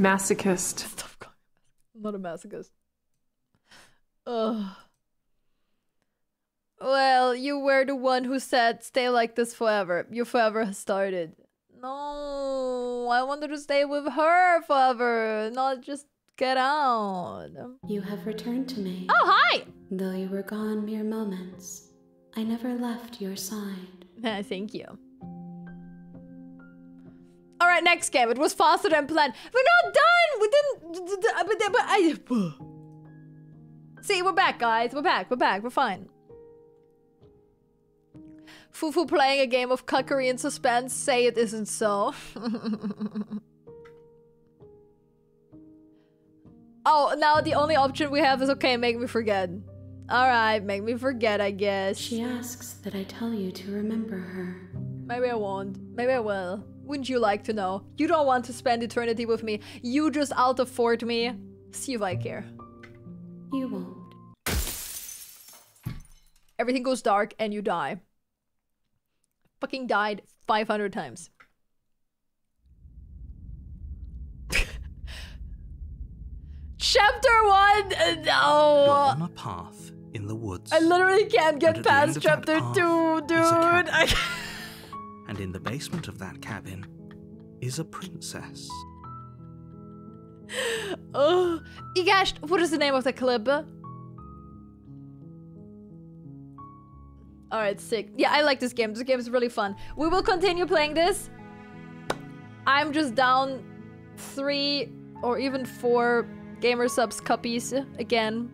Masochist. Stop calling me. I'm not a masochist. Ugh. Well, you were the one who said stay like this forever. Your forever has started. No, I wanted to stay with her forever, not just get out. You have returned to me. Oh, hi! Though you were gone mere moments, I never left your side. Thank you. Alright, next game. It was faster than planned. We're not done! We didn't... See, we're back, guys. We're back. We're fine. Fufu playing a game of cuckery and suspense. Say it isn't so. Oh, now the only option we have is, okay, make me forget. Alright, make me forget, I guess. She asks that I tell you to remember her. Maybe I won't. Maybe I will. Wouldn't you like to know? You don't want to spend eternity with me. You just out-afford me. See if I care. You won't. Everything goes dark and you die. Fucking died 500 times. Chapter 1! You're No! on a path in the woods. I literally can't get And at the end past of that chapter path 2, dude. is a cabin. I And in the basement of that cabin is a princess. Oh, Igash, what is the name of the clip? Alright, sick. Yeah, I like this game. This game is really fun. We will continue playing this. I'm just down 3 or even 4 gamer subs copies again.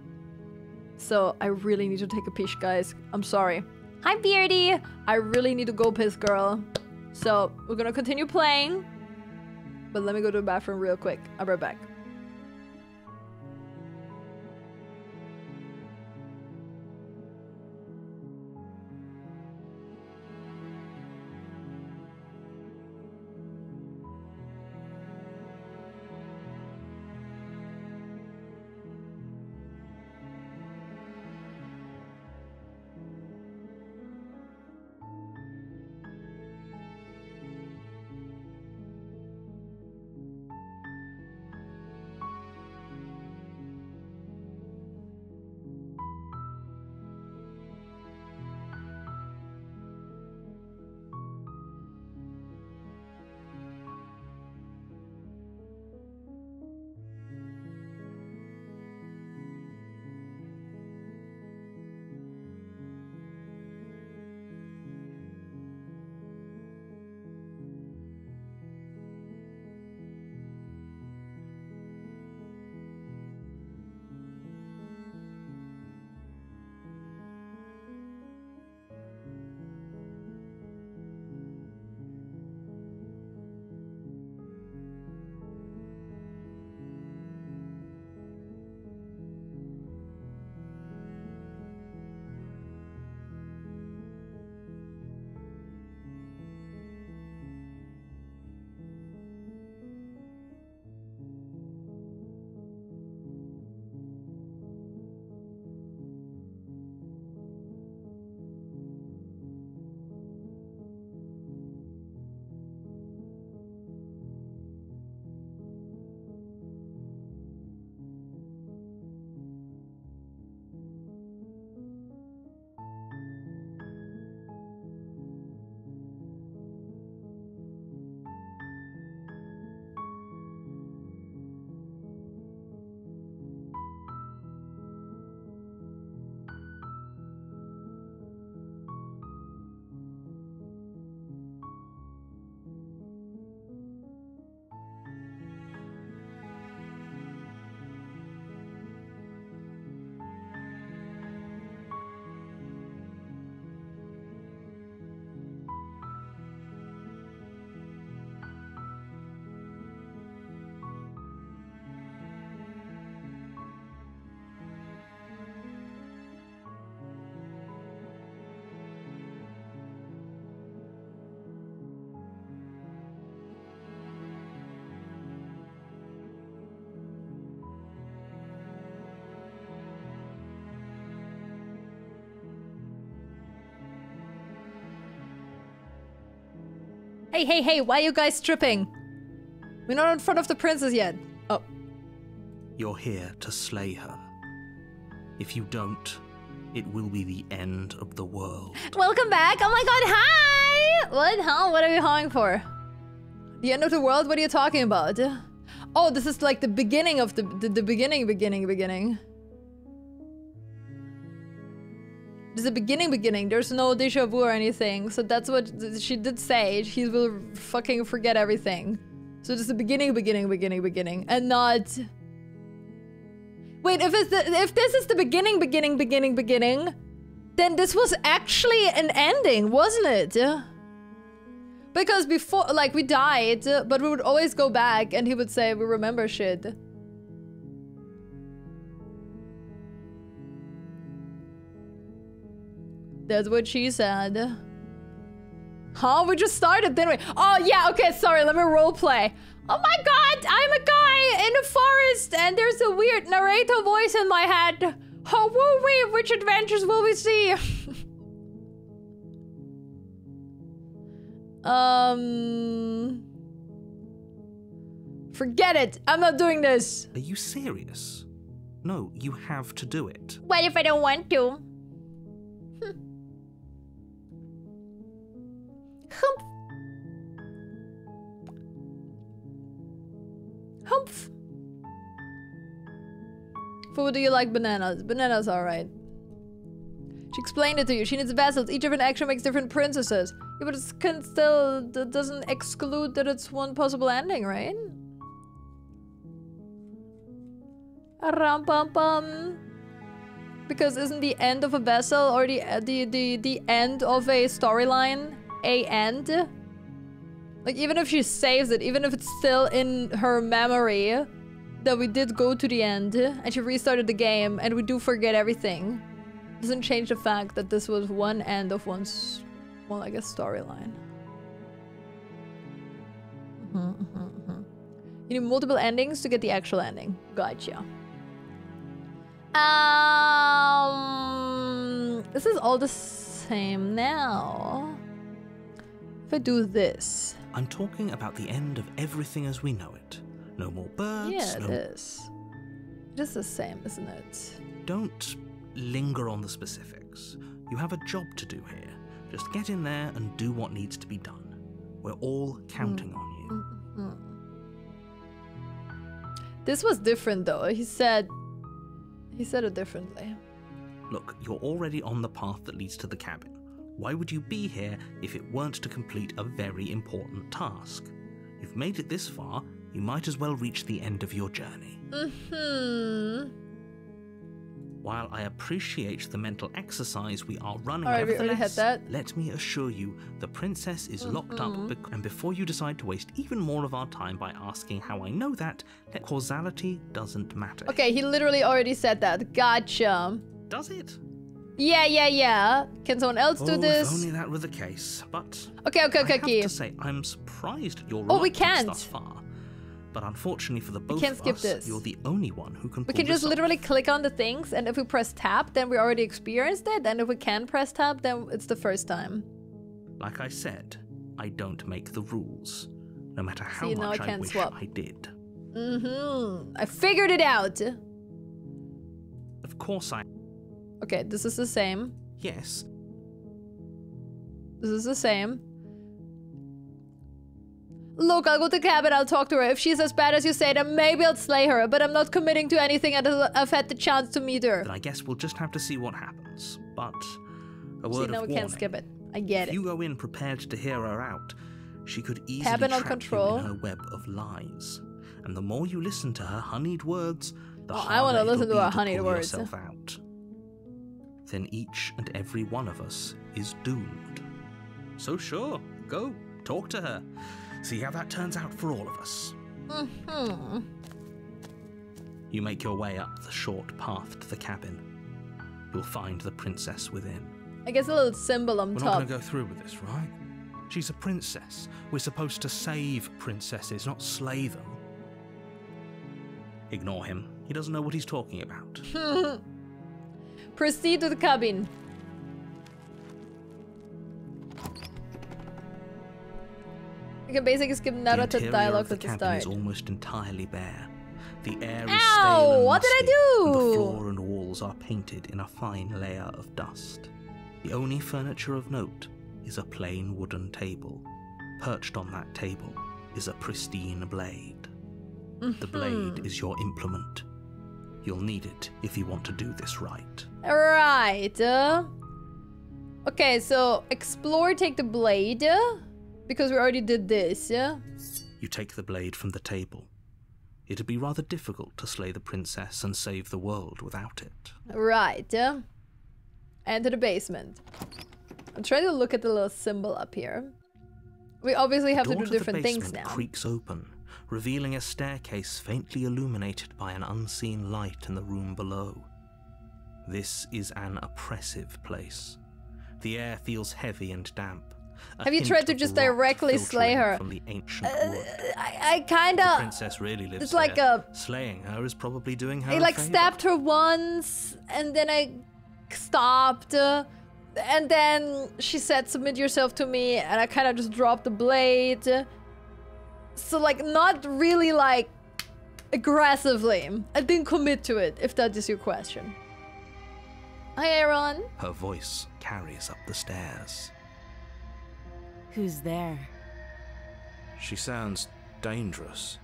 So I really need to take a piss, guys. I'm sorry. Hi, Beardy. I really need to go piss, girl. So we're gonna continue playing. But let me go to the bathroom real quick. I'll be right back. Hey, hey, hey, why are you guys stripping? We're not in front of the princess yet. Oh. You're here to slay her. If you don't, it will be the end of the world. Welcome back. Oh my god, hi! What? Huh? What are we hawing for? The end of the world? What are you talking about? Oh, this is like the beginning of the beginning. This is the beginning. There's no deja vu or anything. So that's what she did say. She will fucking forget everything. So this is the beginning. And not... Wait, if this is the beginning, Then this was actually an ending, wasn't it? Because before, like, we died, but we would always go back and he would say, we remember shit. That's what she said. Huh? We just started, didn't we? Oh, yeah, okay, sorry, let me roleplay. Oh my god, I'm a guy in a forest and there's a weird narrator voice in my head. Oh, woo-wee, which adventures will we see? Forget it. I'm not doing this. Are you serious? No, you have to do it. What if I don't want to? Humph. Humph. Fufu, do you like bananas? Bananas are alright. She explained it to you. She needs vessels. Each different action makes different princesses. Yeah, but it can still doesn't exclude that it's one possible ending, right? Ram pam pam. Because isn't the end of a vessel or the end of a storyline a end? Like, even if she saves it, even if it's still in her memory that we did go to the end and she restarted the game and we do forget everything, doesn't change the fact that this was one end of one's, well, I guess, storyline. You need multiple endings to get the actual ending. Gotcha. This is all the same now. If I do this. I'm talking about the end of everything as we know it. No more birds. Yeah, it is. It is the same, isn't it? Don't linger on the specifics. You have a job to do here. Just get in there and do what needs to be done. We're all counting on you. This was different though. He said it differently. Look, you're already on the path that leads to the cabin. Why would you be here if it weren't to complete a very important task? You've made it this far, you might as well reach the end of your journey. While I appreciate the mental exercise we are running, nevertheless, let me assure you, the princess is locked up, and before you decide to waste even more of our time by asking how I know that, causality doesn't matter. Okay, he literally already said that. Gotcha. Does it? Yeah. Can someone else do this? If only that were the case, but... Okay. I have to say, I'm surprised at your reluctance thus far. But unfortunately for the both of us, you're the only one who can pull this off. We can just literally click on the things, and if we press tab, then we already experienced it, and if we can press tab, then it's the first time. Like I said, I don't make the rules, no matter how much I wish I did. I figured it out! Of course I... Okay, this is the same. Yes. This is the same. Look, I'll go to the cabin, I'll talk to her. If she's as bad as you say, then maybe I'll slay her. But I'm not committing to anything until I've had the chance to meet her. Then I guess we'll just have to see what happens. But a word of warning. warning. We can't skip it. I get it. If you go in prepared to hear her out, she could easily cabin on trap control. you in her web of lies. And the more you listen to her honeyed words, the harder I want to listen it'll to her be honeyed pull words. yourself out. Then each and every one of us is doomed. So sure, go, talk to her. See how that turns out for all of us. You make your way up the short path to the cabin. You'll find the princess within. I guess a little symbol on We're top. not going to go through with this, right? She's a princess. We're supposed to save princesses, not slay them. Ignore him. He doesn't know what he's talking about. Proceed to the cabin. You can basically skip narrative dialogue at the start. The cabin is almost entirely bare. The air is Ow! stale and What did I musty, do? and the floor and walls are painted in a fine layer of dust. The only furniture of note is a plain wooden table. Perched on that table is a pristine blade. The blade is your implement. You'll need it if you want to do this right. Right. Okay, so explore, take the blade. Because we already did this, yeah? You take the blade from the table. It'd be rather difficult to slay the princess and save the world without it. Right. Enter the basement. I'm trying to look at the little symbol up here. We obviously have to do different things now. The creaks open, revealing a staircase faintly illuminated by an unseen light in the room below. This is an oppressive place. The air feels heavy and damp. Have you tried to just directly slay her? From the ancient wood. I kinda... The princess really lives it's like here. Slaying her is probably doing her I a like favor. stabbed her once, and then I stopped. And then she said, submit yourself to me, and I kind of just dropped the blade. So, like, not really, like, aggressively. I didn't commit to it, if that is your question. Hi, Aaron. Her voice carries up the stairs. Who's there? She sounds dangerous.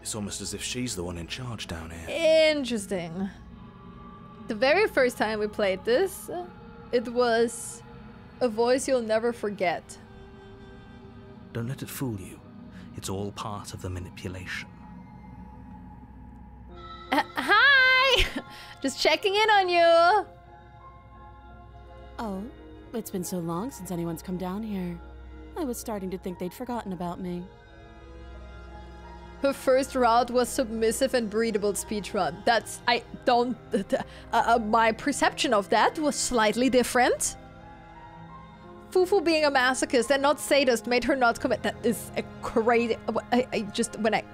It's almost as if she's the one in charge down here. Interesting. The very first time we played this, it was a voice you'll never forget. Don't let it fool you. It's all part of the manipulation. Hi! Just checking in on you. Oh, it's been so long since anyone's come down here. I was starting to think they'd forgotten about me. Her first route was submissive and breedable speedrun. That's... I don't... my perception of that was slightly different. Fufu being a masochist and not sadist made her not commit. That is a crazy... I just... When I...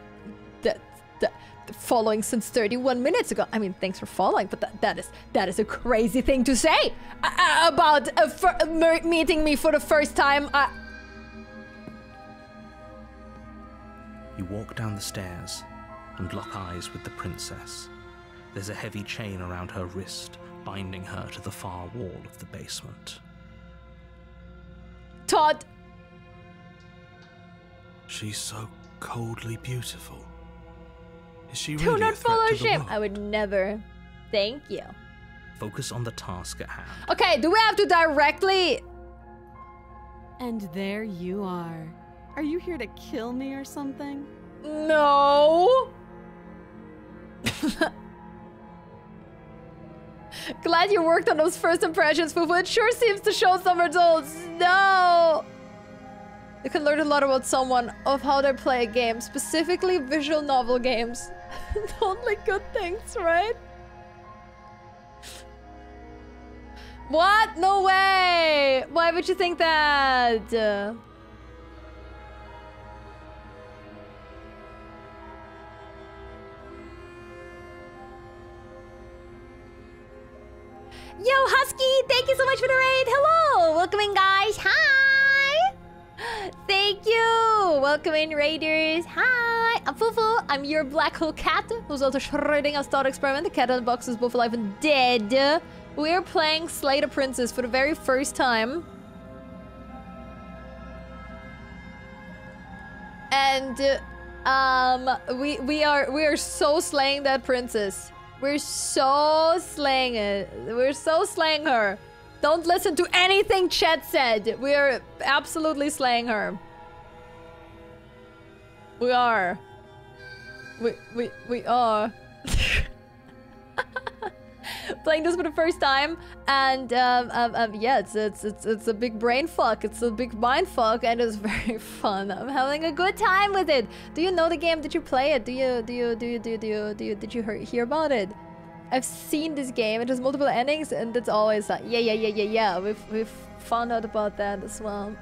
Following since 31 minutes ago. I mean, thanks for following, but that is a crazy thing to say about meeting me for the first time. You walk down the stairs and lock eyes with the princess. There's a heavy chain around her wrist, binding her to the far wall of the basement. Todd! She's so coldly beautiful. Is she Do really not a threat follow to the shame. world? I would never. Thank you. Focus on the task at hand. Okay, do we have to directly... And there you are. Are you here to kill me or something? No! Glad you worked on those first impressions, Fufu. It sure seems to show some results. No! You can learn a lot about someone of how they play a game, specifically visual novel games. Only good things, right? What? No way! Why would you think that? Yo, Husky, thank you so much for the raid. Hello, welcome in, guys. Hi. Thank you. Welcome in, raiders. Hi. I'm Fufu. I'm your black hole cat who's also shredding a thought experiment. The cat in the box is both alive and dead. We're playing Slay the Princess for the very first time. And we are so slaying that princess. We're so slaying it. We're so slaying her. Don't listen to anything Chet said. We're absolutely slaying her. We are. We are. Playing this for the first time, and yeah, it's a big brain fuck. It's a big mind fuck, and it's very fun. I'm having a good time with it. Do you know the game? Did you play it? Did you hear about it? I've seen this game. It has multiple endings, and it's always like, yeah. We've found out about that as well.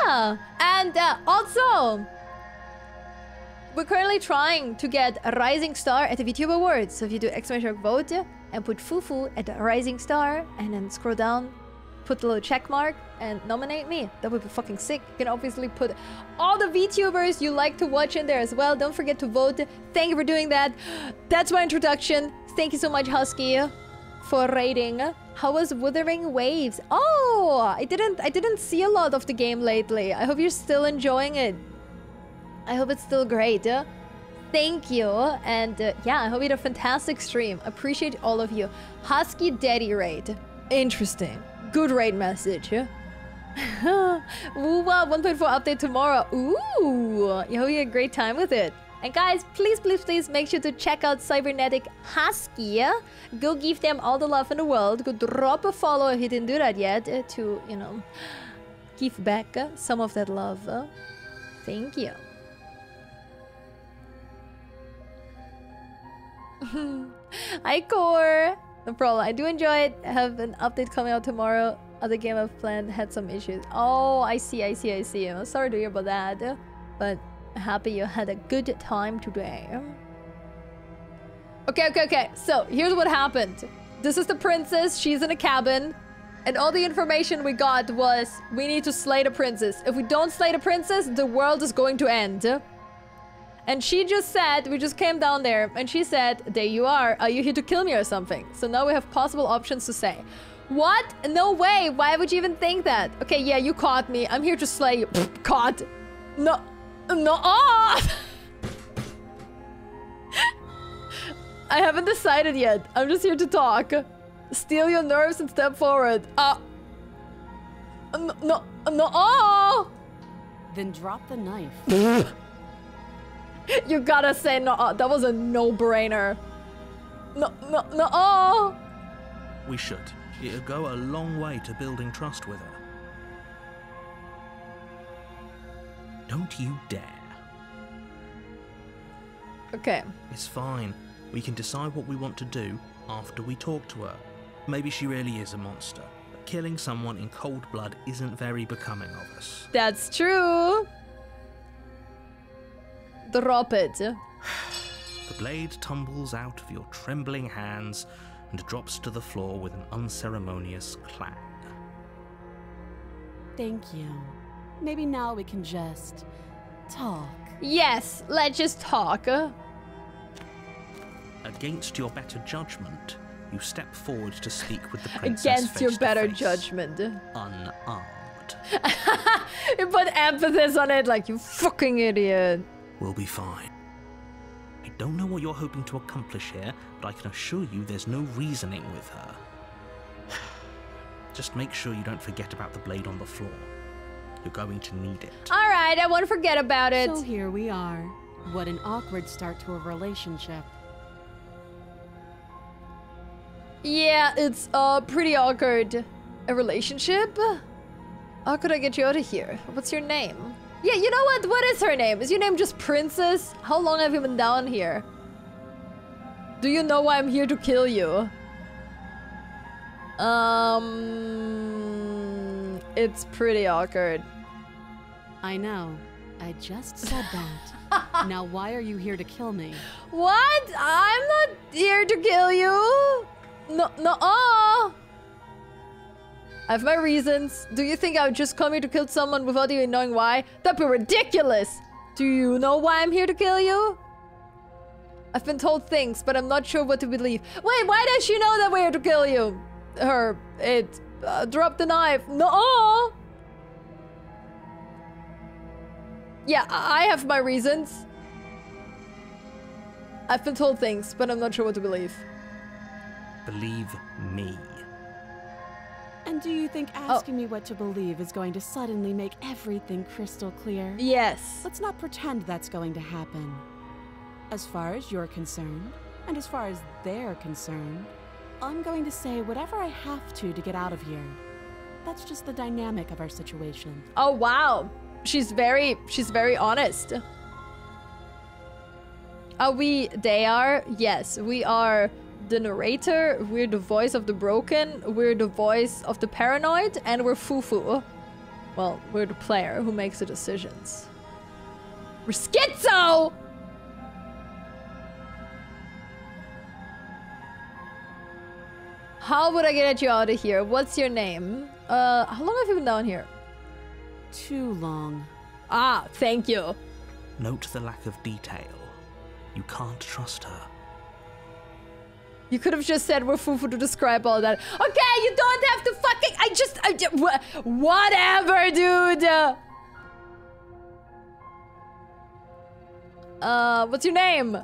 Yeah, and also. We're currently trying to get a rising star at the VTube Awards. So if you do exclamation vote and put Fufu at the rising star and then scroll down, put the little check mark and nominate me. That would be fucking sick. You can obviously put all the VTubers you like to watch in there as well. Don't forget to vote. Thank you for doing that. That's my introduction. Thank you so much, Husky, for rating. How was Wuthering Waves? Oh, I didn't see a lot of the game lately. I hope you're still enjoying it. I hope it's still great. Thank you. And yeah, I hope you had a fantastic stream. Appreciate all of you. Husky Daddy raid. Interesting. Good raid message. Woowa 1.4 update tomorrow. Ooh. I hope you had a great time with it. And guys, please, please, please make sure to check out Cybernetic Husky. Go give them all the love in the world. Go drop a follow if you didn't do that yet to, you know, give back some of that love. Thank you. Hi, Core. No problem. I do enjoy it. I have an update coming out tomorrow. Other game I've planned had some issues. Oh, I see. I'm sorry to hear about that. But happy you had a good time today. Okay. So, here's what happened. This is the princess. She's in a cabin. And all the information we got was we need to slay the princess. If we don't slay the princess, the world is going to end. And she just said, we just came down there, and she said, there you are you here to kill me or something? So now we have possible options to say. What? No way, why would you even think that? Okay, yeah, you caught me, I'm here to slay you. Caught. No, I haven't decided yet, I'm just here to talk. Steal your nerves and step forward. No. Then drop the knife. You gotta say no. That was a no-brainer. No. We should. It'll go a long way to building trust with her. Don't you dare. Okay. It's fine. We can decide what we want to do after we talk to her. Maybe she really is a monster, but killing someone in cold blood isn't very becoming of us. That's true. Drop it. The blade tumbles out of your trembling hands and drops to the floor with an unceremonious clang. Thank you. Maybe now we can just talk. Yes, let's just talk. Against your better judgment, you step forward to speak with the princess. Against your better face, judgment. Unarmed. You put emphasis on it like you fucking idiot. We'll be fine. I don't know what you're hoping to accomplish here, but I can assure you there's no reasoning with her. Just make sure you don't forget about the blade on the floor. You're going to need it. Alright, I won't forget about it. So here we are. What an awkward start to a relationship. Yeah, it's pretty awkward. A relationship? How could I get you out of here? What's your name? Yeah, you know what? What is her name? Is your name just Princess? How long have you been down here? Do you know why I'm here to kill you? It's pretty awkward. I know. I just said that. Now why are you here to kill me? What? I'm not here to kill you. No. I have my reasons. Do you think I would just come here to kill someone without even knowing why? That'd be ridiculous. Do you know why I'm here to kill you? I've been told things, but I'm not sure what to believe. Wait, why does she know that we're here to kill you? Drop the knife. No. Yeah, I have my reasons. I've been told things, but I'm not sure what to believe. Believe me. And do you think asking me what to believe is going to suddenly make everything crystal clear? Yes. Let's not pretend that's going to happen. As far as you're concerned, and as far as they're concerned, I'm going to say whatever I have to get out of here. That's just the dynamic of our situation. Oh, wow. She's very honest. They are? Yes, we are the narrator, we're the voice of the broken, we're the voice of the paranoid, and we're Fufu. Well, we're the player who makes the decisions. We're schizo! How would I get you out of here? What's your name? How long have you been down here? Too long. Ah, thank you. Note the lack of detail. You can't trust her. You could have just said we're Fufu to describe all that. Okay, you don't have to fucking... Whatever, dude! What's your name?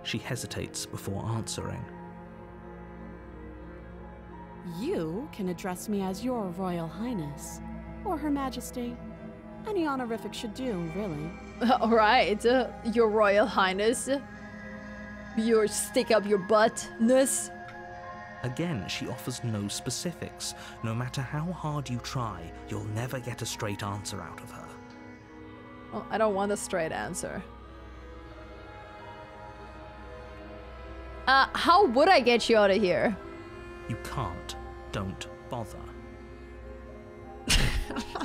She hesitates before answering. You can address me as Your Royal Highness, or Her Majesty. Any honorific should do, really. Alright, Your Royal Highness. Your stick up your butt-ness. Again, she offers no specifics. No matter how hard you try, you'll never get a straight answer out of her. Well, I don't want a straight answer. How would I get you out of here? You can't. Don't bother.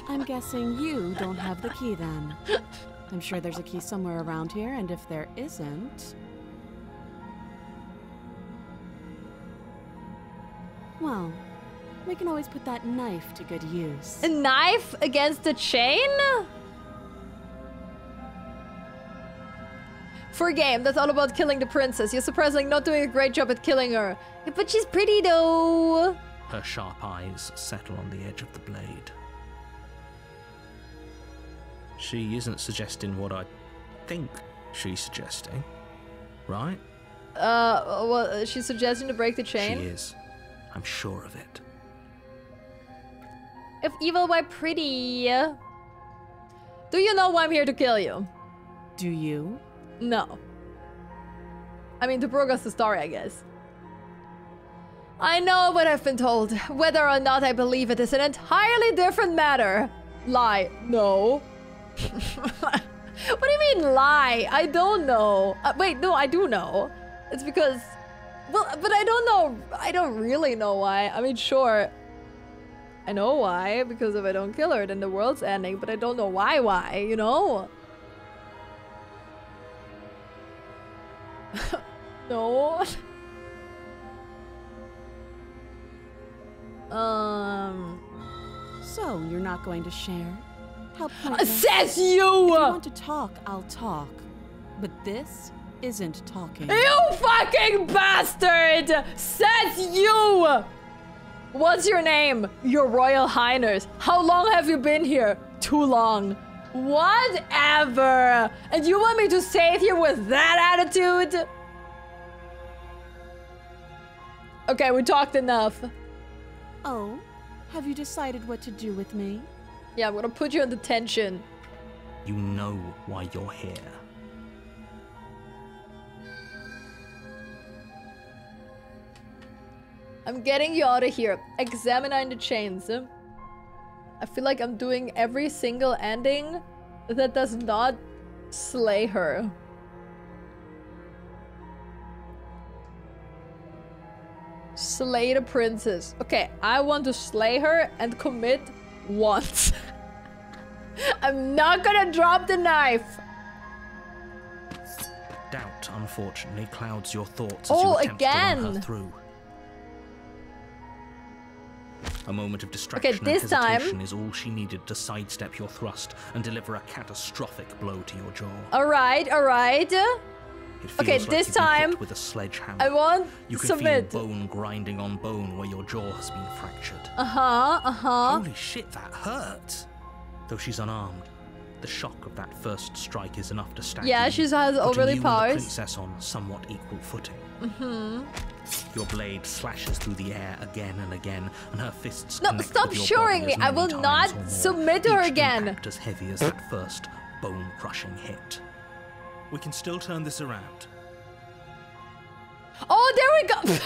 I'm guessing you don't have the key then. I'm sure there's a key somewhere around here, and if there isn't... well, we can always put that knife to good use. A knife against the chain? For a game that's all about killing the princess, you're surprisingly not doing a great job at killing her. Yeah, but she's pretty though. Her sharp eyes settle on the edge of the blade. She isn't suggesting what I think she's suggesting, right? Well, she's suggesting to break the chain? She is. I'm sure of it. If evil were pretty... do you know why I'm here to kill you? Do you? No. I mean, to progress the story, I guess. I know what I've been told. Whether or not I believe it is an entirely different matter. Lie. No. What do you mean lie? I don't know. Wait, no, I do know. It's because... well, but I don't know. I don't really know why. I mean, sure. I know why. Because if I don't kill her, then the world's ending. But I don't know why, you know? No. So, you're not going to share? How pointless. Says you! If you want to talk, I'll talk. But this isn't talking. You fucking bastard! Says you! What's your name? Your Royal Highness. How long have you been here? Too long. Whatever. And you want me to save you with that attitude? Okay, we talked enough. Oh, have you decided what to do with me? Yeah, I'm gonna put you in detention. You know why you're here. I'm getting you out of here. Examining the chains. I feel like I'm doing every single ending that does not slay her. Slay the princess. Okay, I want to slay her and commit once. I'm not gonna drop the knife. Doubt, unfortunately, clouds your thoughts as Oh, you attempt to run her again. through. A moment of distraction Okay, this and time- hesitation is all she needed to sidestep your thrust and deliver a catastrophic blow to your jaw. Alright, alright. It feels Okay, like this you've been time, hit with a sledgehammer. I want You can submit. feel bone grinding on bone where your jaw has been fractured. Uh-huh. Holy shit, that hurt! Though she's unarmed, the shock of that first strike is enough to stagger Yeah, you, she has putting overly you and powers. the princess on somewhat equal footing. Your blade slashes through the air again and again, and her fists No, connect stop with your showing body me. as I will many not times or more, submit to her each again. impact as heavy as that first bone-crushing hit. We can still turn this around. Oh, there we go.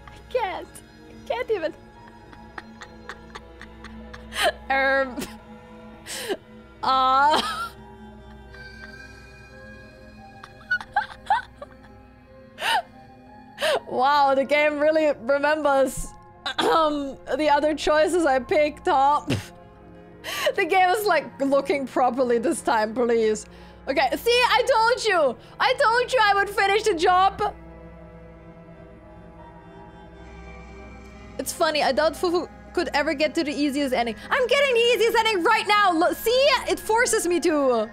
I can't even. Wow, the game really remembers the other choices I picked, huh? The game is like looking properly this time, please. Okay, see, I told you I would finish the job. It's funny, I doubt Fufu could ever get to the easiest ending. I'm getting the easiest ending right now. See, it forces me to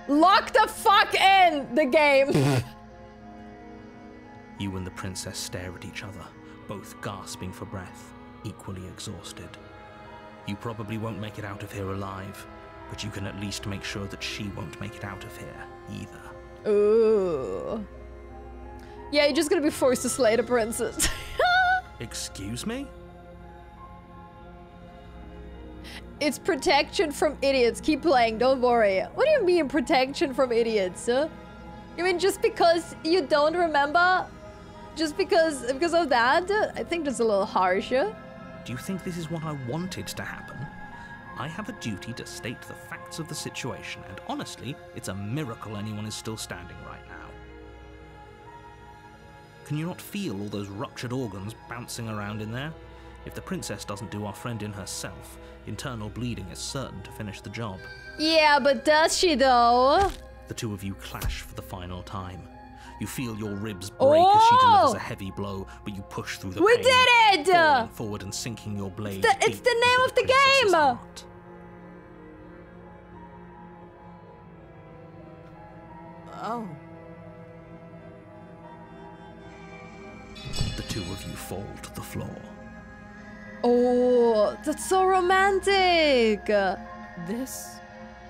lock the fuck in the game. You and the princess stare at each other, both gasping for breath, equally exhausted. You probably won't make it out of here alive, but you can at least make sure that she won't make it out of here either. Ooh. Yeah, you're just gonna be forced to slay the princess. Excuse me? It's protection from idiots. Keep playing, don't worry. What do you mean protection from idiots? You mean just because you don't remember? Just because of that? I think that's a little harsh. Do you think this is what I wanted to happen? I have a duty to state the facts of the situation, and honestly, it's a miracle anyone is still standing right now. Can you not feel all those ruptured organs bouncing around in there? If the princess doesn't do our friend in herself, internal bleeding is certain to finish the job. Yeah, but does she though? The two of you clash for the final time. You feel your ribs break as she delivers a heavy blow, but you push through the pain. We did it! Falling forward and sinking your blade. It's the name of the game! Heart. Oh. The two of you fall to the floor. Oh, that's so romantic! This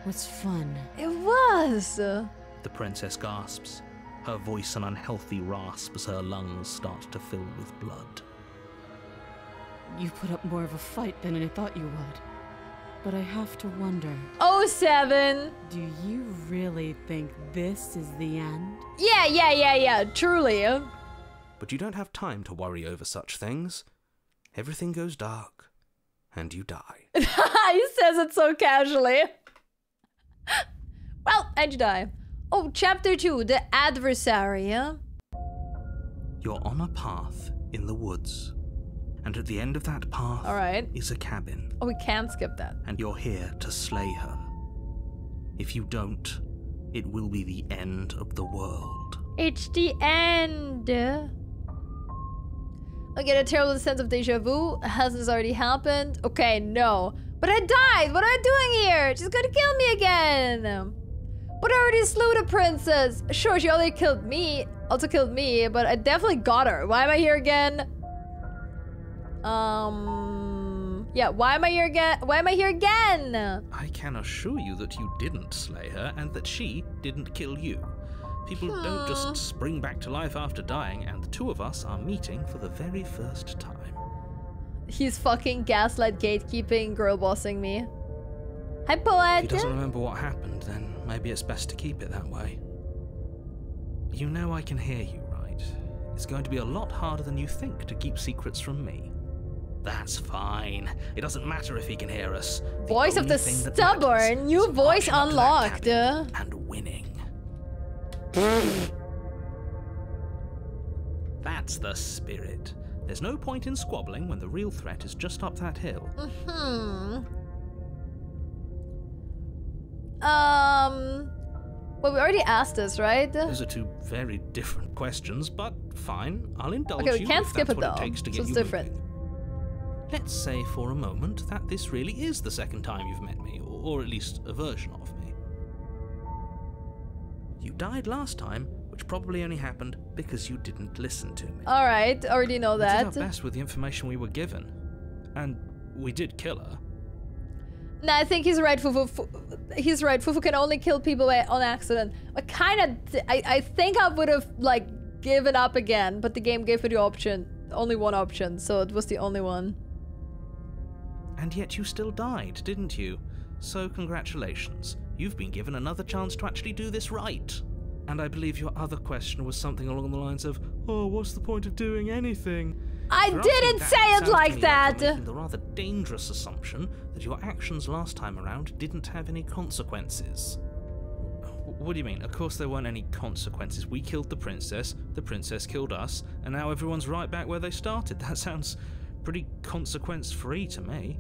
was fun. It was! The princess gasps, her voice an unhealthy rasp as her lungs start to fill with blood. You put up more of a fight than I thought you would. But I have to wonder. 07! Do you really think this is the end? Yeah, truly. But you don't have time to worry over such things. Everything goes dark, and you die. He says it so casually. Well, and you die. Oh, chapter 2, the adversary, You're on a path in the woods. And at the end of that path is a cabin. Oh, we can't skip that. And you're here to slay her. If you don't, it will be the end of the world. It's the end. I get a terrible sense of deja vu. Has this already happened? Okay, no. But I died! What am I doing here? She's gonna kill me again! But I already slew the princess! Sure, she already killed me. Also killed me, but I definitely got her. Why am I here again? Yeah, why am I here again? Why am I here again? I can assure you that you didn't slay her and that she didn't kill you. People don't just spring back to life after dying, and the two of us are meeting for the very first time. He's fucking gaslight gatekeeping, girl bossing me. Hi, poet. If he doesn't remember what happened, then maybe it's best to keep it that way. You know I can hear you, right? It's going to be a lot harder than you think to keep secrets from me. That's fine. It doesn't matter if he can hear us. Voice of the stubborn. New voice unlocked. And winning. That's the spirit. There's no point in squabbling when the real threat is just up that hill. Well, we already asked this, right? Those are two very different questions, but fine. I'll indulge you. Okay, we can't skip it though, It takes to so get it's you different. moving. Let's say for a moment that this really is the second time you've met me, or at least a version of me. You died last time, which probably only happened because you didn't listen to me. Alright, already know that. We did our best with the information we were given. And we did kill her. Nah, I think he's right, Fufu. He's right, Fufu can only kill people on accident. I think I would have, like, given up again, but the game gave me the option. Only one option, so it was the only one. And yet you still died, didn't you? So congratulations. You've been given another chance to actually do this right. And I believe your other question was something along the lines of, oh, what's the point of doing anything? I didn't say it like that! You're making the rather dangerous assumption that your actions last time around didn't have any consequences. What do you mean? Of course there weren't any consequences. We killed the princess killed us, and now everyone's right back where they started. That sounds pretty consequence-free to me.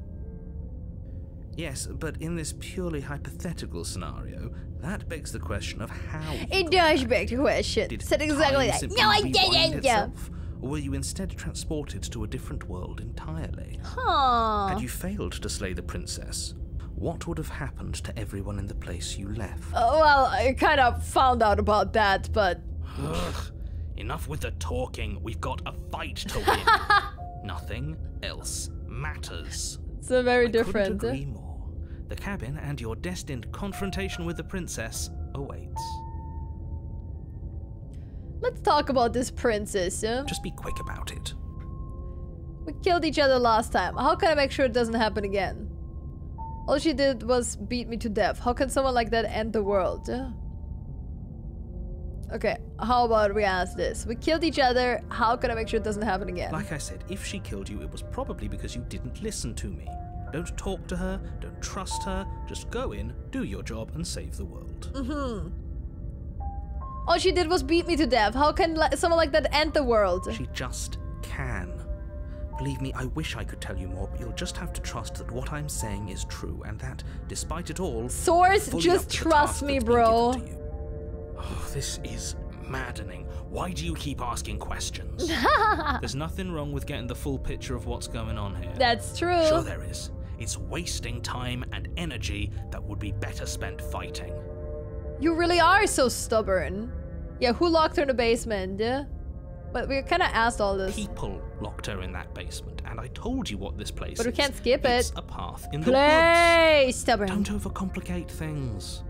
Yes, but in this purely hypothetical scenario, that begs the question of how... It does beg the question. Did Said exactly time that. No, I didn't! Itself, or were you instead transported to a different world entirely? Huh. Had you failed to slay the princess, what would have happened to everyone in the place you left? Well, I kind of found out about that, but... Ugh, enough with the talking. We've got a fight to win. Nothing else matters. It's very different. Couldn't agree more. The cabin and your destined confrontation with the princess awaits. Let's talk about this princess. Just be quick about it. We killed each other last time. How can I make sure it doesn't happen again? All she did was beat me to death. How can someone like that end the world? Okay, how about we ask this? We killed each other. How can I make sure it doesn't happen again? Like I said, if she killed you, it was probably because you didn't listen to me. Don't talk to her, don't trust her, just go in, do your job, and save the world. All she did was beat me to death. How can someone like that end the world? She just can. Believe me, I wish I could tell you more, but you'll just have to trust that what I'm saying is true, and that, despite it all... Source, just trust me, bro. Oh, this is maddening. Why do you keep asking questions? There's nothing wrong with getting the full picture of what's going on here. That's true. Sure there is. It's wasting time and energy that would be better spent fighting. You really are so stubborn. Yeah, who locked her in the basement? But we kind of asked all this. People locked her in that basement, and I told you what this place is. But we can't skip it. It's a path in the Play woods. stubborn. Don't overcomplicate things.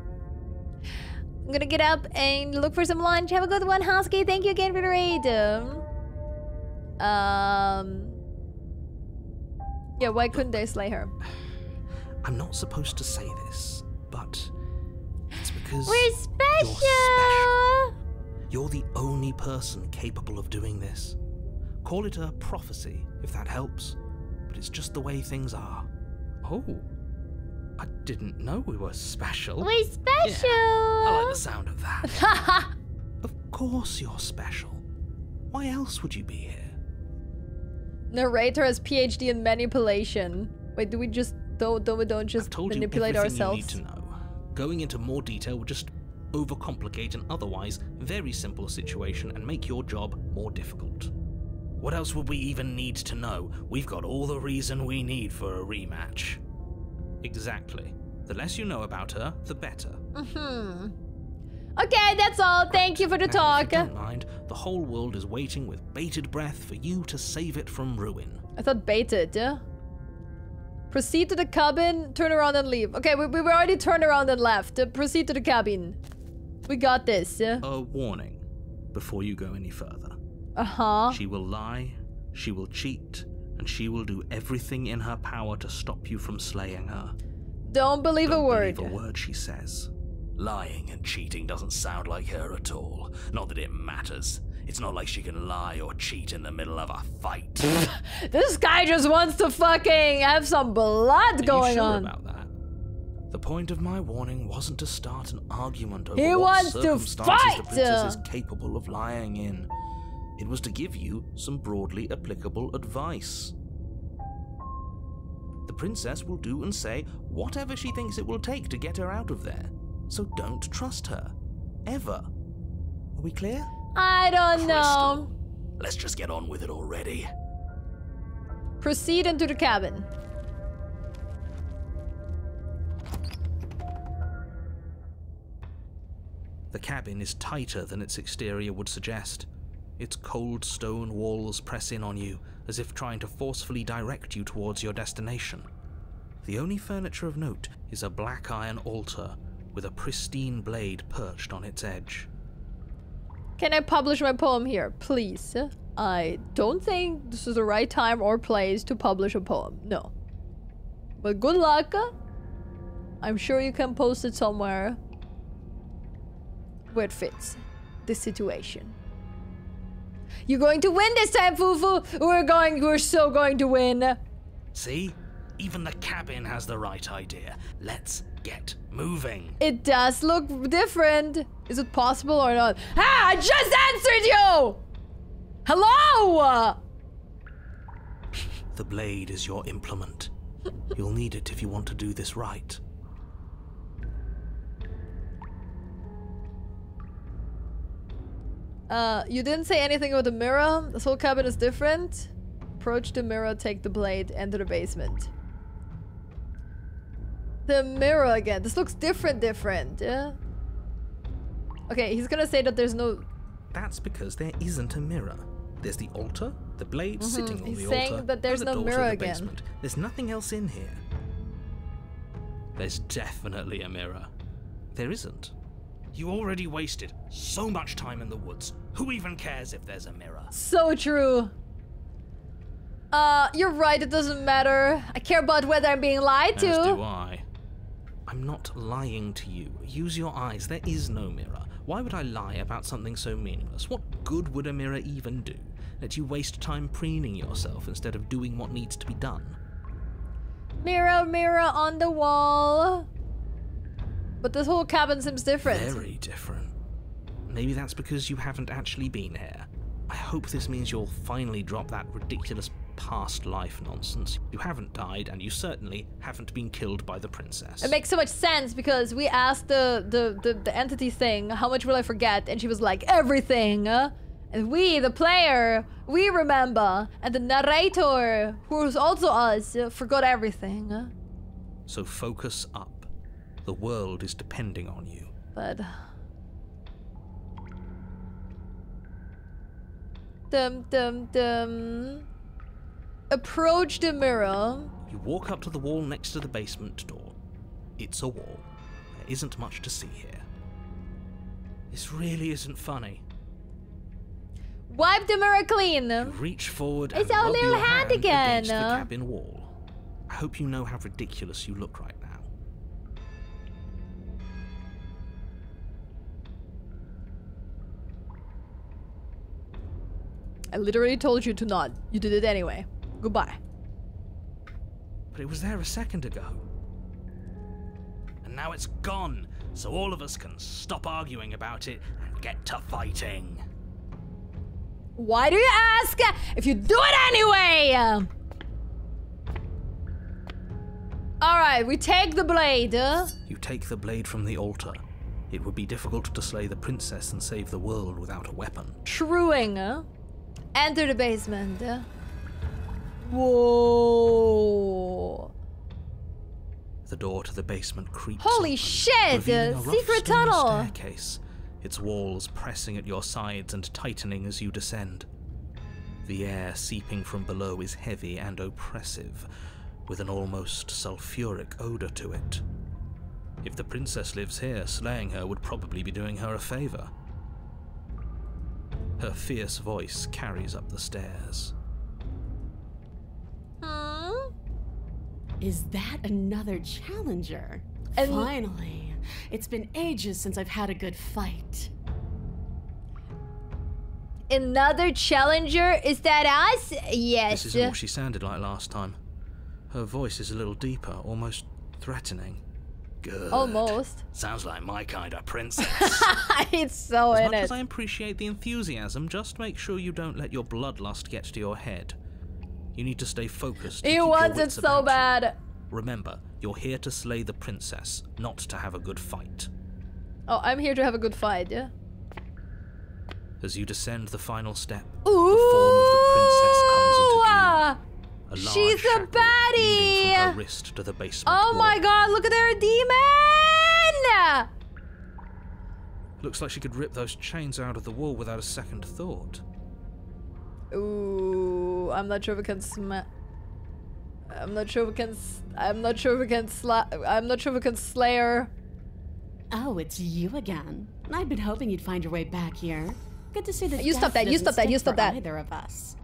I'm gonna get up and look for some lunch. Have a good one, Husky. Thank you again for the raid. Yeah, why couldn't they slay her? I'm not supposed to say this, but it's because we're special. You're special. You're the only person capable of doing this. Call it a prophecy, if that helps, but it's just the way things are. Oh, I didn't know we were special. We're special. Yeah, I like the sound of that. Of course you're special. Why else would you be here? Narrator has PhD in manipulation. Wait, do we just don't just manipulate ourselves? You need to know. Going into more detail would just overcomplicate an otherwise very simple situation and make your job more difficult. What else would we even need to know? We've got all the reason we need for a rematch. Exactly. The less you know about her, the better. Okay, that's all. Thank you for the talk. If you don't mind, the whole world is waiting with bated breath for you to save it from ruin. I thought baited. Proceed to the cabin, turn around and leave. Okay, we were already turned around and left. Proceed to the cabin. We got this. A warning before you go any further. She will lie, she will cheat, and she will do everything in her power to stop you from slaying her. Don't believe a word. Don't believe a word she says. Lying and cheating doesn't sound like her at all. Not that it matters. It's not like she can lie or cheat in the middle of a fight. This guy just wants to fucking have some blood going on. Are you sure about that? The point of my warning wasn't to start an argument over he what wants circumstances to fight. the princess is capable of lying in. It was to give you some broadly applicable advice. The princess will do and say whatever she thinks it will take to get her out of there. So don't trust her. Ever. Are we clear? I don't know. Crystal, let's just get on with it already. Proceed into the cabin. The cabin is tighter than its exterior would suggest. Its cold stone walls press in on you, as if trying to forcefully direct you towards your destination. The only furniture of note is a black iron altar with a pristine blade perched on its edge. Can I publish my poem here, please? I don't think this is the right time or place to publish a poem, no. But good luck. I'm sure you can post it somewhere where it fits this situation. You're going to win this time, Fufu! We're so going to win! See? Even the cabin has the right idea. Let's get moving. It does look different. Is it possible or not? Ah, I just answered you! Hello! The blade is your implement. You'll need it if you want to do this right. You didn't say anything about the mirror. This whole cabin is different. Approach the mirror, take the blade, enter the basement. The mirror again. This looks different. Yeah? Okay, he's gonna say that there's no... That's because there isn't a mirror. There's the altar, the blade sitting on he's the saying altar, that there's and the no door to mirror the again. basement. There's nothing else in here. There's definitely a mirror. There isn't. You already wasted so much time in the woods. Who even cares if there's a mirror? So true. You're right, it doesn't matter. I care about whether I'm being lied to. As do I. I'm not lying to you. Use your eyes. There is no mirror. Why would I lie about something so meaningless? What good would a mirror even do? Let you waste time preening yourself instead of doing what needs to be done. Mirror, mirror on the wall. But this whole cabin seems different. Very different. Maybe that's because you haven't actually been here. I hope this means you'll finally drop that ridiculous past life nonsense. You haven't died, and you certainly haven't been killed by the princess. It makes so much sense because we asked the entity thing, how much will I forget? And she was like, everything. And we, the player, we remember. And the narrator, who's also us, forgot everything. So focus up. The world is depending on you. But... Approach the mirror. You walk up to the wall next to the basement door. It's a wall. There isn't much to see here. This really isn't funny. Wipe the mirror clean. You reach forward It's and our rub little your hand again. against the cabin wall. I hope you know how ridiculous you look right now. I literally told you to not. You did it anyway. Goodbye. But it was there a second ago. And now it's gone, so all of us can stop arguing about it and get to fighting. Why do you ask if you do it anyway? Alright, we take the blade. You take the blade from the altar. It would be difficult to slay the princess and save the world without a weapon. Truing. Enter the basement. Whoa. The door to the basement creaks Holy open, shit! revealing a rough Secret stone tunnel! Staircase, its walls pressing at your sides and tightening as you descend. The air seeping from below is heavy and oppressive, with an almost sulfuric odor to it. If the princess lives here, slaying her would probably be doing her a favor. Her fierce voice carries up the stairs. Is that another challenger? And finally. It's been ages since I've had a good fight. Another challenger? Is that us? Yes. This isn't what she sounded like last time. Her voice is a little deeper, almost threatening. Good. Almost. Sounds like my kind of princess. It's so As in much it. as I appreciate the enthusiasm, just make sure you don't let your bloodlust get to your head. You need to stay focused. He wants it so bad. Remember, you're here to slay the princess, not to have a good fight. Oh, I'm here to have a good fight, yeah? As you descend the final step, Ooh, the form of the princess comes into view. A large she's a shackle baddie! leading from her wrist to the basement Oh wall. my god, look at her demon! Looks like she could rip those chains out of the wall without a second thought. Ooh, I'm not sure if we can I'm not sure if we can. I'm not sure if we can slay her. Oh, it's you again. I've been hoping you'd find your way back here. Good to see that. You stop that, you stop that, you stop that. Either of us.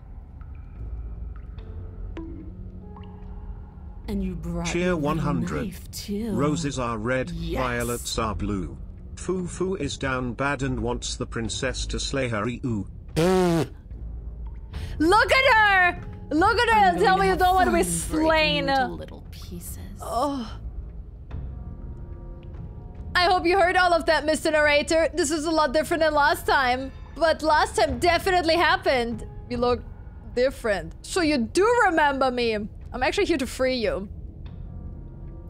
And you brought Cheer your 100. knife too. Roses are red, Yes. violets are blue. Fufu is down bad and wants the princess to slay her. Ooh. Look at her! Look at her I'm and tell going me you to don't want to be have fun breaking slain. you into little pieces. Oh. I hope you heard all of that, Mr. Narrator. This is a lot different than last time. But last time definitely happened. You look different. So you do remember me. I'm actually here to free you.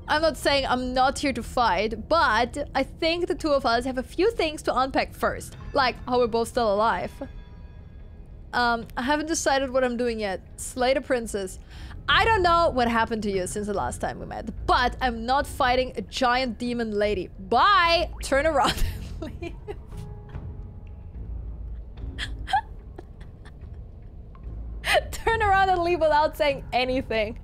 I'm not saying I'm not here to fight, but I think the two of us have a few things to unpack first. Like how we're both still alive. I haven't decided what I'm doing yet. Slay the princess. I don't know what happened to you since the last time we met, but I'm not fighting a giant demon lady. Bye! Turn around and leave. Turn around and leave without saying anything.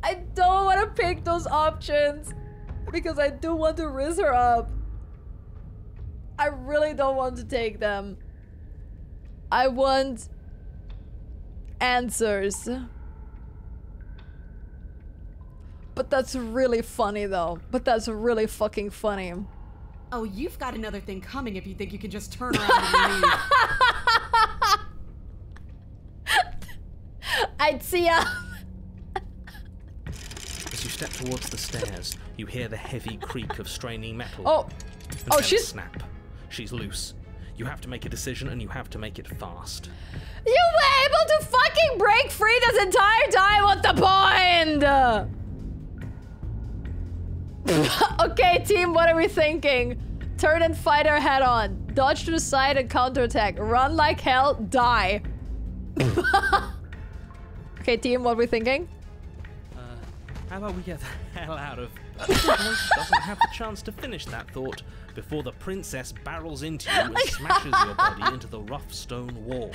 I don't want to pick those options because I do want to rizz her up. I really don't want to take them. I want answers. But that's really funny though. But that's really fucking funny. Oh, you've got another thing coming if you think you can just turn around and leave. I'd see ya. As you step towards the stairs, you hear the heavy creak of straining metal. Oh. And Oh, then she's... snap. She's loose. You have to make a decision, and you have to make it fast. You were able to fucking break free this entire time. What's the point? Okay, team, what are we thinking? Turn and fight her head on. Dodge to the side and counterattack. Run like hell. Die. Okay, team, what are we thinking? How about we get the hell out of... doesn't have the chance to finish that thought before the princess barrels into you and smashes your body into the rough stone wall.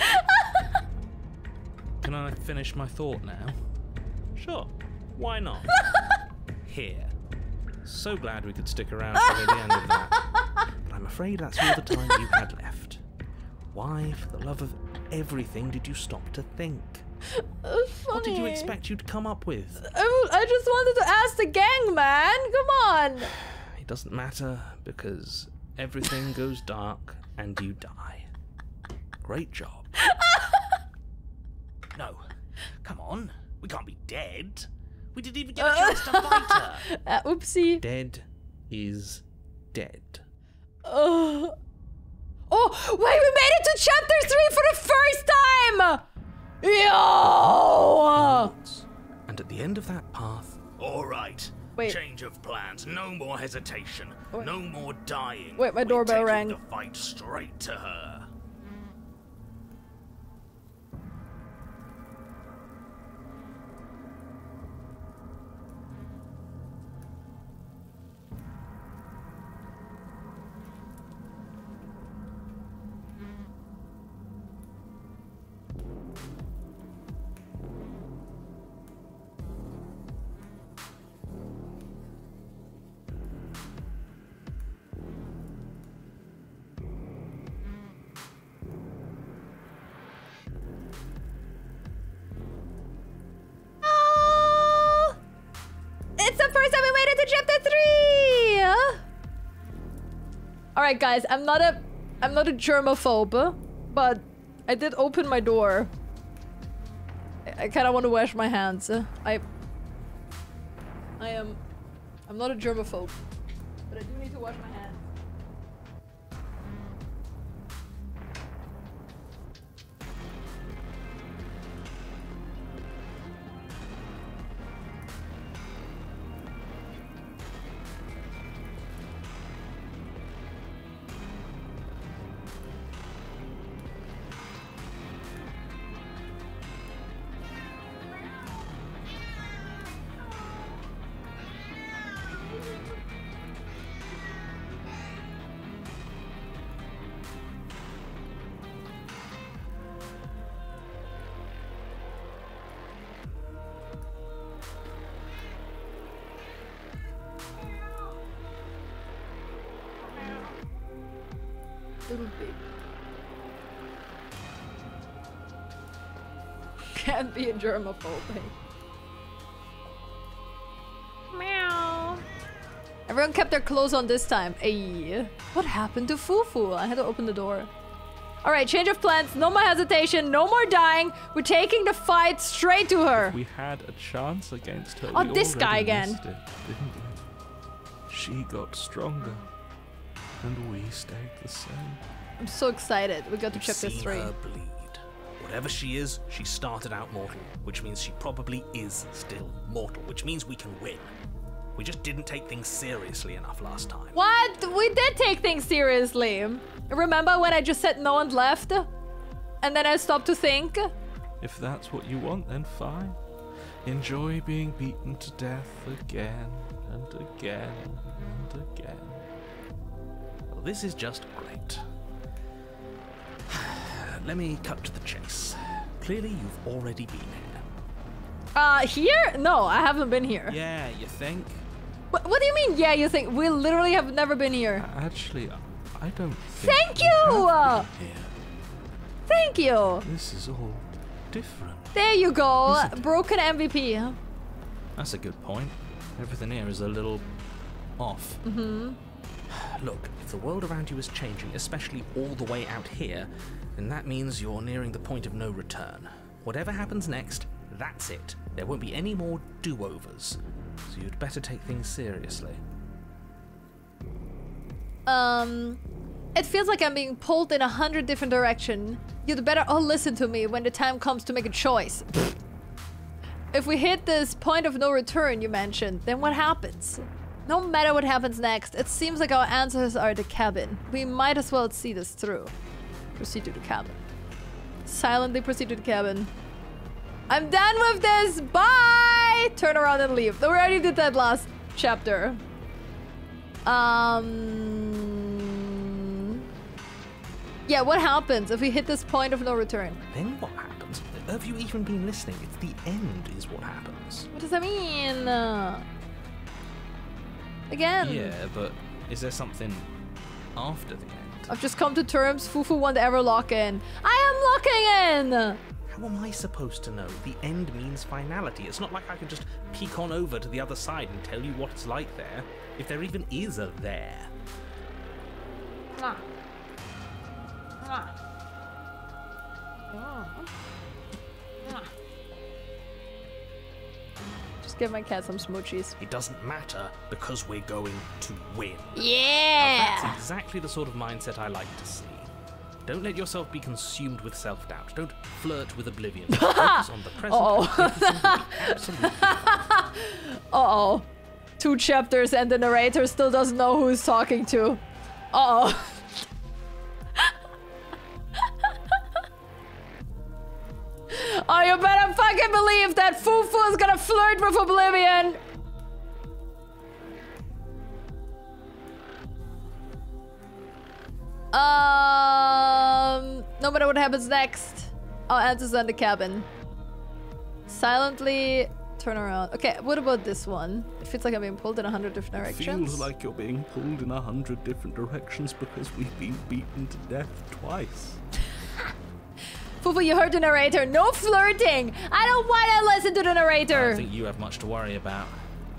Can I finish my thought now? Sure. Why not? Here. So glad we could stick around till the end of that. But I'm afraid that's all the time you had left. Why, for the love of everything, did you stop to think? What did you expect you'd come up with? I just wanted to ask the gang, man. Come on. It doesn't matter, because everything goes dark and you die. Great job. No, come on. We can't be dead. We didn't even get a chance to fight her. Oopsie. Dead is dead. Oh, wait, we made it to chapter 3 for the first time! Yo! And at the end of that path... All right. Wait. Change of plans. No more hesitation. Wait. No more dying. Wait, my doorbell We're rang. taking the fight straight to her. It's the first time we made it to chapter 3! Alright guys, I'm not a germaphobe, but I did open my door. I kinda want to wash my hands. I'm not a germaphobe, but I do need to wash my hands. Little baby. Can't be a germaphobe. Meow. Everyone kept their clothes on this time. Ayy. What happened to Fufu? I had to open the door. Alright, change of plans. No more hesitation. No more dying. We're taking the fight straight to her. We had a chance against her. Oh, We this guy already again. missed it, didn't we? She got stronger, and we stayed the same. I'm so excited. We got to You've chapter seen 3. her bleed. Whatever she is, she started out mortal, which means she probably is still mortal, which means we can win. We just didn't take things seriously enough last time. What? We did take things seriously. Remember when I just said no and left? And then I stopped to think? If that's what you want, then fine. Enjoy being beaten to death again and again and again. Well, this is just great. Let me cut to the chase. Clearly, you've already been here. Here? No, I haven't been here. Yeah, you think? What do you mean, yeah, you think? We literally have never been here. Actually, I don't think Thank we you! have been here. Thank you! This is all different. There you go. Isn't it? Broken MVP. That's a good point. Everything here is a little off. Mm-hmm. Look, if the world around you is changing, especially all the way out here, then that means you're nearing the point of no return. Whatever happens next, that's it. There won't be any more do-overs. So you'd better take things seriously. It feels like I'm being pulled in 100 different directions. You'd better all listen to me when the time comes to make a choice. If we hit this point of no return you mentioned, then what happens? No matter what happens next, it seems like our answers are the cabin. We might as well see this through. Proceed to the cabin. Silently proceed to the cabin. I'm done with this! Bye! Turn around and leave. We already did that last chapter. Yeah, what happens if we hit this point of no return? Then what happens? Have you even been listening? It's the end is what happens. What does that mean? Again. Yeah, but is there something after the end? I've just come to terms. Fufu won't ever lock in. I am locking in! How am I supposed to know? The end means finality. It's not like I can just peek on over to the other side and tell you what it's like there. If there even is a there. Mwah. Mwah. Mwah. Just give my cat some smoochies. It doesn't matter because we're going to win. Yeah! Now, that's exactly the sort of mindset I like to see. Don't let yourself be consumed with self-doubt. Don't flirt with oblivion. Focus on the present. Uh-oh. Absolutely. Uh-oh. 2 chapters and the narrator still doesn't know who he's talking to. Uh-oh. Oh, you better fucking believe that Fufu is gonna flirt with oblivion. No matter what happens next, our answers are in the cabin. Silently turn around. Okay, what about this one? It feels like I'm being pulled in 100 different directions. Feels like you're being pulled in 100 different directions because we've been beaten to death twice. Fufu, you heard the narrator. No flirting. I don't want to listen to the I narrator. don't think you have much to worry about.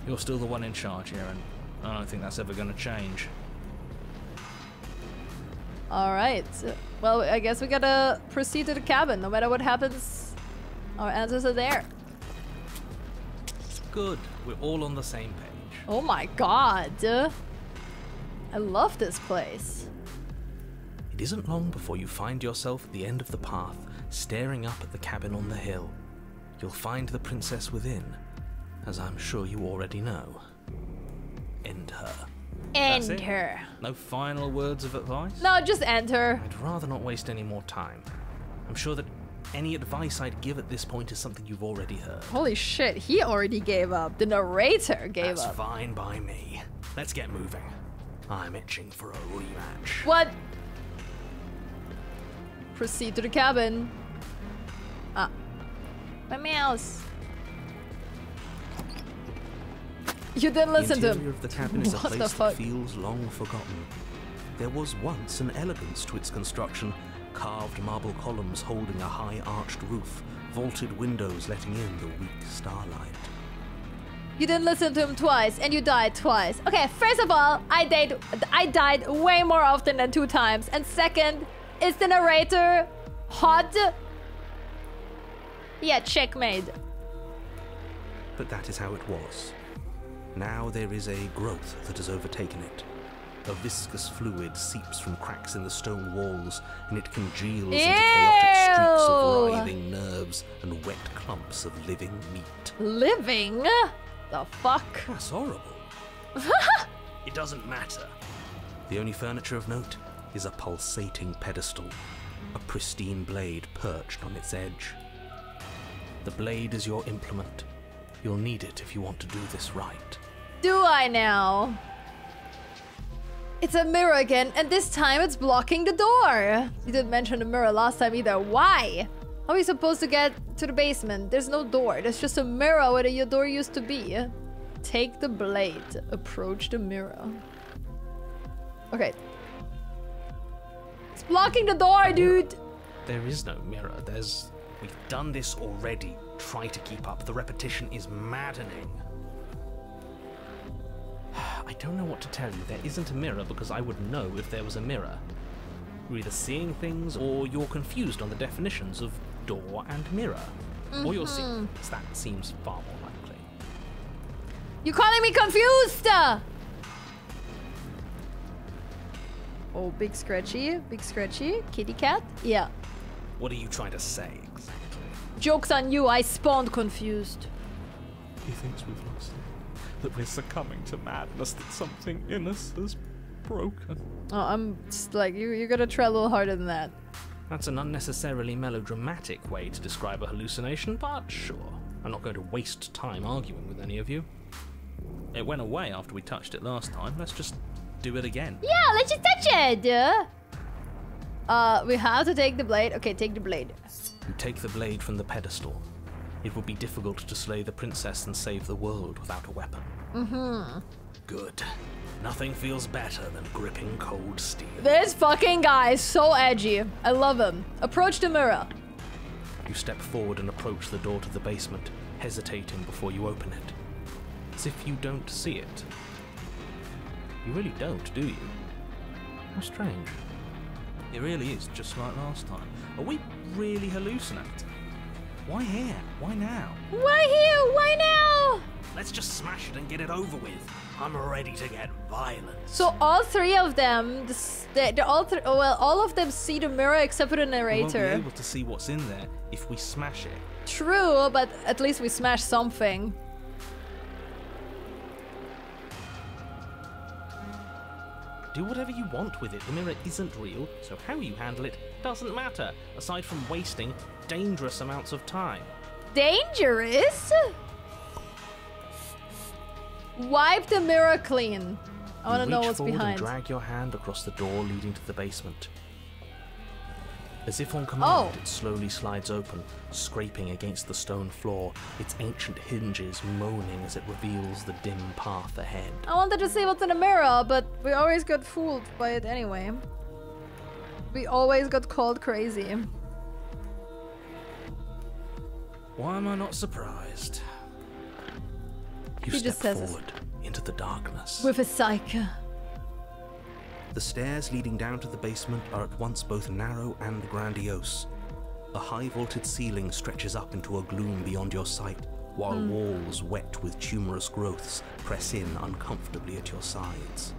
You're still the one in charge here, and I don't think that's ever going to change. All right. Well, I guess we gotta proceed to the cabin. No matter what happens, our answers are there. Good. We're all on the same page. Oh my god. I love this place. It isn't long before you find yourself at the end of the path, staring up at the cabin on the hill. You'll find the princess within, as I'm sure you already know. End her. End her. No final words of advice? No, just end her. I'd rather not waste any more time. I'm sure that any advice I'd give at this point is something you've already heard. Holy shit, he already gave up. The narrator gave That's up. fine by me. Let's get moving. I'm itching for a rematch. What? Proceed to the cabin. Ah. My mouse. You didn't listen to The interior him. of the cabin is a What the place fuck? that feels long forgotten. There was once an elegance to its construction, carved marble columns holding a high arched roof, vaulted windows letting in the weak starlight. You didn't listen to him twice, and you died twice. Okay, first of all, I died way more often than 2 times. And second, is the narrator hot? Yeah, checkmate. But that is how it was. Now there is a growth that has overtaken it. A viscous fluid seeps from cracks in the stone walls, and it congeals into chaotic streaks of writhing nerves and wet clumps of living meat. Living? The fuck? That's horrible. It doesn't matter. The only furniture of note is a pulsating pedestal, a pristine blade perched on its edge. The blade is your implement. You'll need it if you want to do this right. Do I now? It's a mirror again, and this time it's blocking the door. You didn't mention the mirror last time either. Why? How are you supposed to get to the basement? There's no door. There's just a mirror where your door used to be. Take the blade. Approach the mirror. Okay. It's blocking the door, dude. There is no mirror. We've done this already. Try to keep up. The repetition is maddening. I don't know what to tell you. There isn't a mirror because I would know if there was a mirror. You're either seeing things or you're confused on the definitions of door and mirror. Or you're seeing things. That seems far more likely. You calling me confused? Oh, big scratchy, kitty cat. Yeah. What are you trying to say exactly? Joke's on you, I spawned confused. He thinks we've lost him. That we're succumbing to madness, that something in us has broken. Oh, I'm just like, you gotta try a little harder than that. That's an unnecessarily melodramatic way to describe a hallucination, but sure. I'm not going to waste time arguing with any of you. It went away after we touched it last time. Let's just do it again. Yeah, let's just touch it! We have to take the blade. Okay, take the blade. You take the blade from the pedestal. It would be difficult to slay the princess and save the world without a weapon. Good. Nothing feels better than gripping cold steel. This fucking guy is so edgy. I love him. Approach the mirror. You step forward and approach the door to the basement, hesitating before you open it. As if you don't see it. You really don't, do you? How strange. It really is just like last time. Are we really hallucinating? Why here? Why now? Why here? Why now? Let's just smash it and get it over with. I'm ready to get violent. So all three of them, they're all of them see the mirror except for the We narrator. won't be able to see what's in there if we smash it. True, but at least we smashed something. Do whatever you want with it. The mirror isn't real, so how you handle it doesn't matter, aside from wasting dangerous amounts of time. Dangerous? Wipe the mirror clean. I want to know what's You reach forward behind. and drag your hand across the door leading to the basement. As if on command, it slowly slides open, scraping against the stone floor, its ancient hinges moaning as it reveals the dim path ahead. I wanted to see what's in the mirror, but we always got fooled by it anyway. We always got called crazy. Why am I not surprised? You He step just says forward into the darkness. With a psycho. The stairs leading down to the basement are at once both narrow and grandiose. A high-vaulted ceiling stretches up into a gloom beyond your sight, while walls wet with tumorous growths press in uncomfortably at your sides.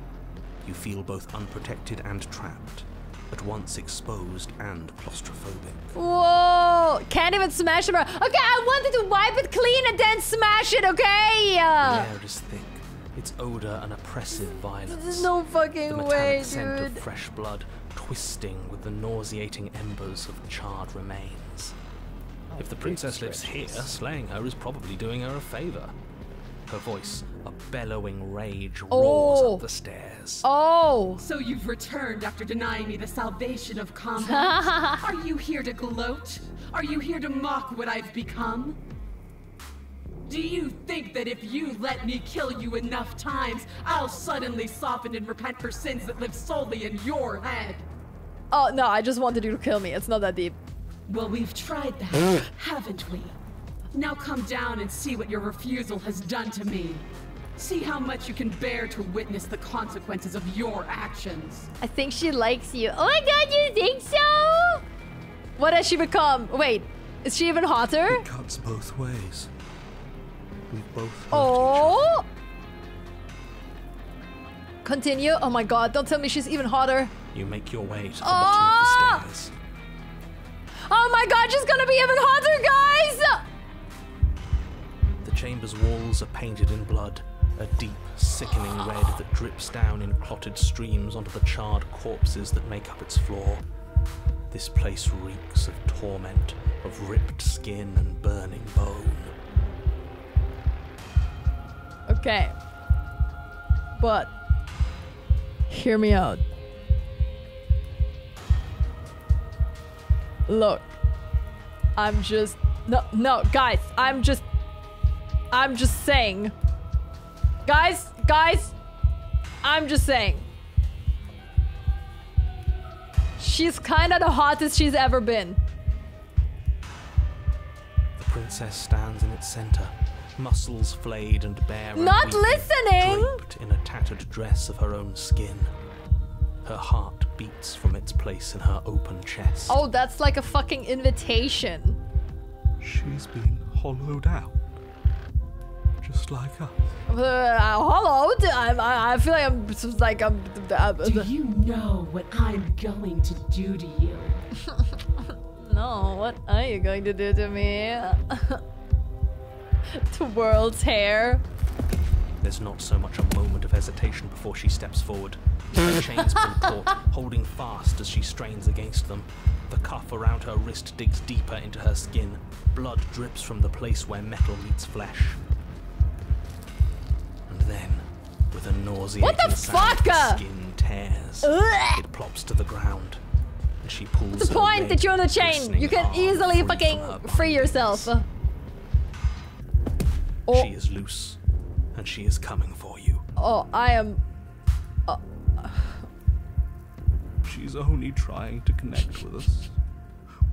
You feel both unprotected and trapped, at once exposed and claustrophobic. Whoa! Can't even smash the mirror. Okay, I wanted to wipe it clean and then smash it, okay? The air is thick, its odor an oppressive violence. There's no fucking The way, metallic scent dude. of fresh blood twisting with the nauseating embers of charred remains. If the princess lives here, slaying her is probably doing her a favor. Her voice, a bellowing rage, roars up the stairs. Oh! So you've returned after denying me the salvation of combat? Are you here to gloat? Are you here to mock what I've become? Do you think that if you let me kill you enough times, I'll suddenly soften and repent for sins that live solely in your head? Oh, no, I just wanted you to kill me. It's not that deep. Well, we've tried that, haven't we? Now come down and see what your refusal has done to me. See how much you can bear to witness the consequences of your actions. I think she likes you. Oh my god, you think so? What has she become? Wait, is she even hotter? It cuts both ways. We've both hurt Oh! Continue. Oh my god, don't tell me she's even hotter. You make your way to the bottom of the stairs. Oh my god, she's gonna be even hotter, guys! The chamber's walls are painted in blood, a deep, sickening red that drips down in clotted streams onto the charred corpses that make up its floor. This place reeks of torment, of ripped skin and burning bone. Okay. But, hear me out. Look, I'm just, no, guys, I'm just saying. Guys, I'm just saying. She's kind of the hottest she's ever been. The princess stands in its center, muscles flayed and bare and Not weeping, listening! draped in a tattered dress of her own skin. Her heart beats from its place in her open chest. Oh, that's like a fucking invitation. She's been hollowed out. Just like us. Hollowed? I feel like I'm Do you know what I'm going to do to you? No, what are you going to do to me? The world's hair. There's not so much a moment of hesitation before she steps forward. Her chains pull taut, holding fast as she strains against them. The cuff around her wrist digs deeper into her skin. Blood drips from the place where metal meets flesh. And then, with a nauseating sound, the skin tears. Ugh. It plops to the ground. And she pulls What's the point that you're on the chain? You can easily fucking free yourself. Oh. She is loose, and she is coming for you. Oh, I am... She's only trying to connect with us.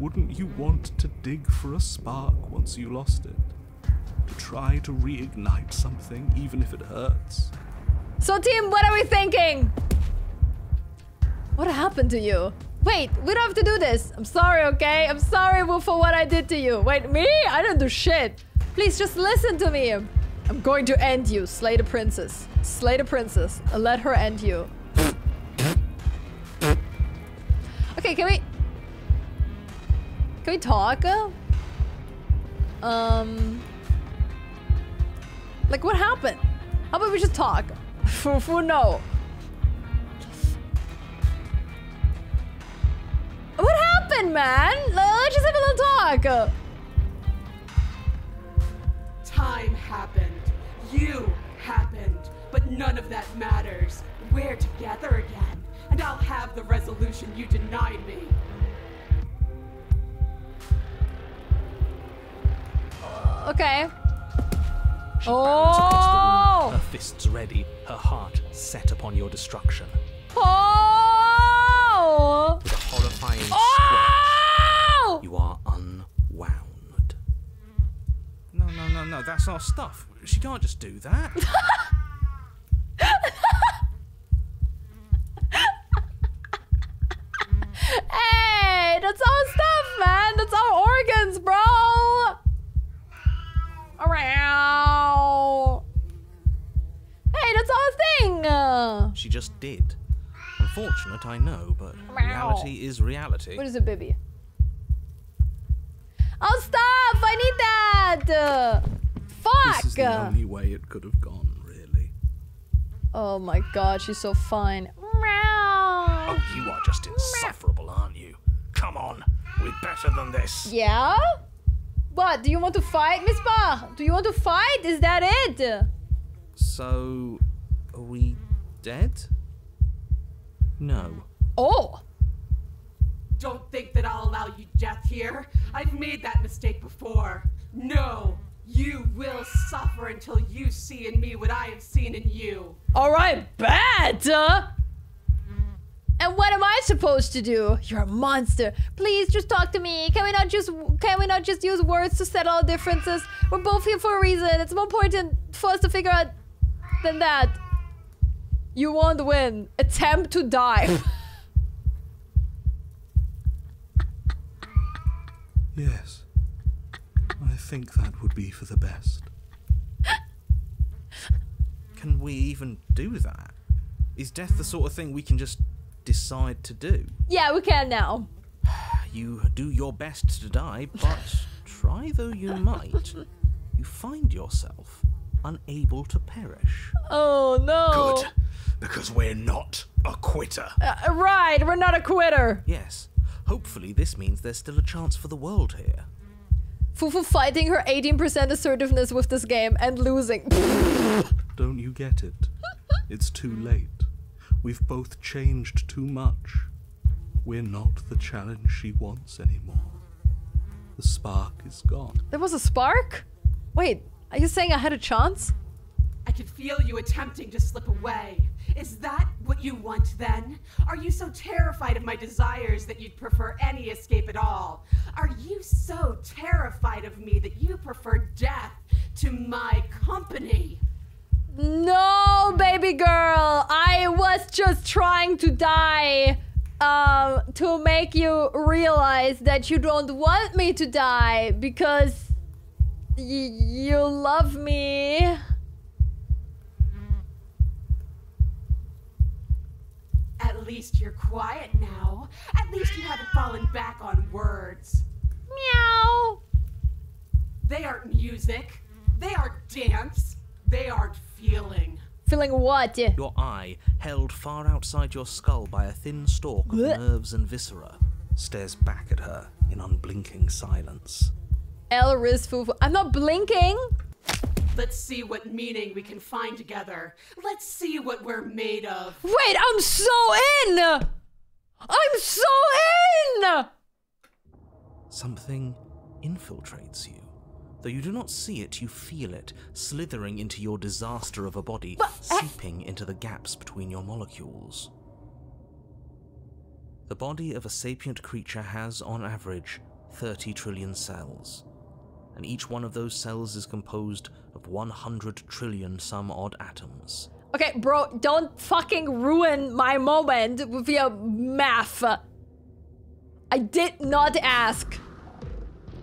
Wouldn't you want to dig for a spark once you lost it? To try to reignite something, even if it hurts? So team, what are we thinking? What happened to you? Wait, we don't have to do this. I'm sorry, okay? I'm sorry for what I did to you. Wait, me? I didn't do shit. Please just listen to me. I'm going to end you. Slay the princess. Slay the princess. And let her end you. Okay, can we talk? Like what happened? How about we just talk? Fufu, no. What happened, man? Let's just have a little talk. Time happened. You happened. But none of that matters. We're together again. And I'll have the resolution you denied me. Okay. She bounds across the room, her fists ready, her heart set upon your destruction. Oh! With a horrifying scream, you are unwound. No, that's our stuff. She can't just do that. Hey, that's our stuff, man. That's our organs, bro. Around. Hey, that's our thing. She just did. Unfortunate, I know, but reality is reality. What is it, baby? Oh, stop! I need that. Fuck. This is the only way it could have gone, really. Oh my god, she's so fine. Oh, you are just insufferable, aren't you? Come on, we're better than this. Yeah? What? Do you want to fight, Miss Bar? Do you want to fight? Is that it? So, are we dead? No. Oh! Don't think that I'll allow you death here. I've made that mistake before. No, you will suffer until you see in me what I have seen in you. Alright, bad! And what am I supposed to do? You're a monster. Please just talk to me. Can we not just use words to settle differences? We're both here for a reason. It's more important for us to figure out than that. You won't win. Attempt to die. Yes. I think that would be for the best. Can we even do that? Is death the sort of thing we can just decide to do? Yeah, we can now. You do your best to die, but try though you might, you find yourself unable to perish. Oh no. Good, because we're not a quitter. Right, we're not a quitter. Yes, hopefully this means there's still a chance for the world here. Fufu fighting her 18% assertiveness with this game and losing. Don't you get it? It's too late. We've both changed too much. We're not the challenge she wants anymore. The spark is gone. There was a spark? Wait, are you saying I had a chance? I could feel you attempting to slip away. Is that what you want then? Are you so terrified of my desires that you'd prefer any escape at all? Are you so terrified of me that you prefer death to my company? No, baby girl. just trying to die to make you realize that you don't want me to die because you love me. At least you're quiet now. At least you haven't fallen back on words. Meow. They aren't music. They aren't dance. They aren't feeling. Feeling what? Your eye, held far outside your skull by a thin stalk of nerves and viscera, stares back at her in unblinking silence. Elris Fufu. I'm not blinking. Let's see what meaning we can find together. Let's see what we're made of. Wait, I'm so in! I'm so in! Something infiltrates you. Though you do not see it, you feel it, slithering into your disaster of a body, seeping into the gaps between your molecules. The body of a sapient creature has, on average, 30 trillion cells. And each one of those cells is composed of 100 trillion some odd atoms. Okay, bro, don't fucking ruin my moment with your math. I did not ask.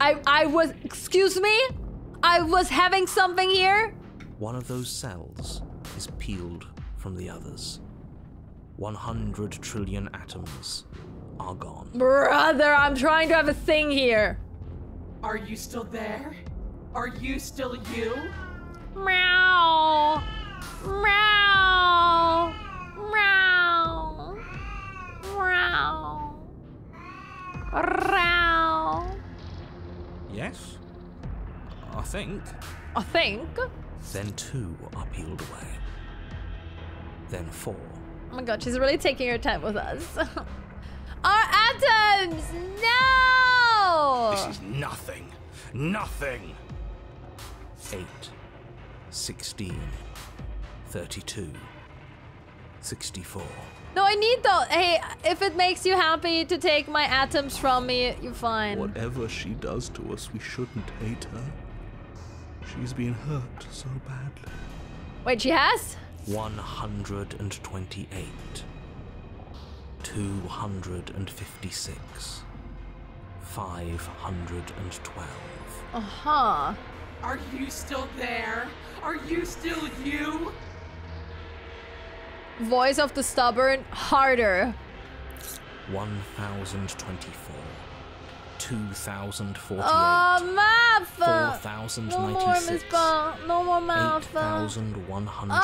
I was, excuse me? I was having something here? One of those cells is peeled from the others. 100 trillion atoms are gone. Brother, I'm trying to have a thing here. Are you still there? Are you still you? Meow. Meow. Meow. Meow. Meow. Yes? I think. I think. Then 2 are peeled away. Then 4. Oh my god, she's really taking her time with us. Our atoms! No! This is nothing. Nothing. 8, 16, 32, 64. No, I need those. Hey, if it makes you happy to take my atoms from me, you're fine. Whatever she does to us, we shouldn't hate her. She's been hurt so badly. Wait, she has? 128. 256. 512. Uh-huh. Are you still there? Are you still you? Voice of the stubborn, harder. 1024. 2048. Oh, math! 4096. No more, Miss Ball. No more math. 8192.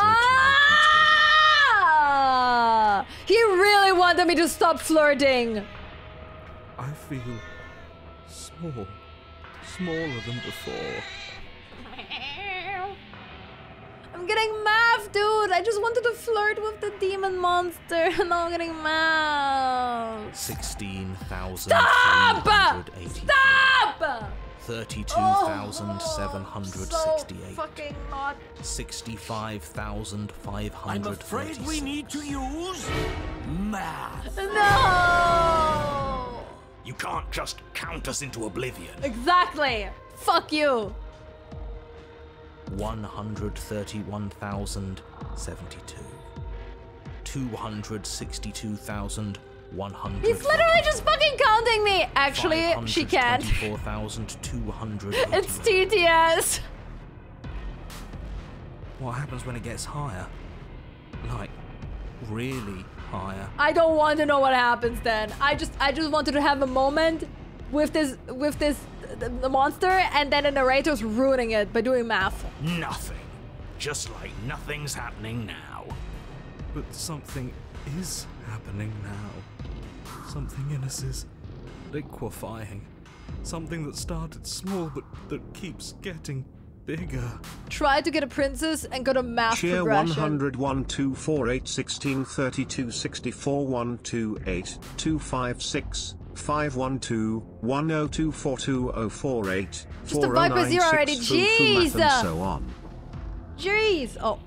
Ah! He really wanted me to stop flirting. I feel small. Smaller than before. I'm getting math, dude. I just wanted to flirt with the demon monster. Now I'm getting math. 16,380. Stop! 32,768. So fucking not. 65,536. I'm afraid we need to use math. No! You can't just count us into oblivion. Exactly. Fuck you. 131,072. 262,100. He's literally just fucking counting me. Actually, she can't. 54,200. It's TTS. What happens when it gets higher? Like, really higher? I don't want to know what happens then. I just wanted to have a moment with the monster, and then the narrator's ruining it by doing math. Nothing. Just like nothing's happening now. But something is happening now. Something in us is liquefying. Something that started small but that keeps getting bigger. Try to get a princess and go to math Cheer progression. 100 1248 16 32 64 128 256 512 1024 2048 Just a Viper Zero already. Jeez. and so on. Jeez. Oh.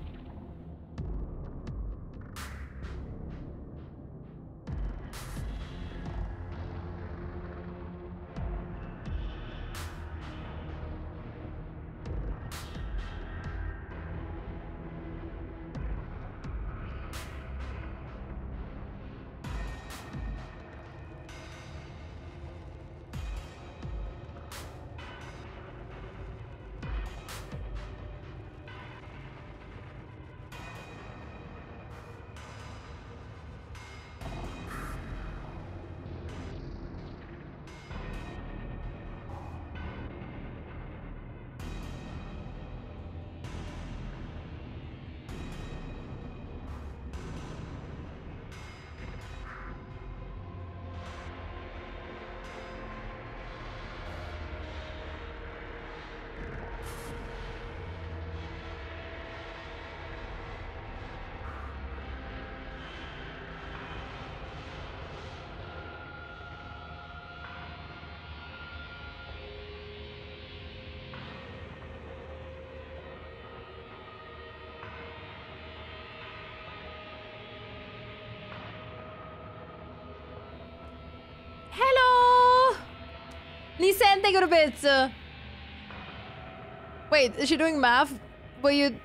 Nissan, thank you to bits. Wait, is she doing math? Where you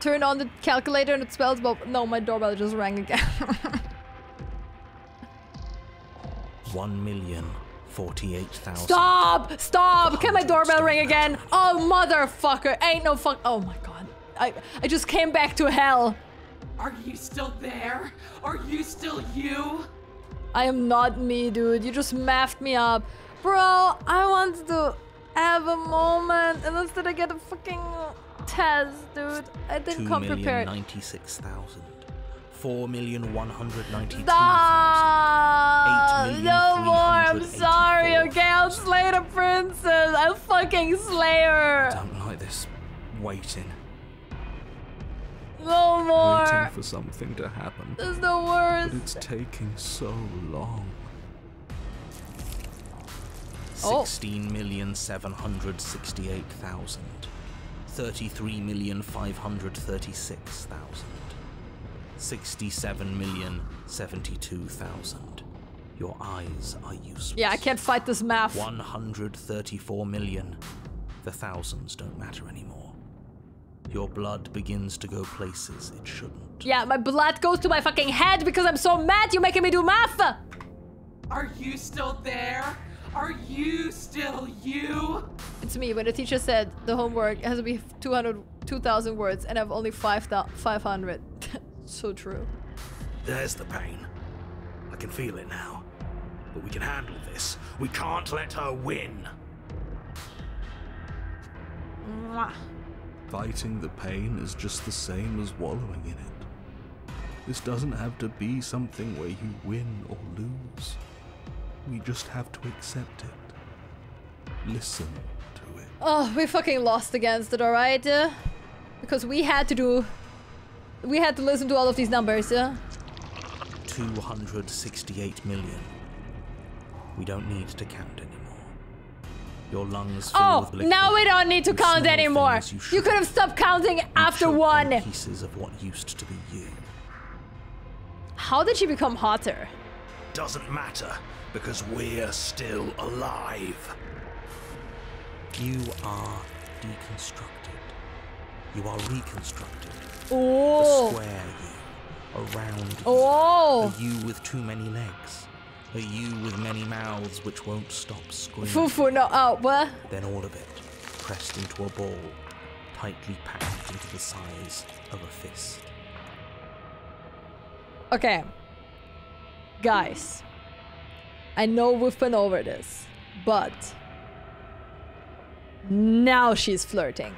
turn on the calculator and it spells, but no, my doorbell just rang again. 1,048,000. Stop! Stop! Can my doorbell ring again? Oh, motherfucker. Ain't no fuck. Oh my god. I just came back to hell. Are you still there? Are you still you? I am not me, dude. You just mapped me up. Bro, I want to have a moment. And instead I get a fucking test, dude. I didn't come prepared. 2,096,000. 4,192,000. Stop! No more. I'm sorry, okay? I'll slay the princess. I'll fucking slay her. I don't like this waiting. No more. Waiting for something to happen. This is the worst. But it's taking so long. 16,768,000. 33,536,000. 67,072,000. Your eyes are useless. Yeah, I can't fight this math. 134 million. The thousands don't matter anymore. Your blood begins to go places it shouldn't. Yeah, my blood goes to my fucking head because I'm so mad you're making me do math! Are you still there? Are you still you? It's me, when the teacher said the homework has to be 2,000 words and I've only 500. So true. There's the pain. I can feel it now. But we can handle this. We can't let her win. Mwah. Fighting the pain is just the same as wallowing in it. This doesn't have to be something where you win or lose. We just have to accept it. Listen to it. Oh, we fucking lost against it, alright? Because we had to listen to all of these numbers. 268 million. We don't need to count anymore. Your lungs fill Oh, with liquid. now we don't need to count anymore. You could have stopped counting after one. Pieces of what used to be you. How did she become hotter? Doesn't matter, because we're still alive. You are deconstructed. You are reconstructed. Oh. A square you, a round you, Oh. a you with too many legs, a you with many mouths which won't stop screaming. Fufu, no, oh, what? Then all of it pressed into a ball, tightly packed into the size of a fist. Okay. Guys, I know we've been over this, but now she's flirting.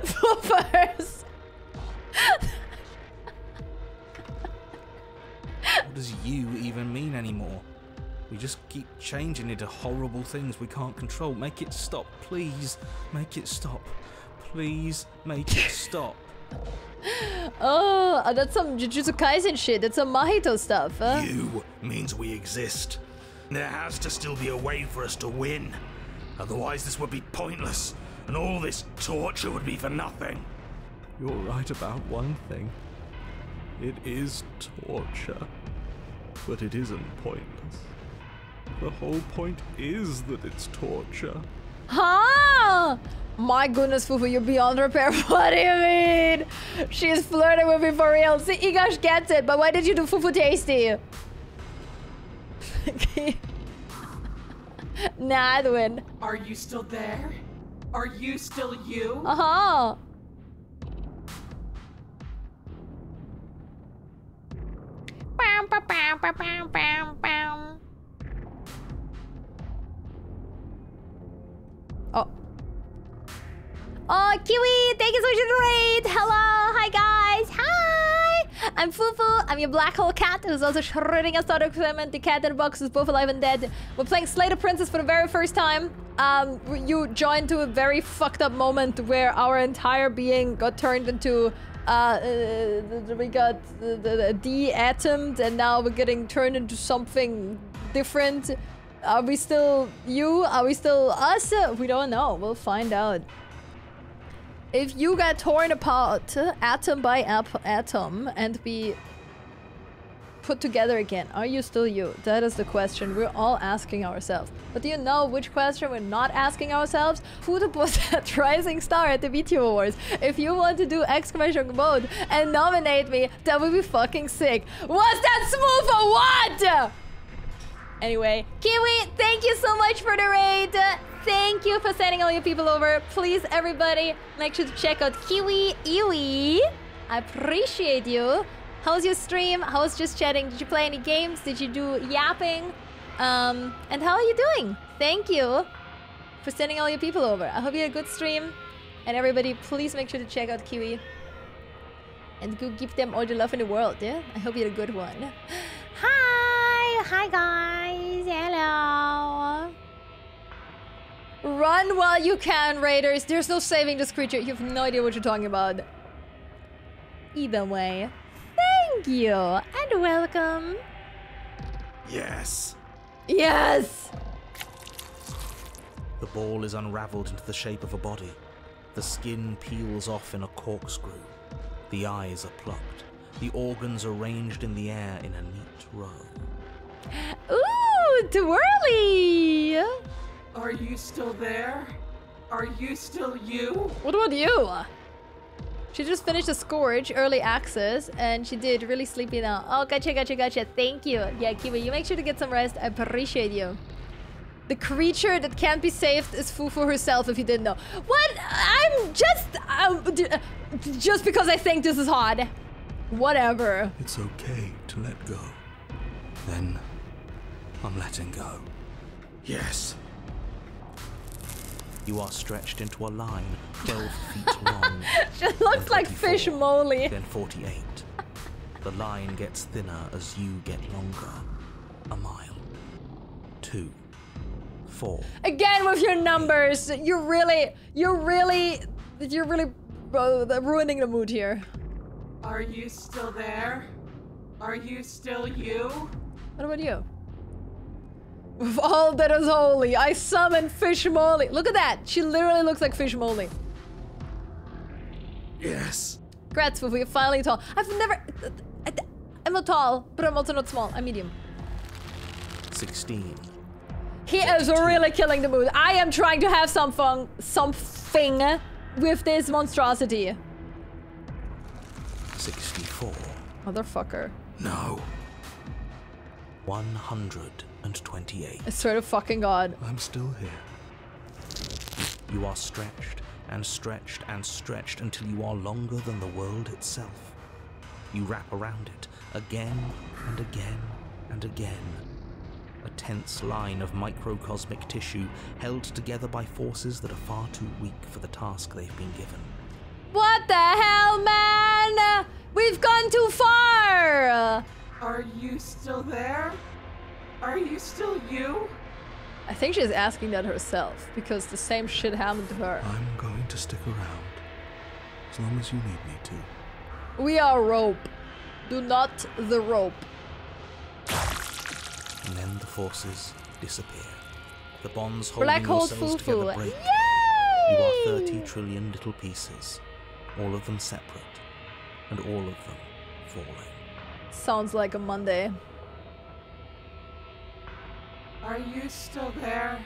Poopers. What does you even mean anymore? We just keep changing into horrible things we can't control. Make it stop, please. Make it stop. Please make it stop. Oh, that's some Jujutsu Kaisen shit. That's some Mahito stuff. You means we exist. There has to still be a way for us to win. Otherwise this would be pointless, and all this torture would be for nothing. You're right about one thing. It is torture. But it isn't pointless. The whole point is that it's torture. Huh? My goodness, Fufu, you're beyond repair. What do you mean? She's flirting with me for real. See, Igash gets it, but why did you do Fufu tasty? Nah, I'd win. Are you still there? Are you still you? Uh-huh. Oh. Oh, Kiwi! Thank you so much for the raid! Hello! Hi, guys! Hi! I'm Fufu. I'm your black hole cat who's also shredding a starter equipment. The cat in the box is both alive and dead. We're playing Slay the Princess for the very first time. You joined to a very fucked up moment where our entire being got turned into... we got de-atomed and now we're getting turned into something different. Are we still you? Are we still us? We don't know. We'll find out. If you get torn apart atom by atom and be put together again, are you still you? That is the question we're all asking ourselves. But do you know which question we're not asking ourselves? Who to put that rising star at the VTuber Awards? If you want to do exclamation mode and nominate me, that would be fucking sick. Was that smooth or what? Anyway, Kiwi, thank you so much for the raid. Thank you for sending all your people over. Please, everybody, make sure to check out Kiwi Iwi. I appreciate you. How's your stream? How's just chatting? Did you play any games? Did you do yapping? And how are you doing? Thank you for sending all your people over. I hope you had a good stream. And everybody, please make sure to check out Kiwi. And go give them all the love in the world, yeah? I hope you had a good one. Hi guys, hello. Run while you can, raiders. There's no saving this creature. You have no idea what you're talking about. Either way, thank you and welcome. Yes. Yes! The ball is unraveled into the shape of a body. The skin peels off in a corkscrew. The eyes are plucked. The organs arranged in the air in a neat row. Ooh, twirly! Are you still there? Are you still you? What about you? She just finished a Scourge early access and she did really sleepy now. Oh, gotcha. Thank you. Yeah, Kiwi, you make sure to get some rest. I appreciate you. The creature that can't be saved is Fufu herself, if you didn't know. What? I'm just because I think this is hot. Whatever. It's okay to let go. Then I'm letting go. Yes. You are stretched into a line 12 feet long. She looks like fish moly. Then 48. The line gets thinner as you get longer. A mile. 2. 4. Again with your numbers. You're really ruining the mood here. Are you still there? Are you still you? What about you? With all that is holy, I summon Fish Molly. Look at that. She literally looks like Fish Molly. Yes. Congrats, Fufu. You're finally tall. I'm not tall, but I'm also not small. I'm medium. 16. He is really killing the mood. I am trying to have something with this monstrosity. 64. Motherfucker. No. 128. I swear to fucking God. I'm still here. You are stretched and stretched and stretched until you are longer than the world itself. You wrap around it again and again and again. A tense line of microcosmic tissue held together by forces that are far too weak for the task they've been given. What the hell, man? We've gone too far! Are you still there? Are you still you? I think she's asking that herself, because the same shit happened to her. I'm going to stick around. As long as you need me to. We are rope. Do not the rope. And then the forces disappear. The bonds Black holding hole yourselves Fufu. together break. Yay! You are 30 trillion little pieces, all of them separate, and all of them falling. Sounds like a Monday. Are you still there?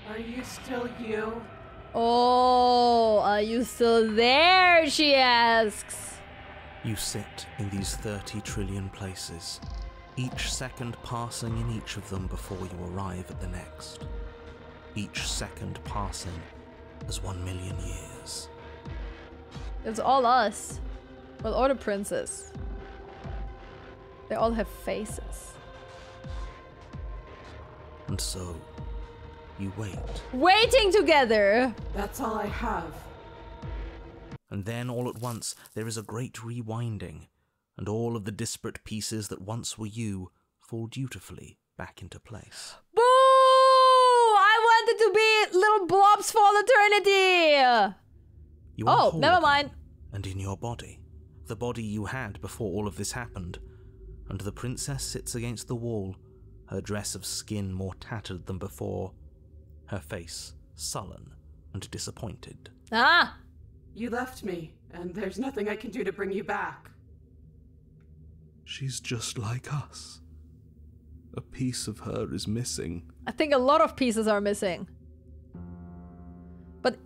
Are you still you? Oh, are you still there? She asks. You sit in these 30 trillion places, each second passing in each of them before you arrive at the next. Each second passing as 1 million years. It's all us. Well, or the princess. They all have faces. And so, you wait. Waiting together! That's all I have. And then, all at once, there is a great rewinding, and all of the disparate pieces that once were you fall dutifully back into place. Boo! I wanted to be little blobs for all eternity! You are Oh, whole never again, mind. And in your body. The body you had before all of this happened. And the princess sits against the wall, her dress of skin more tattered than before, her face sullen and disappointed. Ah! You left me, and there's nothing I can do to bring you back. She's just like us. A piece of her is missing. I think a lot of pieces are missing. But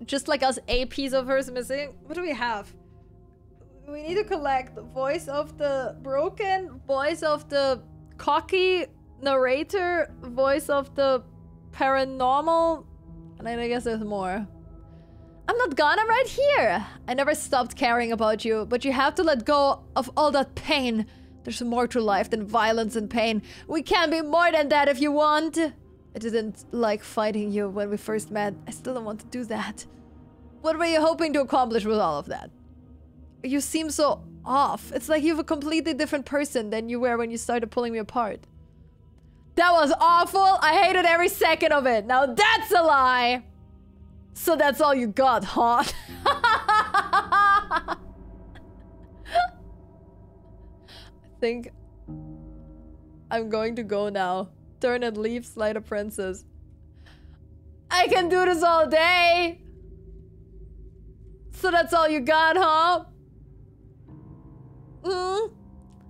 just like us, a piece of her is missing. What do we have? We need to collect the voice of the broken, voice of the cocky narrator, voice of the paranormal, and I guess there's more. I'm not gone, I'm right here. I never stopped caring about you, but you have to let go of all that pain. There's more to life than violence and pain. We can be more than that if you want. I didn't like fighting you when we first met. I still don't want to do that. What were you hoping to accomplish with all of that? You seem so off. It's like you're a completely different person than you were when you started pulling me apart. That was awful. I hated every second of it. Now that's a lie. So that's all you got, huh? I think I'm going to go now. Turn and leave, Slider Princess. I can do this all day. So that's all you got, huh?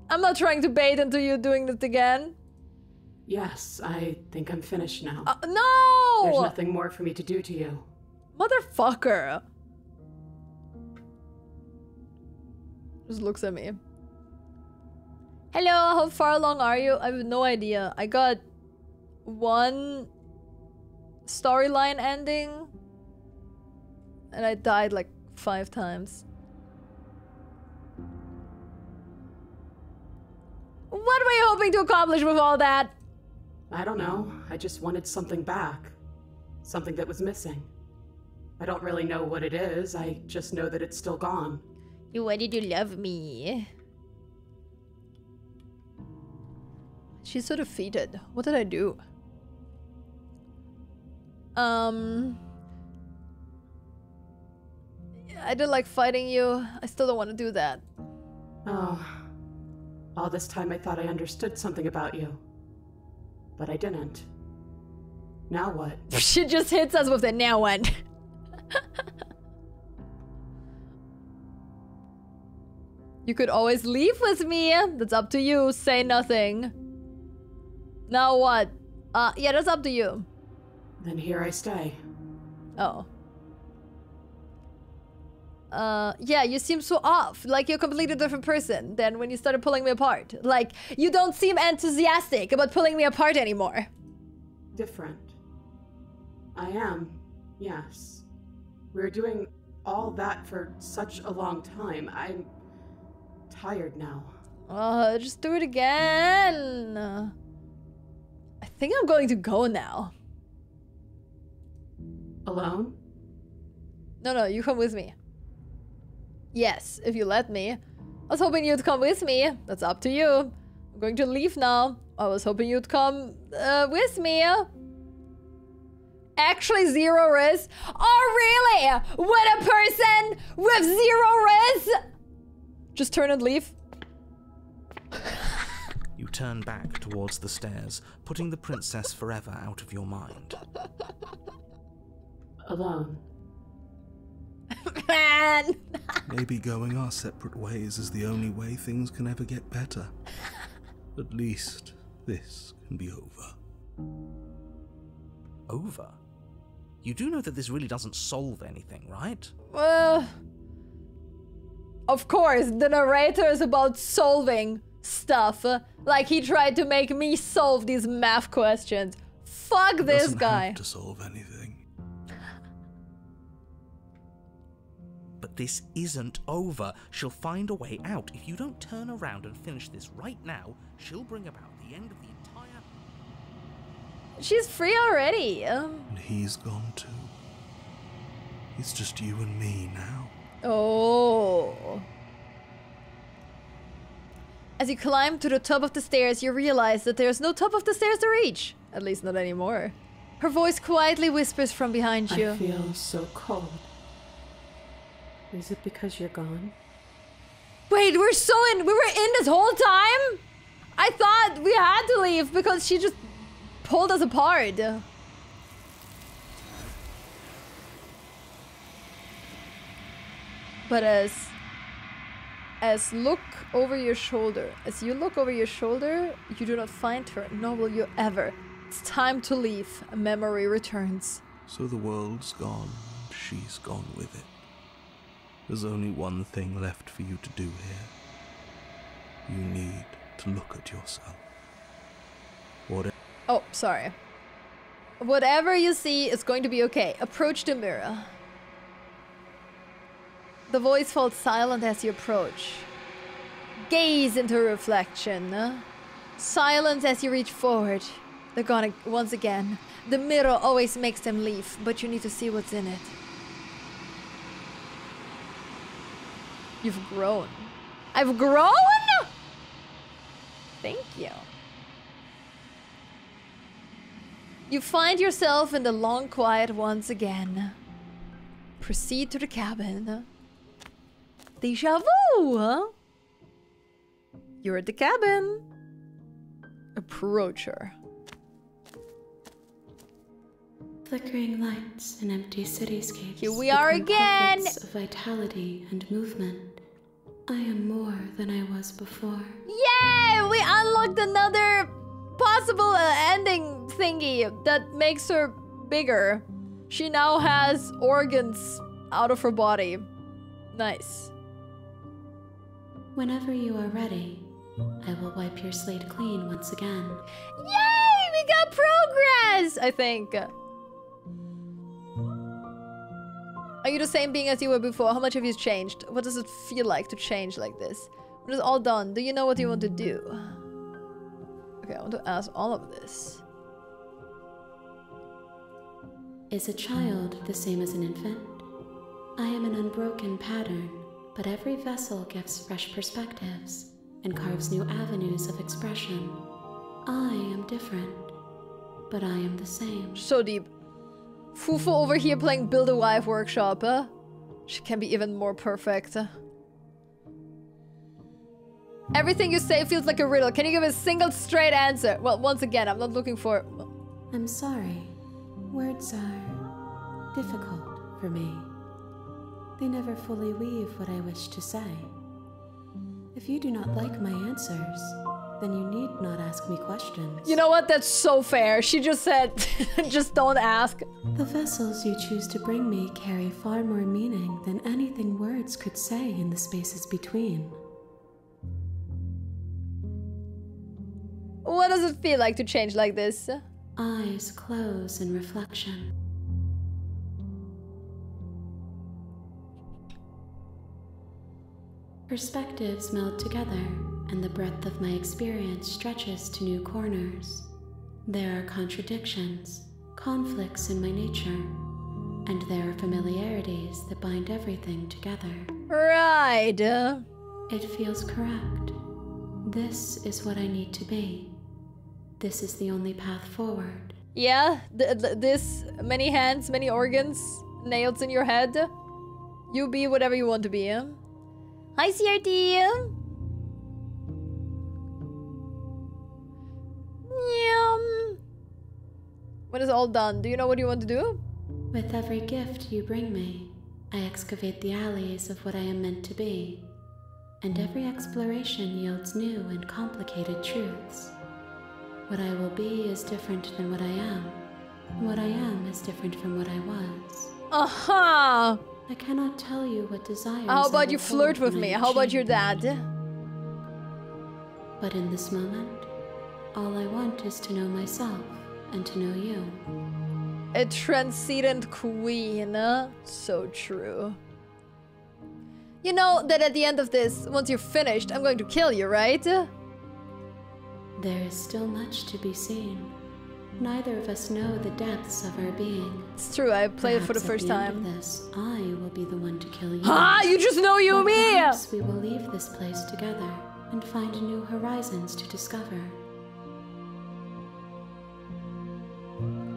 I'm not trying to bait into you doing this again. Yes, I think I'm finished now. No! There's nothing more for me to do to you. Motherfucker. Just looks at me. Hello, how far along are you? I have no idea. I got one storyline ending and I died like 5 times. What were you hoping to accomplish with all that? I don't know. I just wanted something back. Something that was missing. I don't really know what it is. I just know that it's still gone. You wanted to love me. She's so defeated. What did I do? I didn't like fighting you. I still don't want to do that. Oh. All this time I thought I understood something about you. But I didn't. Now what? She just hits us with the now what. You could always leave with me. That's up to you. Say nothing. Now what? Yeah, that's up to you. Then here I stay. Oh. Yeah, you seem so off. Like you're a completely different person than when you started pulling me apart. Like, you don't seem enthusiastic about pulling me apart anymore. Different. I am, yes. We're doing all that for such a long time. I'm tired now. Just do it again. I think I'm going to go now. Alone? No, you come with me. Yes, if you let me. I was hoping you'd come with me. That's up to you. I'm going to leave now. I was hoping you'd come with me. Actually, 0 risk. Oh, really? With a person with 0 risk? Just turn and leave. You turn back towards the stairs, putting the princess forever out of your mind. Alone. Man! Maybe going our separate ways is the only way things can ever get better. At least, this can be over. Over? You do know that this really doesn't solve anything, right? Well... Of course, the narrator is about solving stuff. Like he tried to make me solve these math questions. Fuck this guy. Have to solve anything. But this isn't over. She'll find a way out. If you don't turn around and finish this right now, she'll bring about the end of the entire... She's free already. And he's gone too. It's just you and me now. Oh. As you climb to the top of the stairs, you realize that there's no top of the stairs to reach. At least not anymore. Her voice quietly whispers from behind you. I feel so cold. Is it because you're gone? Wait, we were in this whole time? I thought we had to leave because she just pulled us apart. but as look over your shoulder. As you look over your shoulder, you do not find her, nor will you ever. It's time to leave. A memory returns. So the world's gone, and she's gone with it. There's only one thing left for you to do here. You need to look at yourself. Oh, sorry. Whatever you see is going to be okay. Approach the mirror. The voice falls silent as you approach. Gaze into a reflection. Silence as you reach forward. They're gone once again. The mirror always makes them leave, but you need to see what's in it. You've grown. I've grown? Thank you. You find yourself in the long quiet once again. Proceed to the cabin. Deja vu! You're at the cabin. Approach her. Flickering lights and empty cityscapes. Here we are again! Pockets of vitality and movement. I am more than I was before. Yay! We unlocked another possible ending thingy that makes her bigger. She now has organs out of her body. Nice. Whenever you are ready, I will wipe your slate clean once again. Yay! We got progress! I think. Are you the same being as you were before? How much have you changed? What does it feel like to change like this? When it's all done, do you know what you want to do? Okay, I want to ask all of this. Is a child the same as an infant? I am an unbroken pattern, but every vessel gives fresh perspectives and carves new avenues of expression. I am different, but I am the same. So deep. Fufu over here playing Build a Wife Workshop, huh? She can be even more perfect. Everything you say feels like a riddle. Can you give a single straight answer? Well, once again, I'm not looking for... I'm sorry. Words are difficult for me. They never fully weave what I wish to say. If you do not like my answers, then you need not ask me questions. You know what? That's so fair. She just said, just don't ask. The vessels you choose to bring me carry far more meaning than anything words could say in the spaces between. What does it feel like to change like this? Eyes close in reflection. Perspectives meld together, and the breadth of my experience stretches to new corners. There are contradictions, conflicts in my nature, and there are familiarities that bind everything together. Right. It feels correct. This is what I need to be. This is the only path forward. Yeah, this many hands, many organs, nails in your head. You be whatever you want to be. Hi, CRT. When it's all done, do you know what you want to do? With every gift you bring me, I excavate the alleys of what I am meant to be, and every exploration yields new and complicated truths. What I will be is different than what I am. What I am is different from what I was. Aha! I cannot tell you what desires. How about you flirt with me? How about your dad? But in this moment, all I want is to know myself and to know you. A transcendent queen. So true. You know that at the end of this, once you're finished, I'm going to kill you, right? There is still much to be seen. Neither of us know the depths of our being. It's true, I played it for the first time. At the end of this, I will be the one to kill you. Ah, you just know you or me! Perhaps we will leave this place together and find new horizons to discover.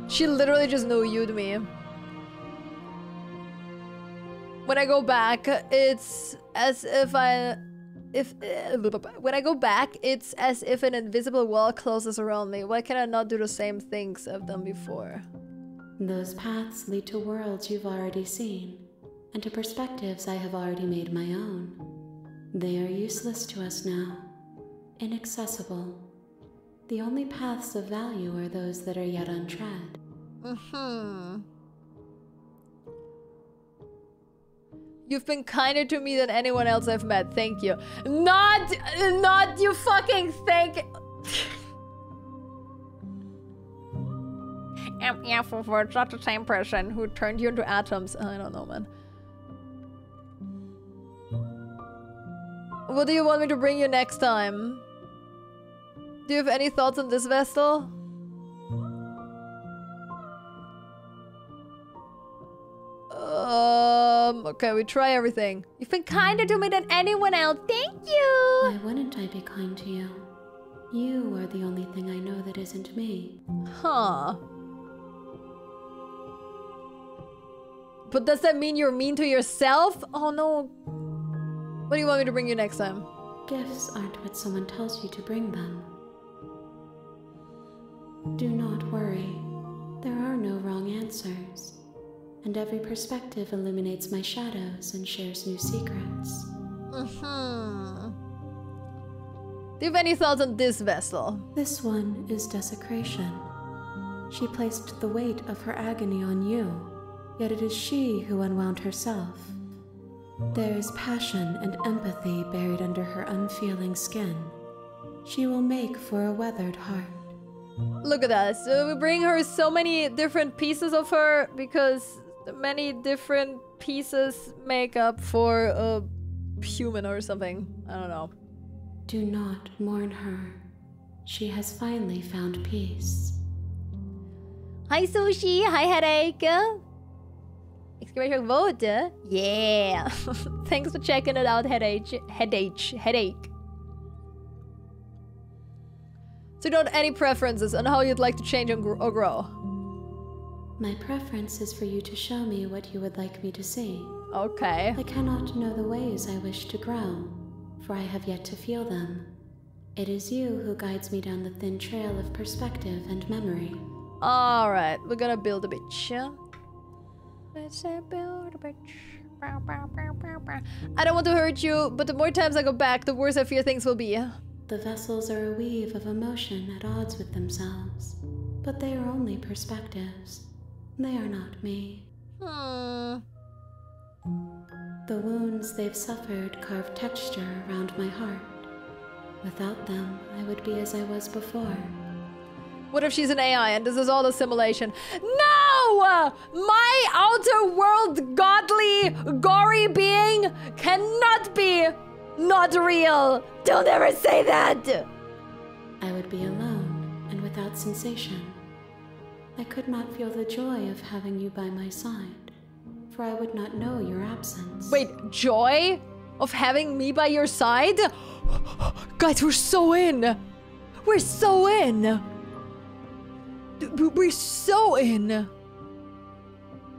She literally just knew you'd me. When I go back, it's as if when I go back, it's as if an invisible wall closes around me. Why can I not do the same things I've done before? Those paths lead to worlds you've already seen. and to perspectives I have already made my own. They are useless to us now, inaccessible. The only paths of value are those that are yet untread. You've been kinder to me than anyone else I've met. Thank you. Not you fucking think. Yeah, for it's not the same person who turned you into atoms. I don't know, man. What do you want me to bring you next time? Do you have any thoughts on this vessel? Okay, we try everything. You've been kinder to me than anyone else. Thank you! Why wouldn't I be kind to you? You are the only thing I know that isn't me. Huh. But does that mean you're mean to yourself? Oh no. What do you want me to bring you next time? Gifts aren't what someone tells you to bring them. Do not worry. There are no wrong answers. And every perspective illuminates my shadows and shares new secrets. Do you have any thoughts on this vessel? This one is desecration. She placed the weight of her agony on you, yet it is she who unwound herself. There is passion and empathy buried under her unfeeling skin. She will make for a weathered heart. Look at that. So we bring her so many different pieces of her because many different pieces make up for a human or something. I don't know. Do not mourn her. She has finally found peace. Hi Sushi, hi Headache. Exclamation vote. Yeah. Thanks for checking it out, Headache. So you don't have any preferences on how you'd like to change or grow? My preference is for you to show me what you would like me to see. Okay. I cannot know the ways I wish to grow, for I have yet to feel them. It is you who guides me down the thin trail of perspective and memory. Alright, we're gonna build a bitch. Let's build a bitch. I don't want to hurt you, but the more times I go back, the worse I fear things will be. The vessels are a weave of emotion at odds with themselves, but they are only perspectives. They are not me. The wounds they've suffered carve texture around my heart. Without them, I would be as I was before. What if she's an AI and this is all a simulation? No! My outer world godly, gory being cannot be not real! Don't ever say that! I would be alone and without sensation. I could not feel the joy of having you by my side, for I would not know your absence. Wait, joy of having me by your side? Guys, we're so in! We're so in! We're so in!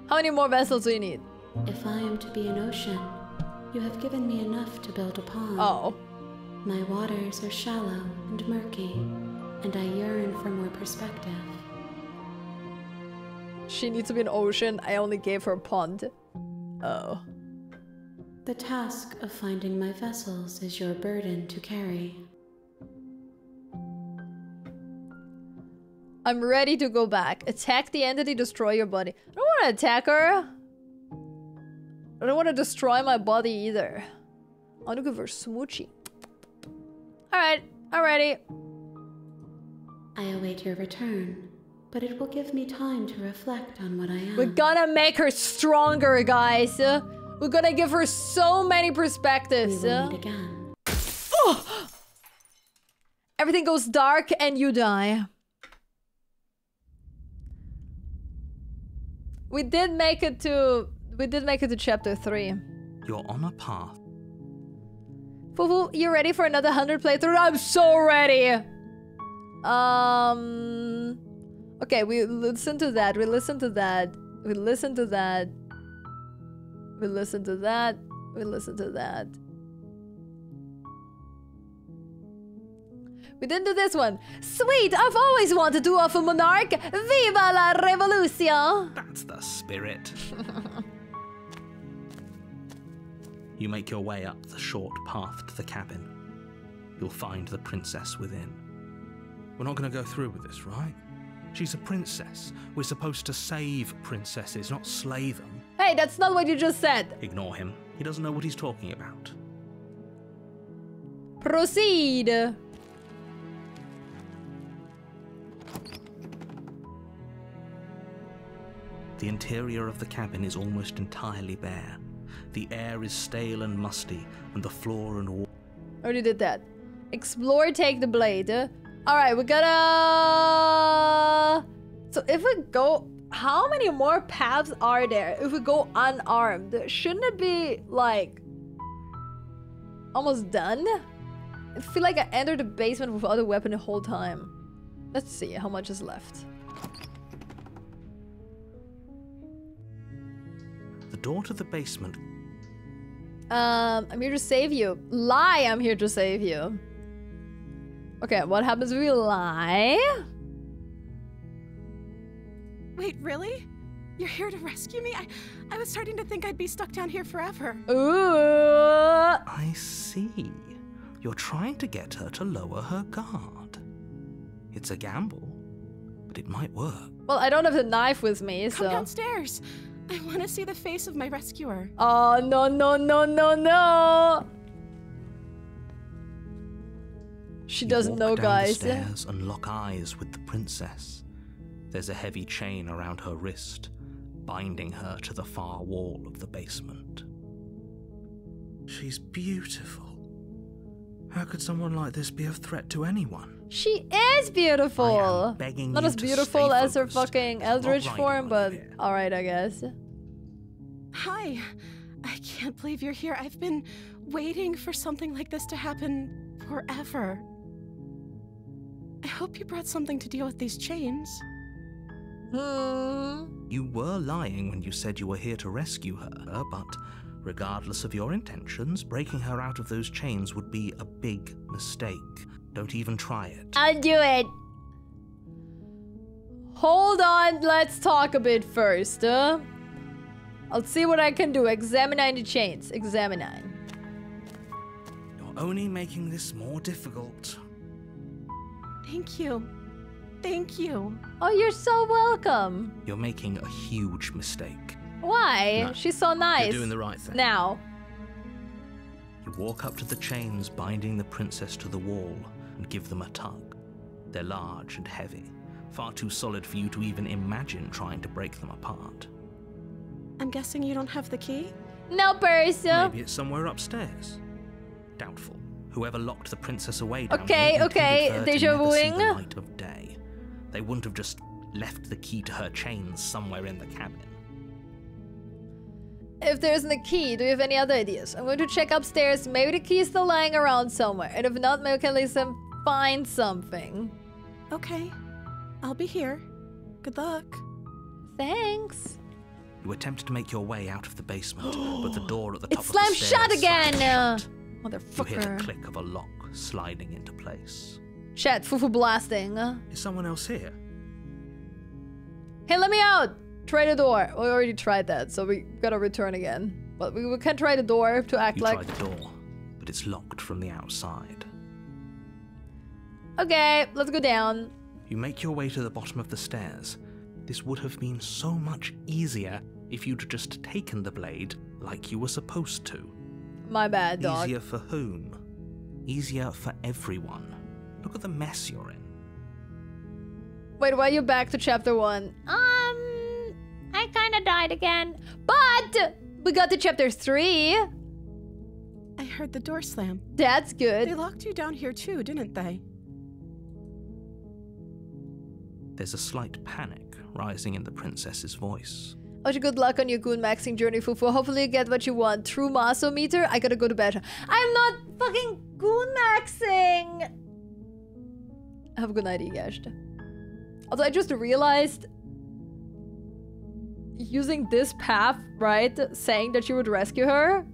How many more vessels do you need? If I am to be an ocean, you have given me enough to build upon. Oh. My waters are shallow and murky, and I yearn for more perspective. She needs to be an ocean. I only gave her a pond. Oh. The task of finding my vessels is your burden to carry. I'm ready to go back. Attack the entity, destroy your body. I don't want to attack her. I don't want to destroy my body either. I want to give her smoochy. Alright, I'm ready. I await your return, but it will give me time to reflect on what I am. We're gonna make her stronger, guys. We're gonna give her so many perspectives. We will meet again. Oh! Everything goes dark and you die. We did make it to chapter 3. You're on a path. Fufu, you ready for another 100 playthrough? I'm so ready! Okay, we listen to that, we listen to that, we listen to that, we listen to that, we listen to that. We didn't do this one. Sweet, I've always wanted to offer Monarch. Viva la revolution! That's the spirit. You make your way up the short path to the cabin. You'll find the princess within. We're not going to go through with this, right? She's a princess. We're supposed to save princesses, not slay them. Hey, that's not what you just said. Ignore him. He doesn't know what he's talking about. Proceed. The interior of the cabin is almost entirely bare. The air is stale and musty, and the floor and wall... Already did that. Explore, take the blade. Alright, we gotta... So if we go... How many more paths are there if we go unarmed? Shouldn't it be, like... almost done? I feel like I entered the basement without a weapon the whole time. Let's see how much is left. The door to the basement... I'm here to save you. Lie, I'm here to save you. Okay, what happens if we lie? Wait, really? You're here to rescue me? I was starting to think I'd be stuck down here forever. Ooh. I see. You're trying to get her to lower her guard. It's a gamble, but it might work. Well, I don't have the knife with me, so... Come downstairs. I want to see the face of my rescuer. Oh, no, no, no, no, no! She doesn't know, guys. You walk down the stairs and lock eyes with the princess. There's a heavy chain around her wrist, binding her to the far wall of the basement. She's beautiful. How could someone like this be a threat to anyone? She is beautiful! I am begging Not you as to beautiful stay as her focused. fucking There's a lot eldritch riding form, on but here. alright, I guess. Hi. I can't believe you're here. I've been waiting for something like this to happen forever. I hope you brought something to deal with these chains. You were lying when you said you were here to rescue her, but regardless of your intentions, breaking her out of those chains would be a big mistake. Don't even try it. I'll do it. Hold on, let's talk a bit first. I'll see what I can do. Examine the chains. Examine. You're only making this more difficult. Thank you. Thank you. Oh, you're so welcome. You're making a huge mistake. Why? No, She's so nice. You're doing the right thing. Now. You walk up to the chains binding the princess to the wall and give them a tug. They're large and heavy, far too solid for you to even imagine trying to break them apart. I'm guessing you don't have the key? No, person. Maybe it's somewhere upstairs. Doubtful. Whoever locked the princess away down Okay, here okay, intended her to deja never see vuing. the light of day. They wouldn't have just left the key to her chains somewhere in the cabin. If there isn't a key, do you have any other ideas? I'm going to check upstairs. Maybe the key is still lying around somewhere. And if not, maybe we can at least find something. Okay. I'll be here. Good luck. Thanks. You attempt to make your way out of the basement, but the door at the top It's of the slammed stairs shut again! slams shut. Motherfucker. You hear the click of a lock sliding into place. Chat, Fufu blasting. Is someone else here? Hey, let me out! Try the door. We already tried that, so we gotta return again. But we can try the door to act You like... try the door, but it's locked from the outside. Okay, let's go down. You make your way to the bottom of the stairs. This would have been so much easier if you'd just taken the blade like you were supposed to. My bad, dog. Easier for whom? Easier for everyone. Look at the mess you're in. Wait, why are you back to chapter 1? I kinda died again. But we got to chapter 3. I heard the door slam. That's good. They locked you down here too, didn't they? There's a slight panic rising in the princess's voice. Wish you good luck on your goon maxing journey, Fufu. Hopefully you get what you want. True Maso meter. I gotta go to bed. I'm not fucking goon maxing. Have a good night, guys. Although I just realized using this path, right, saying that you would rescue her,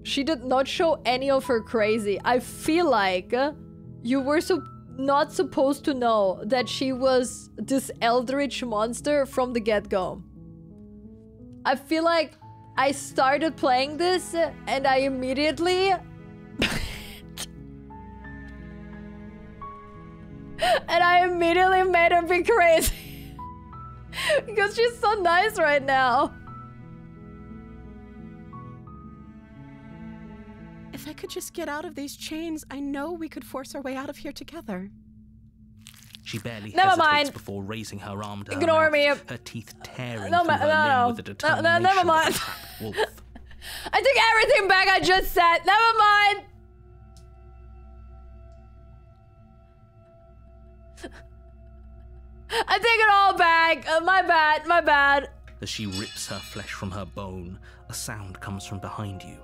she did not show any of her crazy. I feel like you were not supposed to know that she was this eldritch monster from the get-go. I feel like I started playing this and I immediately... and I immediately made her be crazy. Because she's so nice right now. If I could just get out of these chains, I know we could force our way out of here together. She barely Never hesitates mind. before raising her arm to her Ignore mouth, me. her teeth tearing No, through her no. limb with the determination never of a mind. trapped wolf. I took everything back I just said. Never mind. I take it all back. My bad. My bad. As she rips her flesh from her bone, a sound comes from behind you.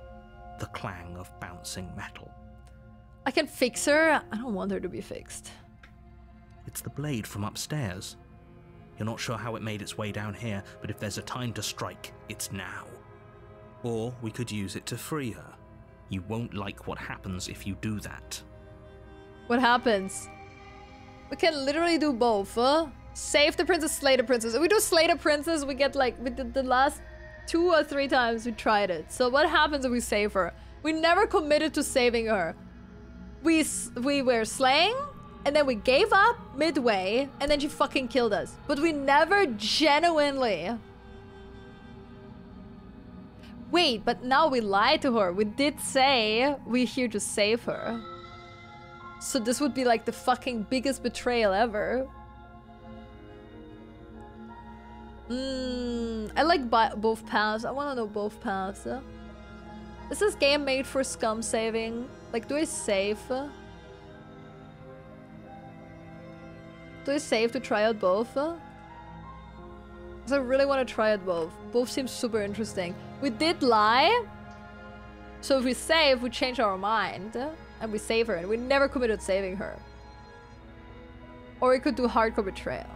The clang of bouncing metal. I can fix her. I don't want her to be fixed. It's the blade from upstairs. You're not sure how it made its way down here, but if there's a time to strike, it's now. Or we could use it to free her. You won't like what happens if you do that. What happens? We can literally do both. Save the princess, slay the princess. If we do slay the princess, we get like, we did the last 2 or 3 times we tried it. So what happens if we save her? We never committed to saving her. We were slaying, and then we gave up midway, and then she fucking killed us. But we never genuinely... Wait, but now we lied to her. We did say we're here to save her. So this would be like the fucking biggest betrayal ever. I like both paths. I want to know both paths. Is this game made for scum saving? Like, do I save? Do I save to try out both? Because I really want to try out both. Both seem super interesting. We did lie. So if we save, we change our mind. And we save her. And we never committed saving her. Or we could do hardcore betrayal.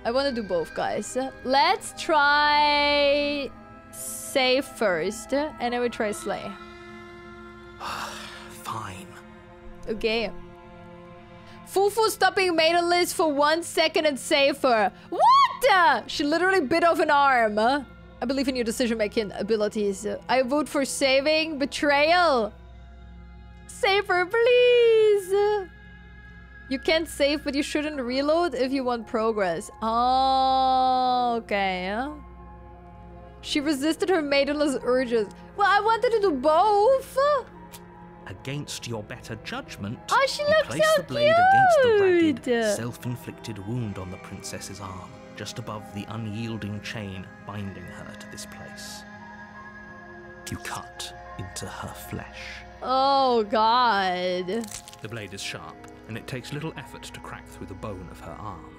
I want to do both, guys. Let's try save first, and then we try slay. Fine. Okay. Fufu stopping maidenless for 1 second and save her. What? She literally bit off an arm. I believe in your decision-making abilities. I vote for saving betrayal. Save her, please. You can save, but you shouldn't reload if you want progress. Oh, okay. She resisted her maidenless urges. Well, I wanted to do both. Against your better judgment, oh, she you looks place so the blade against the cute. ragged, self-inflicted wound on the princess's arm, just above the unyielding chain binding her to this place. You cut into her flesh. Oh, God. The blade is sharp, and it takes little effort to crack through the bone of her arm.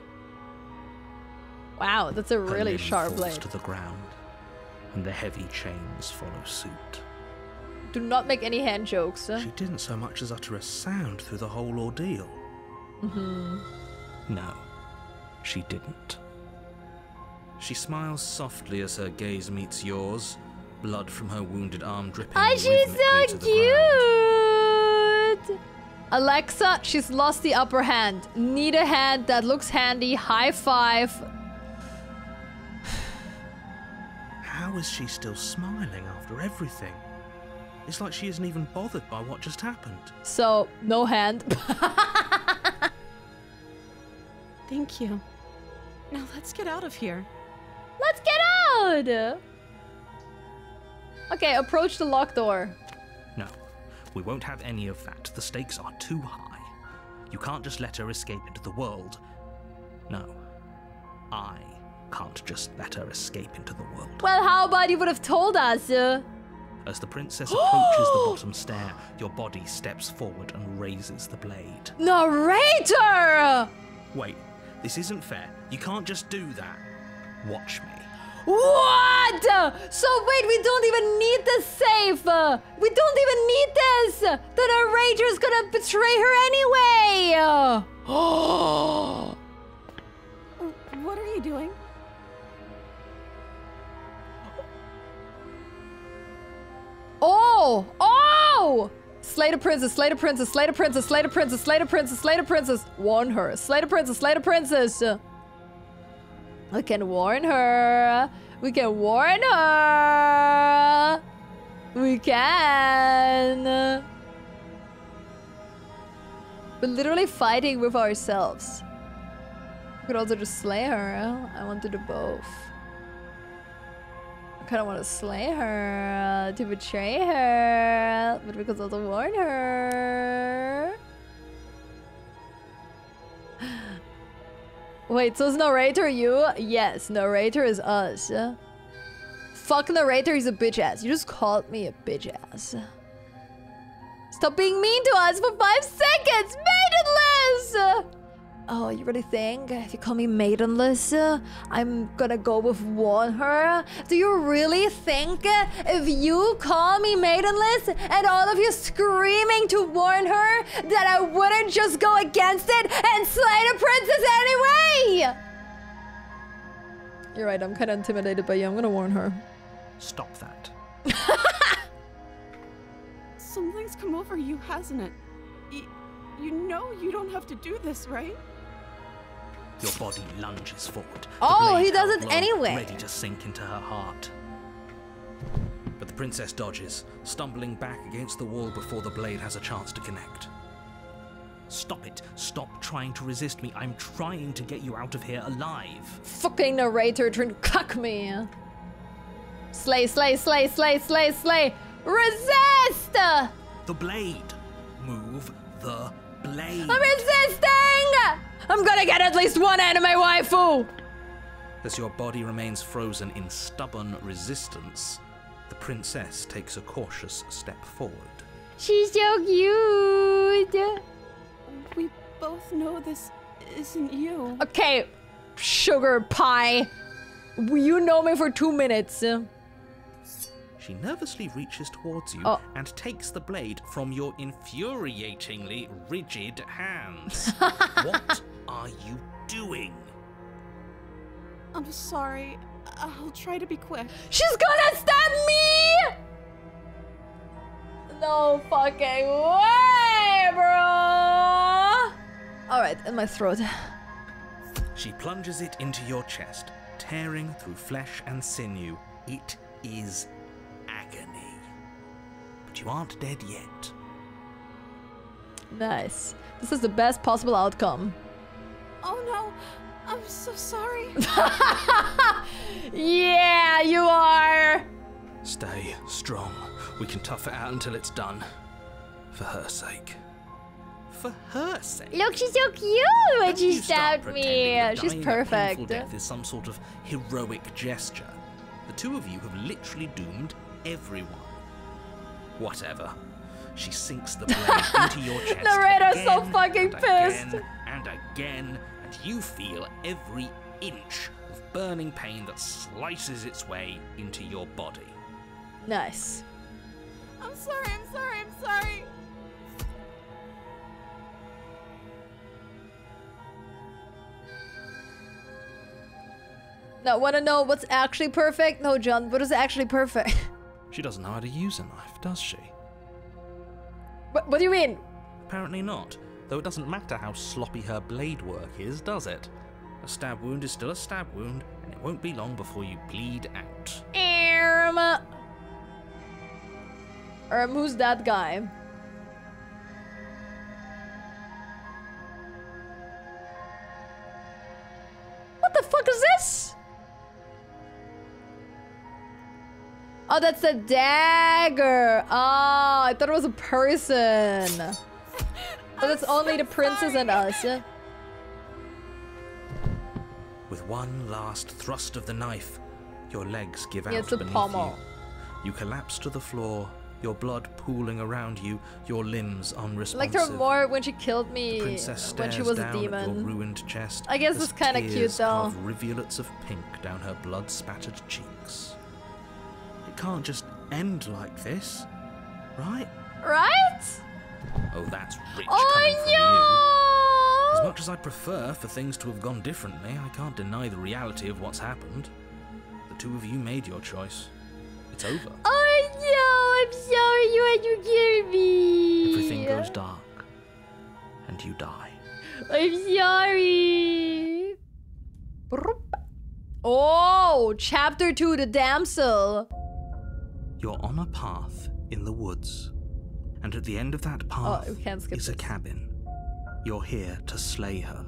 Wow, that's a Her really limb sharp falls blade. to the ground, and the heavy chains follow suit. Do not make any hand jokes. She didn't so much as utter a sound through the whole ordeal. No, she didn't. She smiles softly as her gaze meets yours, blood from her wounded arm dripping Oh, she's rhythmically so to the ground. cute! Alexa, she's lost the upper hand. Need a hand that looks handy. High five. How is she still smiling after everything? It's like she isn't even bothered by what just happened. So, no hand. Thank you. Now let's get out of here. Let's get out! Okay, approach the locked door. No, we won't have any of that. The stakes are too high. You can't just let her escape into the world. No, I can't just let her escape into the world. Well, how about you would have told us? As the princess approaches the bottom stair, your body steps forward and raises the blade. Narrator! Wait, this isn't fair. You can't just do that. Watch me. What? So wait, we don't even need the safe. We don't even need this. The narrator's gonna betray her anyway. What are you doing? Oh! Oh! Slay the princess, slay the princess, slay the princess, slay the princess, slay the princess, slay the princess. Warn her. Slay the princess, slay the princess. I can warn her. We can warn her. We can. We're literally fighting with ourselves. We could also just slay her. I want to do both. I kind of want to slay her to betray her, but we could also warn her. Wait, so is narrator you? Yes, narrator is us. Fuck narrator, he's a bitch ass. You just called me a bitch ass. Stop being mean to us for 5 seconds! Maidenless! Oh, you really think if you call me maidenless, I'm gonna go with warn her? Do you really think if you call me maidenless and all of you screaming to warn her that I wouldn't just go against it and slay the princess anyway? You're right, I'm kind of intimidated by you. I'm gonna warn her. Stop that. Something's come over you, hasn't it? You know you don't have to do this, right? Your body lunges forward. Oh, he does it anyway. Ready to sink into her heart. But the princess dodges, stumbling back against the wall before the blade has a chance to connect. Stop it. Stop trying to resist me. I'm trying to get you out of here alive. Fucking narrator trying to cuck me. Slay, slay, slay, slay, slay, slay. Resist! The blade. Move the blade. I'm resisting! I'm gonna get at least one anime waifu! As your body remains frozen in stubborn resistance, the princess takes a cautious step forward. She's so cute! We both know this isn't you. Okay, sugar pie. You know me for 2 minutes. She nervously reaches towards you and takes the blade from your infuriatingly rigid hands. What are you doing? I'm sorry. I'll try to be quick. She's gonna stab me! No fucking way, bro! Alright, in my throat. She plunges it into your chest, tearing through flesh and sinew. It is agony. But you aren't dead yet. Nice. This is the best possible outcome. Oh no, I'm so sorry. Yeah, you are. Stay strong. We can tough it out until it's done. For her sake. For her sake. Look, she's so cute when she stabbed me. She's perfect. Death is some sort of heroic gesture. The two of you have literally doomed everyone. Whatever. She sinks the blade into your chest. Narrator's again, so fucking pissed. Again and again, and you feel every inch of burning pain that slices its way into your body. Nice. I'm sorry, I'm sorry, I'm sorry. Now, wanna know what's actually perfect? No, John, what is actually perfect? She doesn't know how to use a knife, does she? What do you mean? Apparently not. Though it doesn't matter how sloppy her blade work is, does it? A stab wound is still a stab wound, and it won't be long before you bleed out. Who's that guy? What the fuck is this? Oh, that's a dagger. Oh, I thought it was a person. But it's only the princess and us. With one last thrust of the knife, your legs give out it's a beneath pommel. you. You collapse to the floor, your blood pooling around you, your limbs I unresponsive. liked her more when she killed me, The princess when she stares was a down at your demon. ruined chest. I guess as it's kind of cute tears though. carve rivulets of pink down her blood-spattered cheeks. It can't just end like this, right? Right? Oh, that's rich Oh coming from no! you. As much as I'd prefer for things to have gone differently, I can't deny the reality of what's happened. The two of you made your choice. It's over. Oh no! I'm sorry you had to kill me. Everything goes dark, and you die. I'm sorry. Oh, chapter 2, the damsel. You're on a path in the woods, and at the end of that path is a cabin. You're here to slay her.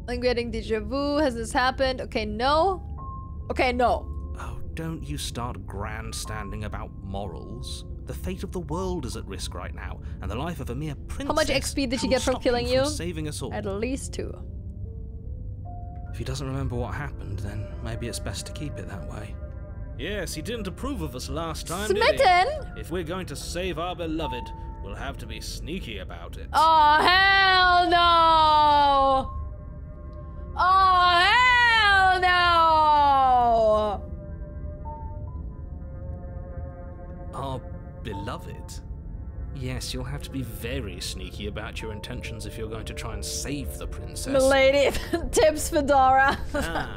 I'm getting deja vu. Has this happened? Okay, no. Okay, no. Oh, don't you start grandstanding about morals. The fate of the world is at risk right now, and the life of a mere princess. How much XP did she get from killing you? Saving us all. At least 2. If he doesn't remember what happened, then maybe it's best to keep it that way. Yes, he didn't approve of us last time, Smitten? did he? If we're going to save our beloved, we'll have to be sneaky about it. Oh, hell no! Oh, hell no! Our beloved? Yes, you'll have to be very sneaky about your intentions if you're going to try and save the princess. Milady, tips Fedora.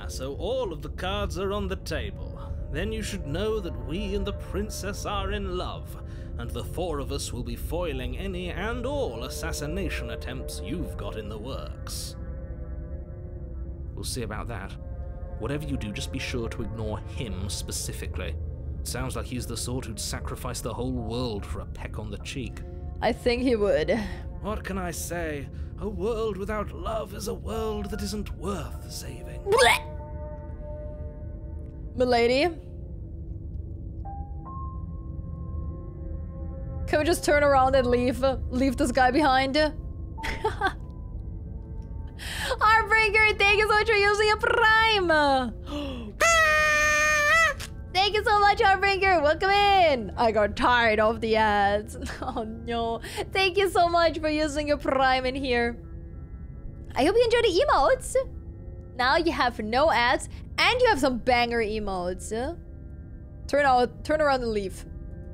So all of the cards are on the table. Then you should know that we and the princess are in love, and the 4 of us will be foiling any and all assassination attempts you've got in the works. We'll see about that. Whatever you do, just be sure to ignore him specifically. It sounds like he's the sort who'd sacrifice the whole world for a peck on the cheek. I think he would. What can I say? A world without love is a world that isn't worth saving. Milady? Can we just turn around and leave? Leave this guy behind? Heartbreaker, thank you so much for using a Prime! Thank you so much, Heartbreaker! Welcome in! I got tired of the ads. Oh no. Thank you so much for using your Prime in here. I hope you enjoy the emotes. Now you have no ads, and you have some banger emotes. Turn around and leave.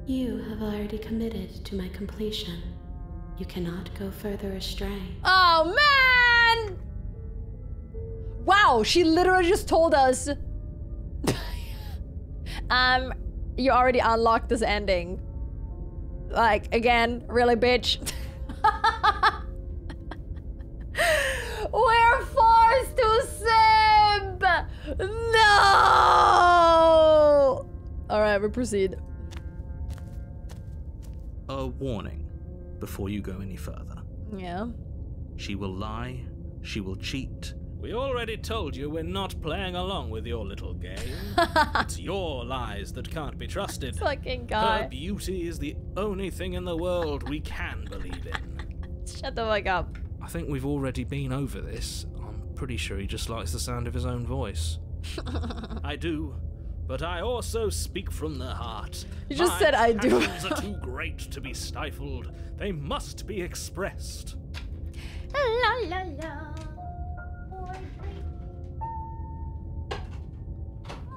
You have already committed to my completion. You cannot go further astray. Oh, man! Wow, she literally just told us. You already unlocked this ending. Like, again, really, bitch? We're forced to simp! No! Alright, we proceed. A warning before you go any further. Yeah. She will lie, she will cheat. We already told you we're not playing along with your little game. It's your lies that can't be trusted. Fucking guy. Her beauty is the only thing in the world we can believe in. Shut the fuck up. I think we've already been over this. I'm pretty sure he just likes the sound of his own voice. I do, but I also speak from the heart. You just said I do. My passions are too great to be stifled. They must be expressed. La la la.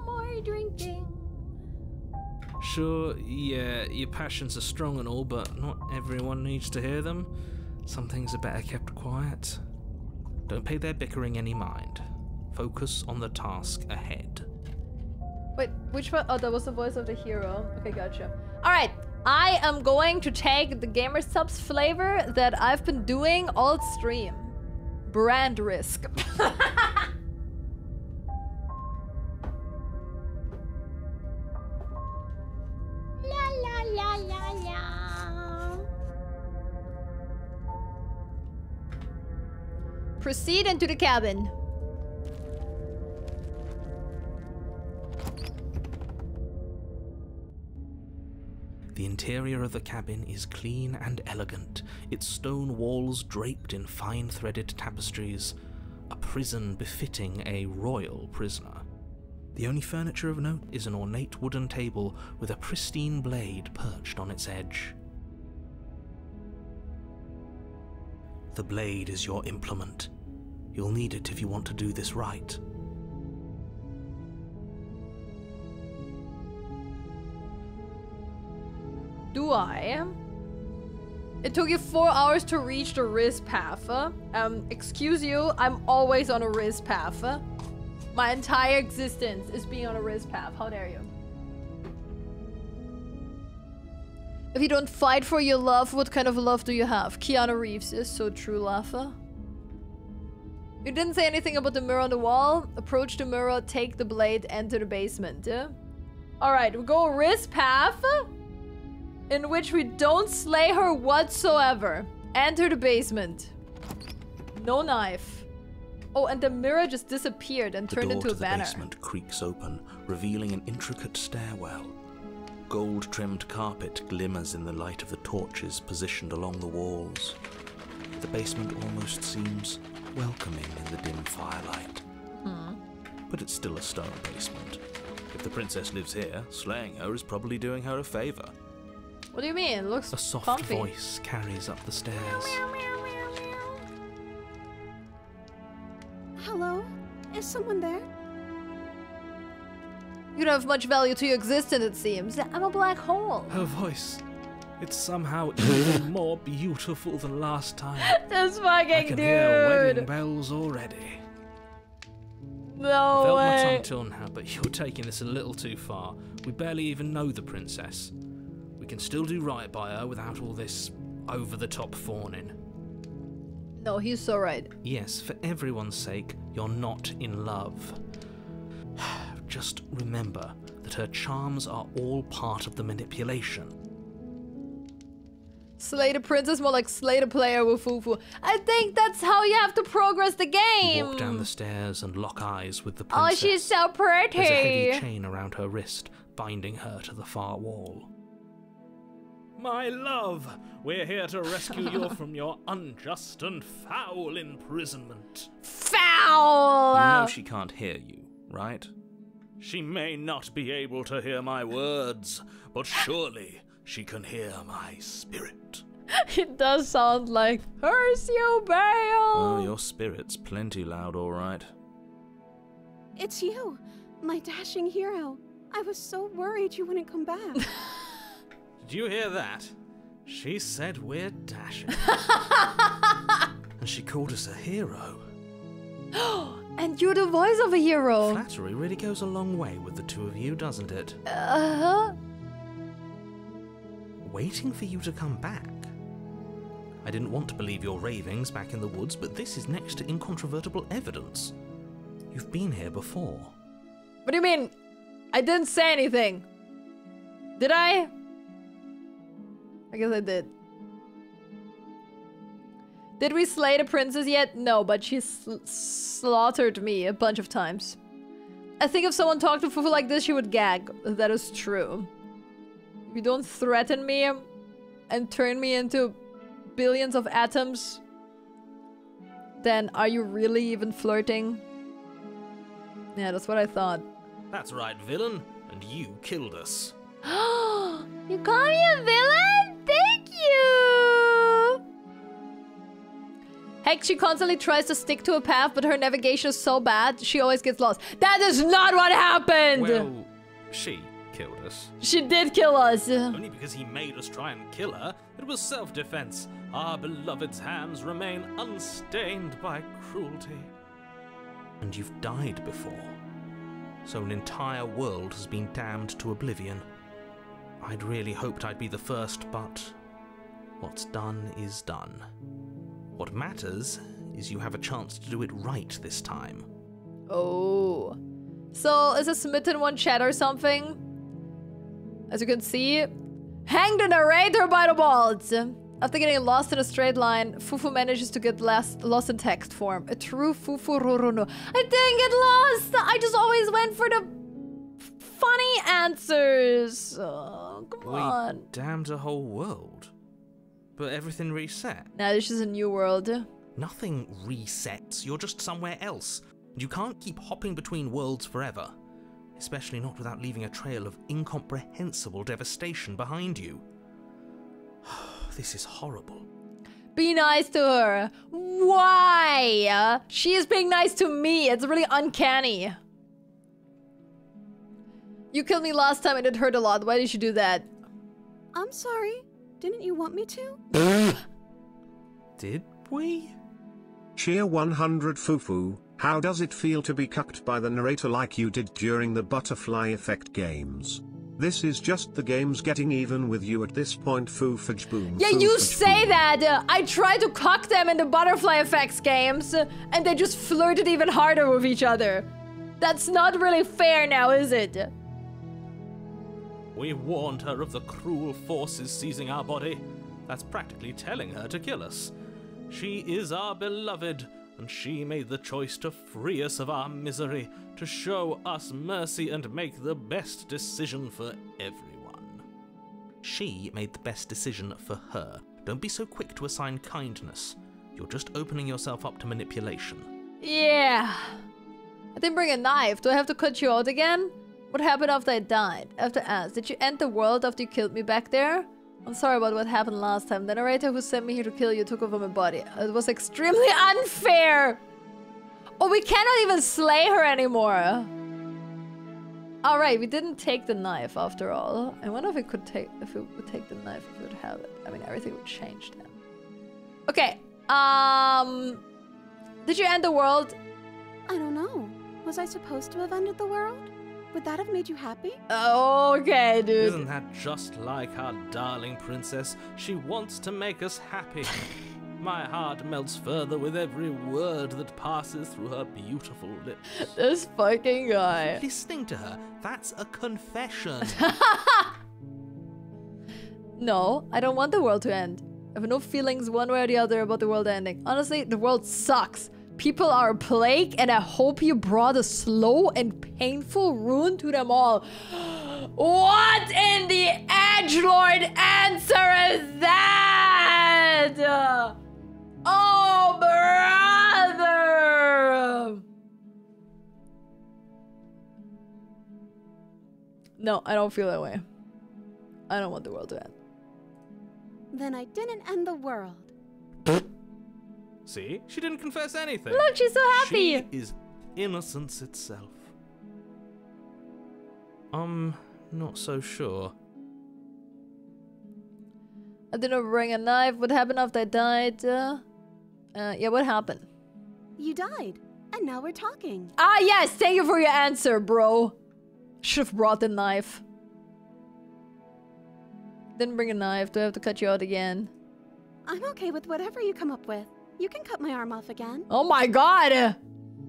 More drinking. Sure, yeah, your passions are strong and all, but not everyone needs to hear them. Some things are better kept quiet. Don't pay their bickering any mind. Focus on the task ahead. Wait, which one? Oh, that was the voice of the hero. Okay, gotcha. Alright, I am going to take the Gamer Subs flavor that I've been doing all stream. Brand risk. La la la la la. Proceed into the cabin. The interior of the cabin is clean and elegant, its stone walls draped in fine threaded tapestries, a prison befitting a royal prisoner. The only furniture of note is an ornate wooden table with a pristine blade perched on its edge. The blade is your implement. You'll need it if you want to do this right. Do I? It took you 4 hours to reach the Riz path. Excuse you, I'm always on a Riz path. My entire existence is being on a Riz path. How dare you? If you don't fight for your love, what kind of love do you have? Keanu Reeves is so true, Laffa. You didn't say anything about the mirror on the wall. Approach the mirror, take the blade, enter the basement. Alright, we go risk path, in which we don't slay her whatsoever. Enter the basement. No knife. Oh, and the mirror just disappeared and turned into a banner. The basement creaks open, revealing an intricate stairwell. Gold-trimmed carpet glimmers in the light of the torches positioned along the walls. The basement almost seems welcoming in the dim firelight. But it's still a stone basement. If the princess lives here, slaying her is probably doing her a favor. What do you mean? It looks a soft comfy. voice carries up the stairs. Hello? Is someone there? You don't have much value to your existence, it seems. I'm a black hole. Her voice. It's somehow even more beautiful than last time. This fucking I can dude. hear wedding bells already. No Felt way. my tongue till now, but you're taking this a little too far. We barely even know the princess. We can still do right by her without all this over-the-top fawning. No, he's so right. Yes, for everyone's sake, you're not in love. Just remember that her charms are all part of the manipulation. Slay the princess, more like slay the player with Fufu. I think that's how you have to progress the game. You walk down the stairs and lock eyes with the princess. Oh, she's so pretty. There's a heavy chain around her wrist, binding her to the far wall. My love, we're here to rescue you from your unjust and foul imprisonment. Foul! You know she can't hear you, right? She may not be able to hear my words, but surely she can hear my spirit. It does sound like curse you, Bale. Oh, your spirit's plenty loud, all right. It's you, my dashing hero. I was so worried you wouldn't come back. Did you hear that? She said we're dashing. And she called us a hero. And you're the voice of a hero. Flattery really goes a long way with the two of you, doesn't it? Waiting for you to come back. I didn't want to believe your ravings back in the woods, but this is next to incontrovertible evidence. You've been here before. What do you mean? I didn't say anything. Did I? I guess I did. Did we slay the princess yet? No, but she slaughtered me a bunch of times. I think if someone talked to Fufu like this, she would gag. That is true. If you don't threaten me and turn me into billions of atoms, then are you really even flirting? Yeah, that's what I thought. That's right, villain. And you killed us. You call me a villain? Thank you! Heck, she constantly tries to stick to a path, but her navigation is so bad, she always gets lost. That is not what happened! Well, she killed us. She did kill us. Only because he made us try and kill her. It was self-defense. Our beloved's hands remain unstained by cruelty. And you've died before. So an entire world has been damned to oblivion. I'd really hoped I'd be the first, but what's done is done. What matters is you have a chance to do it right this time. Oh. So, is a smitten one chat or something? As you can see, hang the narrator by the balls! After getting lost in a straight line, Fufu manages to get lost in text form. A true Fufu Ruruno. I didn't get lost! I just always went for the funny answers. Oh, come on. We damned a whole world. But everything reset. Nah, this is a new world. Nothing resets. You're just somewhere else. And you can't keep hopping between worlds forever. Especially not without leaving a trail of incomprehensible devastation behind you. This is horrible. Be nice to her. Why? She is being nice to me. It's really uncanny. You killed me last time and it hurt a lot. Why did you do that? I'm sorry. Didn't you want me to? Did we? Cheer 100 Fufu, how does it feel to be cucked by the narrator like you did during the butterfly effect games? This is just the games getting even with you at this point, foofage boom. Yeah, you say that! I tried to cock them in the butterfly effects games, and they just flirted even harder with each other. That's not really fair now, is it? We warned her of the cruel forces seizing our body. That's practically telling her to kill us. She is our beloved, and she made the choice to free us of our misery, to show us mercy and make the best decision for everyone. She made the best decision for her. Don't be so quick to assign kindness. You're just opening yourself up to manipulation. Yeah. I didn't bring a knife. Do I have to cut you out again? What happened after I died? I have to ask. Did you end the world after you killed me back there? I'm sorry about what happened last time. The narrator who sent me here to kill you took over my body. It was extremely unfair. Oh, we cannot even slay her anymore. Alright, we didn't take the knife after all. I wonder if we would take the knife if we would have it. I mean, everything would change then. Okay, did you end the world? I don't know. Was I supposed to have ended the world? Would that have made you happy? Okay, dude. Isn't that just like our darling princess? She wants to make us happy. My heart melts further with every word that passes through her beautiful lips. This fucking guy. Listening to her, that's a confession. No, I don't want the world to end. I have no feelings one way or the other about the world ending. Honestly, the world sucks. People are a plague, and I hope you brought a slow and painful ruin to them all. What in the edgelord answer is that? Oh, brother! No, I don't feel that way. I don't want the world to end. Then I didn't end the world. See? She didn't confess anything. Look, she's so happy. She is innocence itself. I'm not so sure. I didn't bring a knife. What happened after I died? Yeah, what happened? You died, and now we're talking. Ah, yes, thank you for your answer, bro. Should have brought the knife. Didn't bring a knife. Do I have to cut you out again? I'm okay with whatever you come up with. You can cut my arm off again. Oh my god!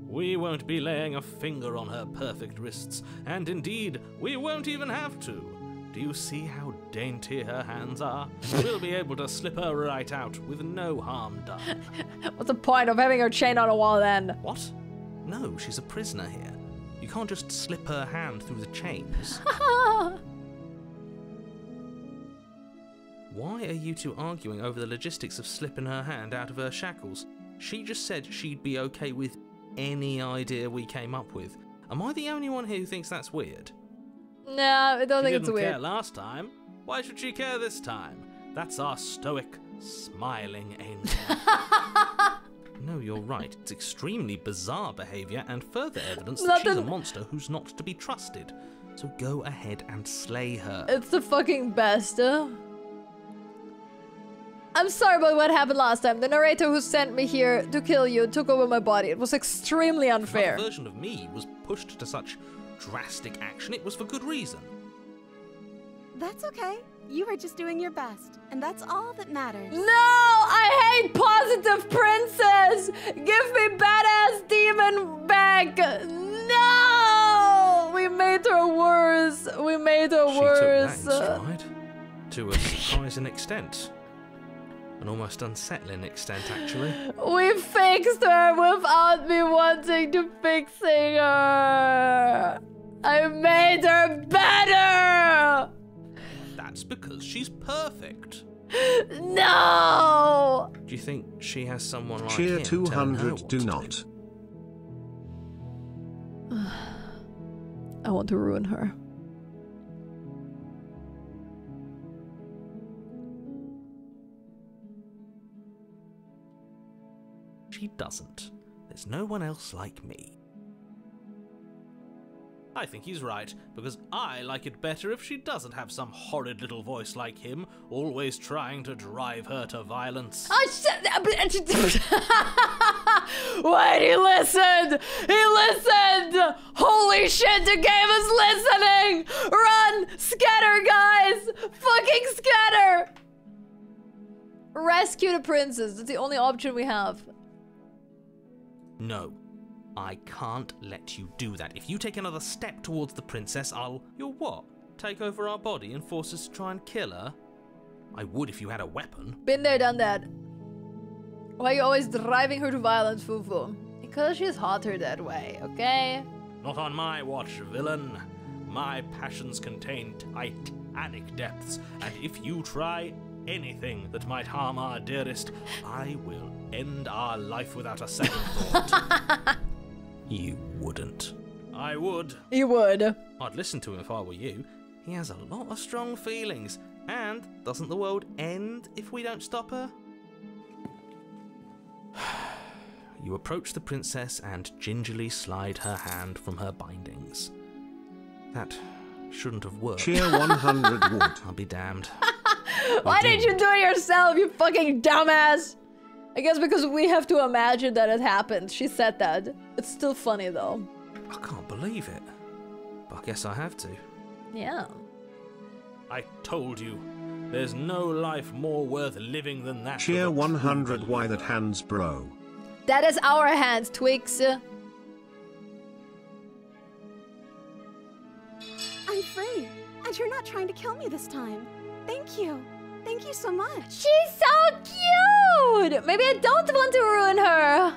We won't be laying a finger on her perfect wrists, and indeed, we won't even have to. Do you see how dainty her hands are? We'll be able to slip her right out with no harm done. What's the point of having her chained on a wall then? What? No, she's a prisoner here. You can't just slip her hand through the chains. Why are you two arguing over the logistics of slipping her hand out of her shackles? She just said she'd be okay with any idea we came up with. Am I the only one here who thinks that's weird? No, I don't think it's She weird. didn't care last time. Why should she care this time? That's our stoic, smiling angel. No, you're right. It's extremely bizarre behaviour and further evidence that she's a monster who's not to be trusted. So go ahead and slay her. It's the fucking best. I'm sorry about what happened last time. The narrator who sent me here to kill you took over my body. It was extremely unfair. If a version of me was pushed to such drastic action, it was for good reason. That's okay. You were just doing your best, and that's all that matters. No! I hate positive princess! Give me badass demon back! No! We made her worse. We made her worse. She took that in stride. To a surprising extent. An almost unsettling extent, actually. We fixed her without me wanting to fixing her. I made her better! That's because she's perfect. No! Do you think she has someone like Cheer him 200 do not. I want to ruin her. She doesn't. There's no one else like me. I think he's right, because I like it better if she doesn't have some horrid little voice like him, always trying to drive her to violence. Wait, he listened! He listened! Holy shit, the game is listening! Run! Skip King Scatter! Rescue the princess. That's the only option we have. No. I can't let you do that. If you take another step towards the princess, You'll what? Take over our body and force us to try and kill her? I would if you had a weapon. Been there, done that. Why are you always driving her to violence, Fufu? Because she's hotter that way, okay? Not on my watch, villain. My passions contain titanic depths, and if you try anything that might harm our dearest, I will end our life without a second thought. You wouldn't. I would. You would. I'd listen to him if I were you. He has a lot of strong feelings. And doesn't the world end if we don't stop her? You approach the princess and gingerly slide her hand from her bindings. That shouldn't have worked. Cheer 100 wood. I'll be damned. Why didn't you do it yourself, you fucking dumbass? I guess because we have to imagine that it happened. She said that. It's still funny though. I can't believe it. But I guess I have to. Yeah. I told you. There's no life more worth living than that. Cheer 100 why that hands bro. That is our hands, Twix. I'm free, and you're not trying to kill me this time. Thank you. Thank you so much. She's so cute! Maybe I don't want to ruin her.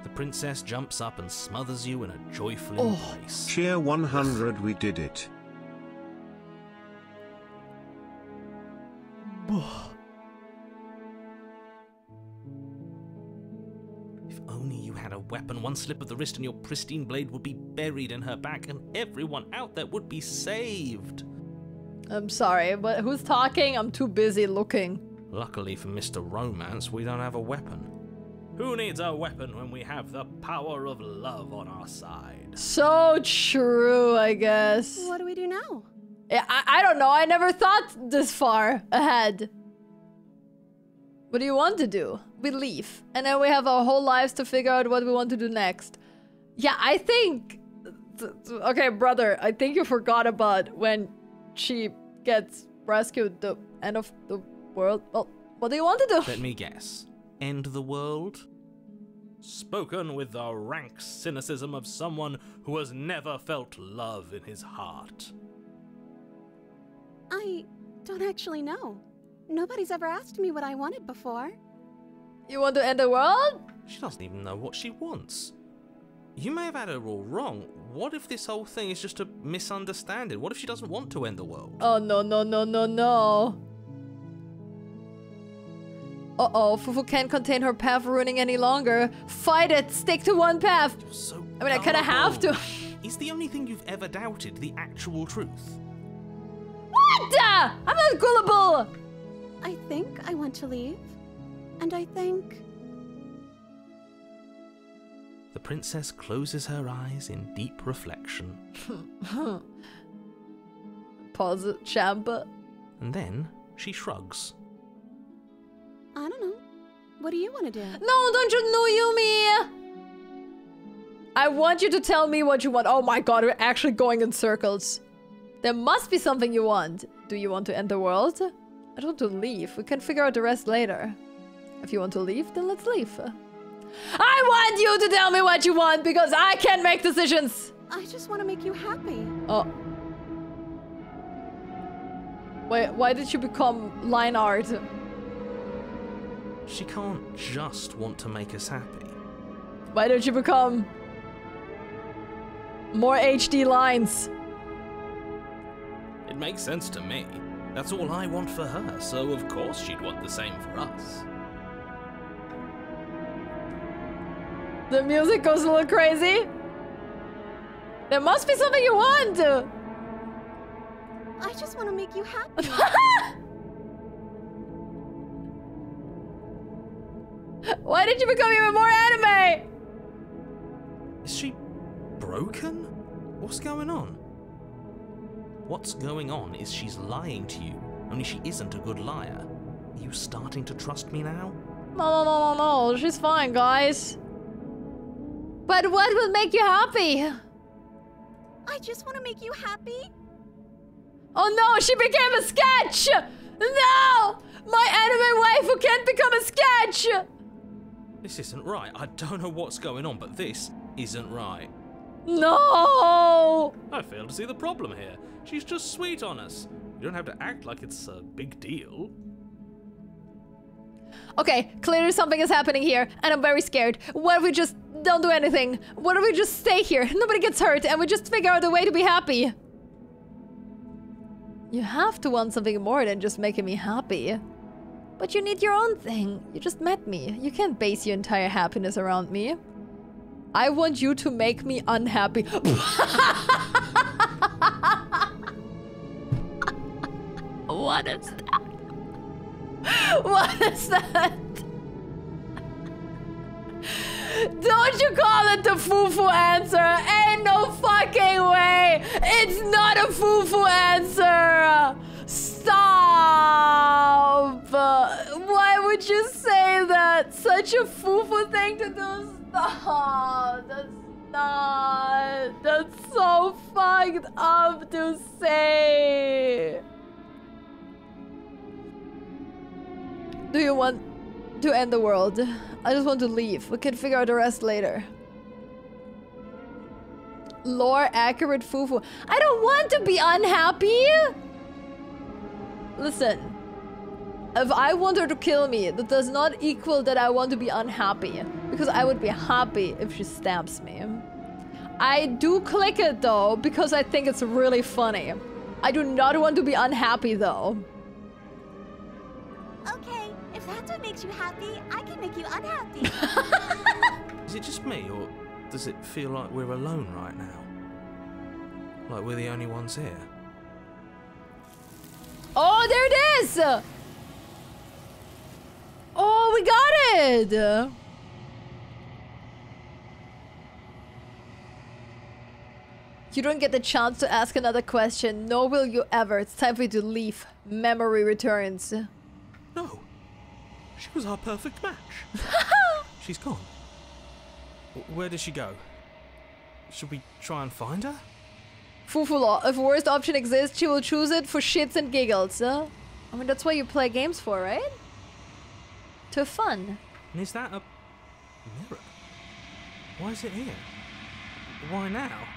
The princess jumps up and smothers you in a joyful embrace. Cheer 100 we did it. If only you had a weapon, one slip of the wrist and your pristine blade would be buried in her back and everyone out there would be saved. I'm sorry, but who's talking? I'm too busy looking. Luckily for Mr. Romance, we don't have a weapon. Who needs a weapon when we have the power of love on our side? So true, I guess. What do we do now? Yeah, I don't know. I never thought this far ahead. What do you want to do? We leave. And then we have our whole lives to figure out what we want to do next. Yeah, I think... Okay, brother, I think you forgot about when she gets rescued, the end of the world. Well, what do you want to do? Let me guess. End the world? Spoken with the rank cynicism of someone who has never felt love in his heart. I don't actually know. Nobody's ever asked me what I wanted before. You want to end the world? She doesn't even know what she wants. You may have had her all wrong. What if this whole thing is just a misunderstanding? What if she doesn't want to end the world? Oh, no, no, no, no, no. Uh-oh, Fufu can't contain her path ruining any longer. Fight it! Stick to one path! So I mean, I kinda have to. Is the only thing you've ever doubted the actual truth? What? I'm not gullible! I think I want to leave. And I think... The princess closes her eyes in deep reflection. Pause it, Champa. And then she shrugs. I don't know. What do you want to do? No, don't you know, Yumi? I want you to tell me what you want. Oh my god, we're actually going in circles. There must be something you want. Do you want to end the world? I don't want to leave. We can figure out the rest later. If you want to leave, then let's leave. I want you to tell me what you want because I can't make decisions. I just want to make you happy. Oh. Wait, why did you become line art? She can't just want to make us happy. Why don't you become more HD lines? It makes sense to me. That's all I want for her, so of course she'd want the same for us. The music goes a little crazy. There must be something you want. I just want to make you happy. Why did you become even more anime? Is she broken? What's going on? What's going on is she's lying to you, only she isn't a good liar. Are you starting to trust me now? No, she's fine, guys. But what will make you happy? I just want to make you happy. Oh no, she became a sketch! No! My anime waifu can't become a sketch! This isn't right. I don't know what's going on, but this isn't right. No! I fail to see the problem here. She's just sweet on us. You don't have to act like it's a big deal. Okay, clearly something is happening here, and I'm very scared. What if we just don't do anything? What if we just stay here? Nobody gets hurt, and we just figure out a way to be happy. You have to want something more than just making me happy. But you need your own thing. You just met me. You can't base your entire happiness around me. I want you to make me unhappy. What is that? What is that? Don't you call it the Fufu answer? Ain't no fucking way! It's not a Fufu answer! Stop! Why would you say that? Such a Fufu thing to do? Stop! That's not... That's so fucked up to say! Do you want to end the world? I just want to leave. We can figure out the rest later. Lore accurate Fufu. I don't want to be unhappy! Listen. If I want her to kill me, that does not equal that I want to be unhappy. Because I would be happy if she stabs me. I do click it though, because I think it's really funny. I do not want to be unhappy though. Okay, if that's what makes you happy, I can make you unhappy. Is it just me, or does it feel like we're alone right now? Like we're the only ones here? Oh, there it is! Oh, we got it! You don't get the chance to ask another question, nor will you ever. It's time for you to leave. Memory returns. No. She was our perfect match. She's gone. Where did she go? Should we try and find her? Fufu law. If worst option exists, she will choose it for shits and giggles. I mean, that's what you play games for, right? To have fun. And is that a mirror? Why is it here? Why now?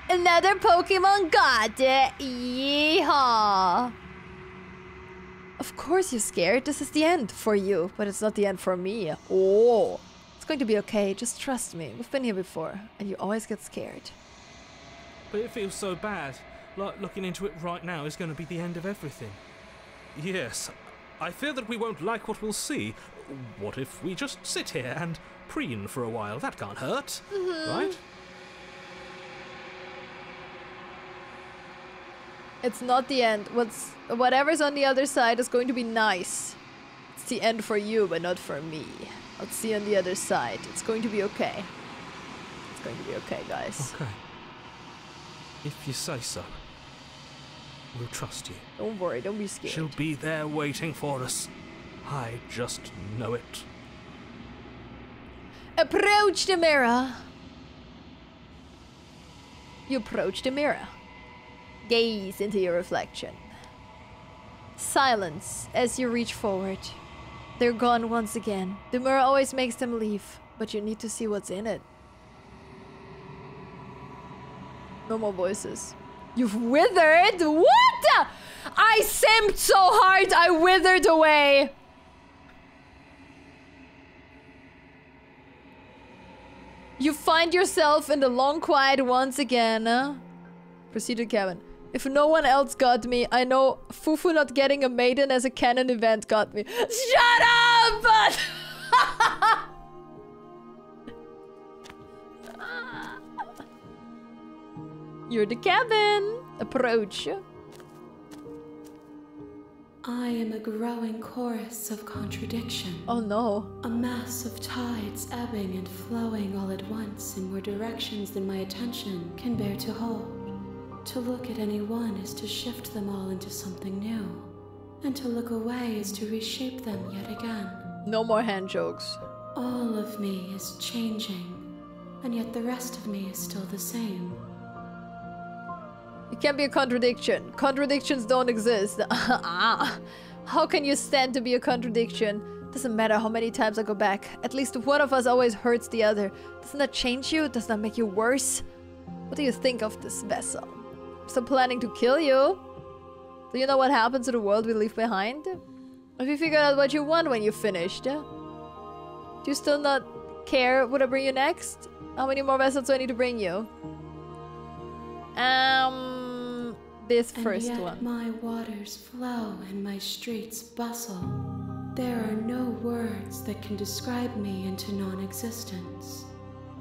Another Pokemon got it. Yeehaw. Of course you're scared. This is the end for you, but it's not the end for me. Oh, it's going to be okay. Just trust me. We've been here before, and you always get scared. But it feels so bad. Like looking into it right now is going to be the end of everything. Yes, I fear that we won't like what we'll see. What if we just sit here and preen for a while? That can't hurt, right? It's not the end. Whatever's on the other side is going to be nice. It's the end for you, but not for me. I'll see you on the other side. It's going to be okay. It's going to be okay, guys. Okay. If you say so. We'll trust you. Don't worry, don't be scared. She'll be there waiting for us. I just know it. Approach the mirror. You approach the mirror. Gaze into your reflection. Silence as you reach forward. They're gone once again. The mirror always makes them leave, but you need to see what's in it. No more voices. You've withered? What? I simped so hard I withered away. You find yourself in the long quiet once again. Proceed to cabin. If no one else got me, I know Fufu not getting a maiden as a canon event got me. Shut up! You're the cabin. Approach. I am a growing chorus of contradiction. Oh no. A mass of tides ebbing and flowing all at once in more directions than my attention can bear to hold. To look at any one is to shift them all into something new. And to look away is to reshape them yet again. No more hand jokes. All of me is changing, and yet the rest of me is still the same. You can't be a contradiction. Contradictions don't exist. How can you stand to be a contradiction? Doesn't matter how many times I go back. At least one of us always hurts the other. Doesn't that change you? Does that make you worse? What do you think of this vessel? I'm still planning to kill you. Do you know what happens to the world we leave behind? Have you figured out what you want when you're finished? Do you still not care what I bring you next? How many more vessels do I need to bring you? This first and yet one. My waters flow and my streets bustle. There are no words that can describe me into non-existence.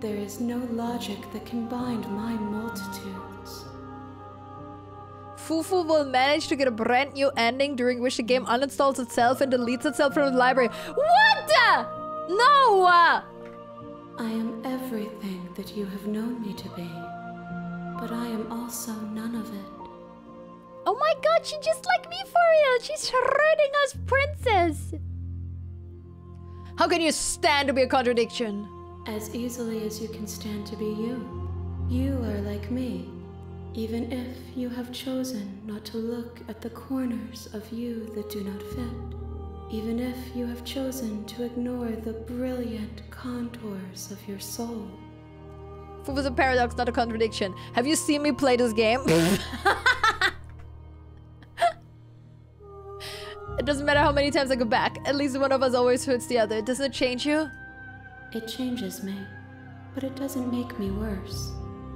There is no logic that can bind my multitudes. Fufu will manage to get a brand new ending during which the game uninstalls itself and deletes itself from the library. What? No! I am everything that you have known me to be, but I am also none of it. Oh my god, she's just like me for real. She's hurting us, princess. How can you stand to be a contradiction? As easily as you can stand to be you. You are like me, even if you have chosen not to look at the corners of you that do not fit. Even if you have chosen to ignore the brilliant contours of your soul. Fufu's a paradox, not a contradiction. Have you seen me play this game? It doesn't matter how many times I go back. At least one of us always hurts the other. Doesn't it change you? It changes me, but it doesn't make me worse.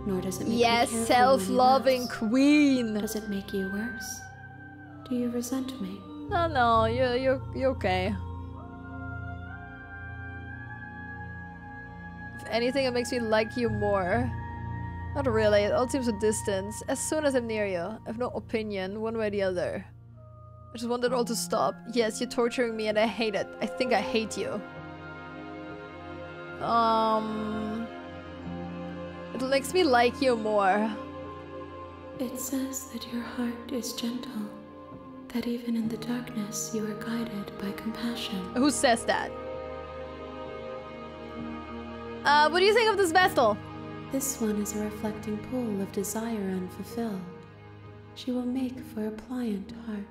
Nor does it make me yes, care for self-loving queen. Does it make you worse? Do you resent me? No, you're okay. If anything, it makes me like you more. Not really. It all seems a distance. As soon as I'm near you, I have no opinion, one way or the other. I just want it all to stop. Yes, you're torturing me and I hate it. I think I hate you. It makes me like you more. It says that your heart is gentle. That even in the darkness you are guided by compassion. Who says that? What do you think of this vessel? This one is a reflecting pool of desire unfulfilled. She will make for a pliant heart.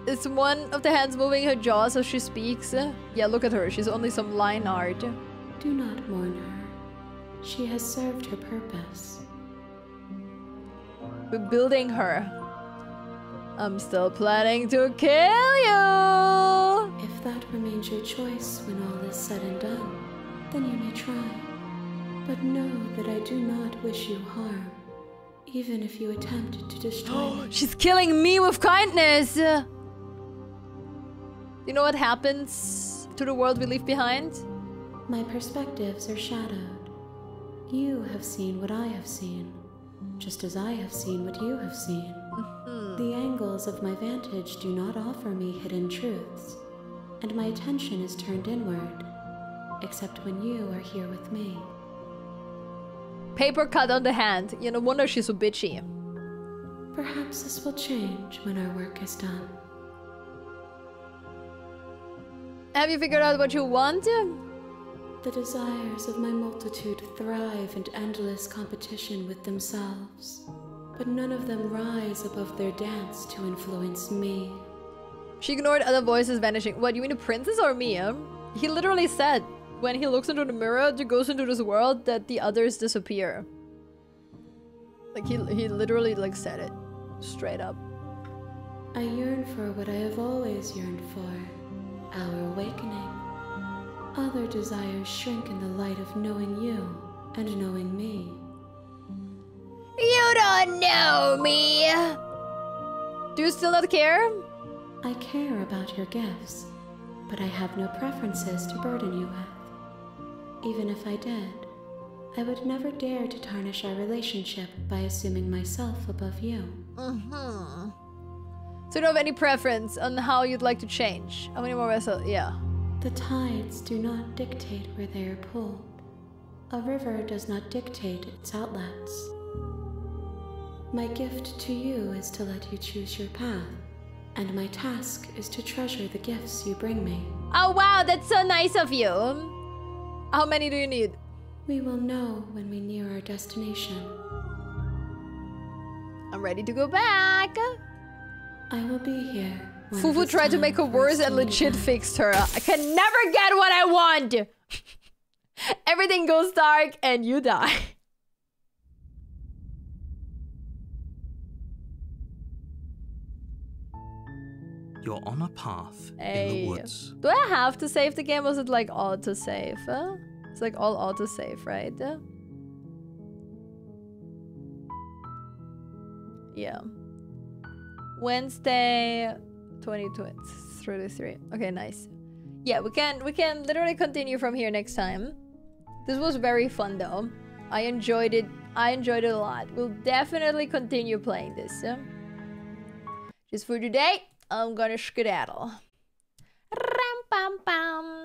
Is one of the hands moving her jaws as she speaks? Yeah, look at her. She's only some line art. Do not mourn her. She has served her purpose. We're building her. I'm still planning to kill you! If that remains your choice when all is said and done, then you may try. But know that I do not wish you harm, even if you attempt to destroy me. She's killing me with kindness! You know what happens to the world we leave behind? My perspectives are shadowed. You have seen what I have seen, just as I have seen what you have seen. The angles of my vantage do not offer me hidden truths, and my attention is turned inward, except when you are here with me. Paper cut on the hand. You no wonder she's so bitchy. Perhaps this will change when our work is done. Have you figured out what you want? The desires of my multitude thrive in endless competition with themselves, but none of them rise above their dance to influence me. She ignored other voices vanishing. What, you mean the princess or me? He literally said, when he looks into the mirror, he goes into this world, that the others disappear. Like, he literally, like, said it. Straight up. I yearn for what I have always yearned for. Our awakening. Other desires shrink in the light of knowing you and knowing me. You don't know me! Do you still not care? I care about your gifts, but I have no preferences to burden you with. Even if I did, I would never dare to tarnish our relationship by assuming myself above you. So you don't have any preference on how you'd like to change? How many more vessels? Yeah. The tides do not dictate where they are pulled. A river does not dictate its outlets. My gift to you is to let you choose your path, and my task is to treasure the gifts you bring me. Oh wow, that's so nice of you. How many do you need? We will know when we near our destination. I'm ready to go back. I will be here. Fufu tried to make her worse and legit fixed her. I can never get what I want. Everything goes dark and you die. You're on a path in the woods. Do I have to save the game? Was it like auto-save? It's like all auto-save, right? Yeah. Wednesday 2023. Okay, nice. Yeah, we can literally continue from here next time. This was very fun though. I enjoyed it. I enjoyed it a lot. We'll definitely continue playing this. Just for today, I'm gonna skedaddle. Ram pam pam.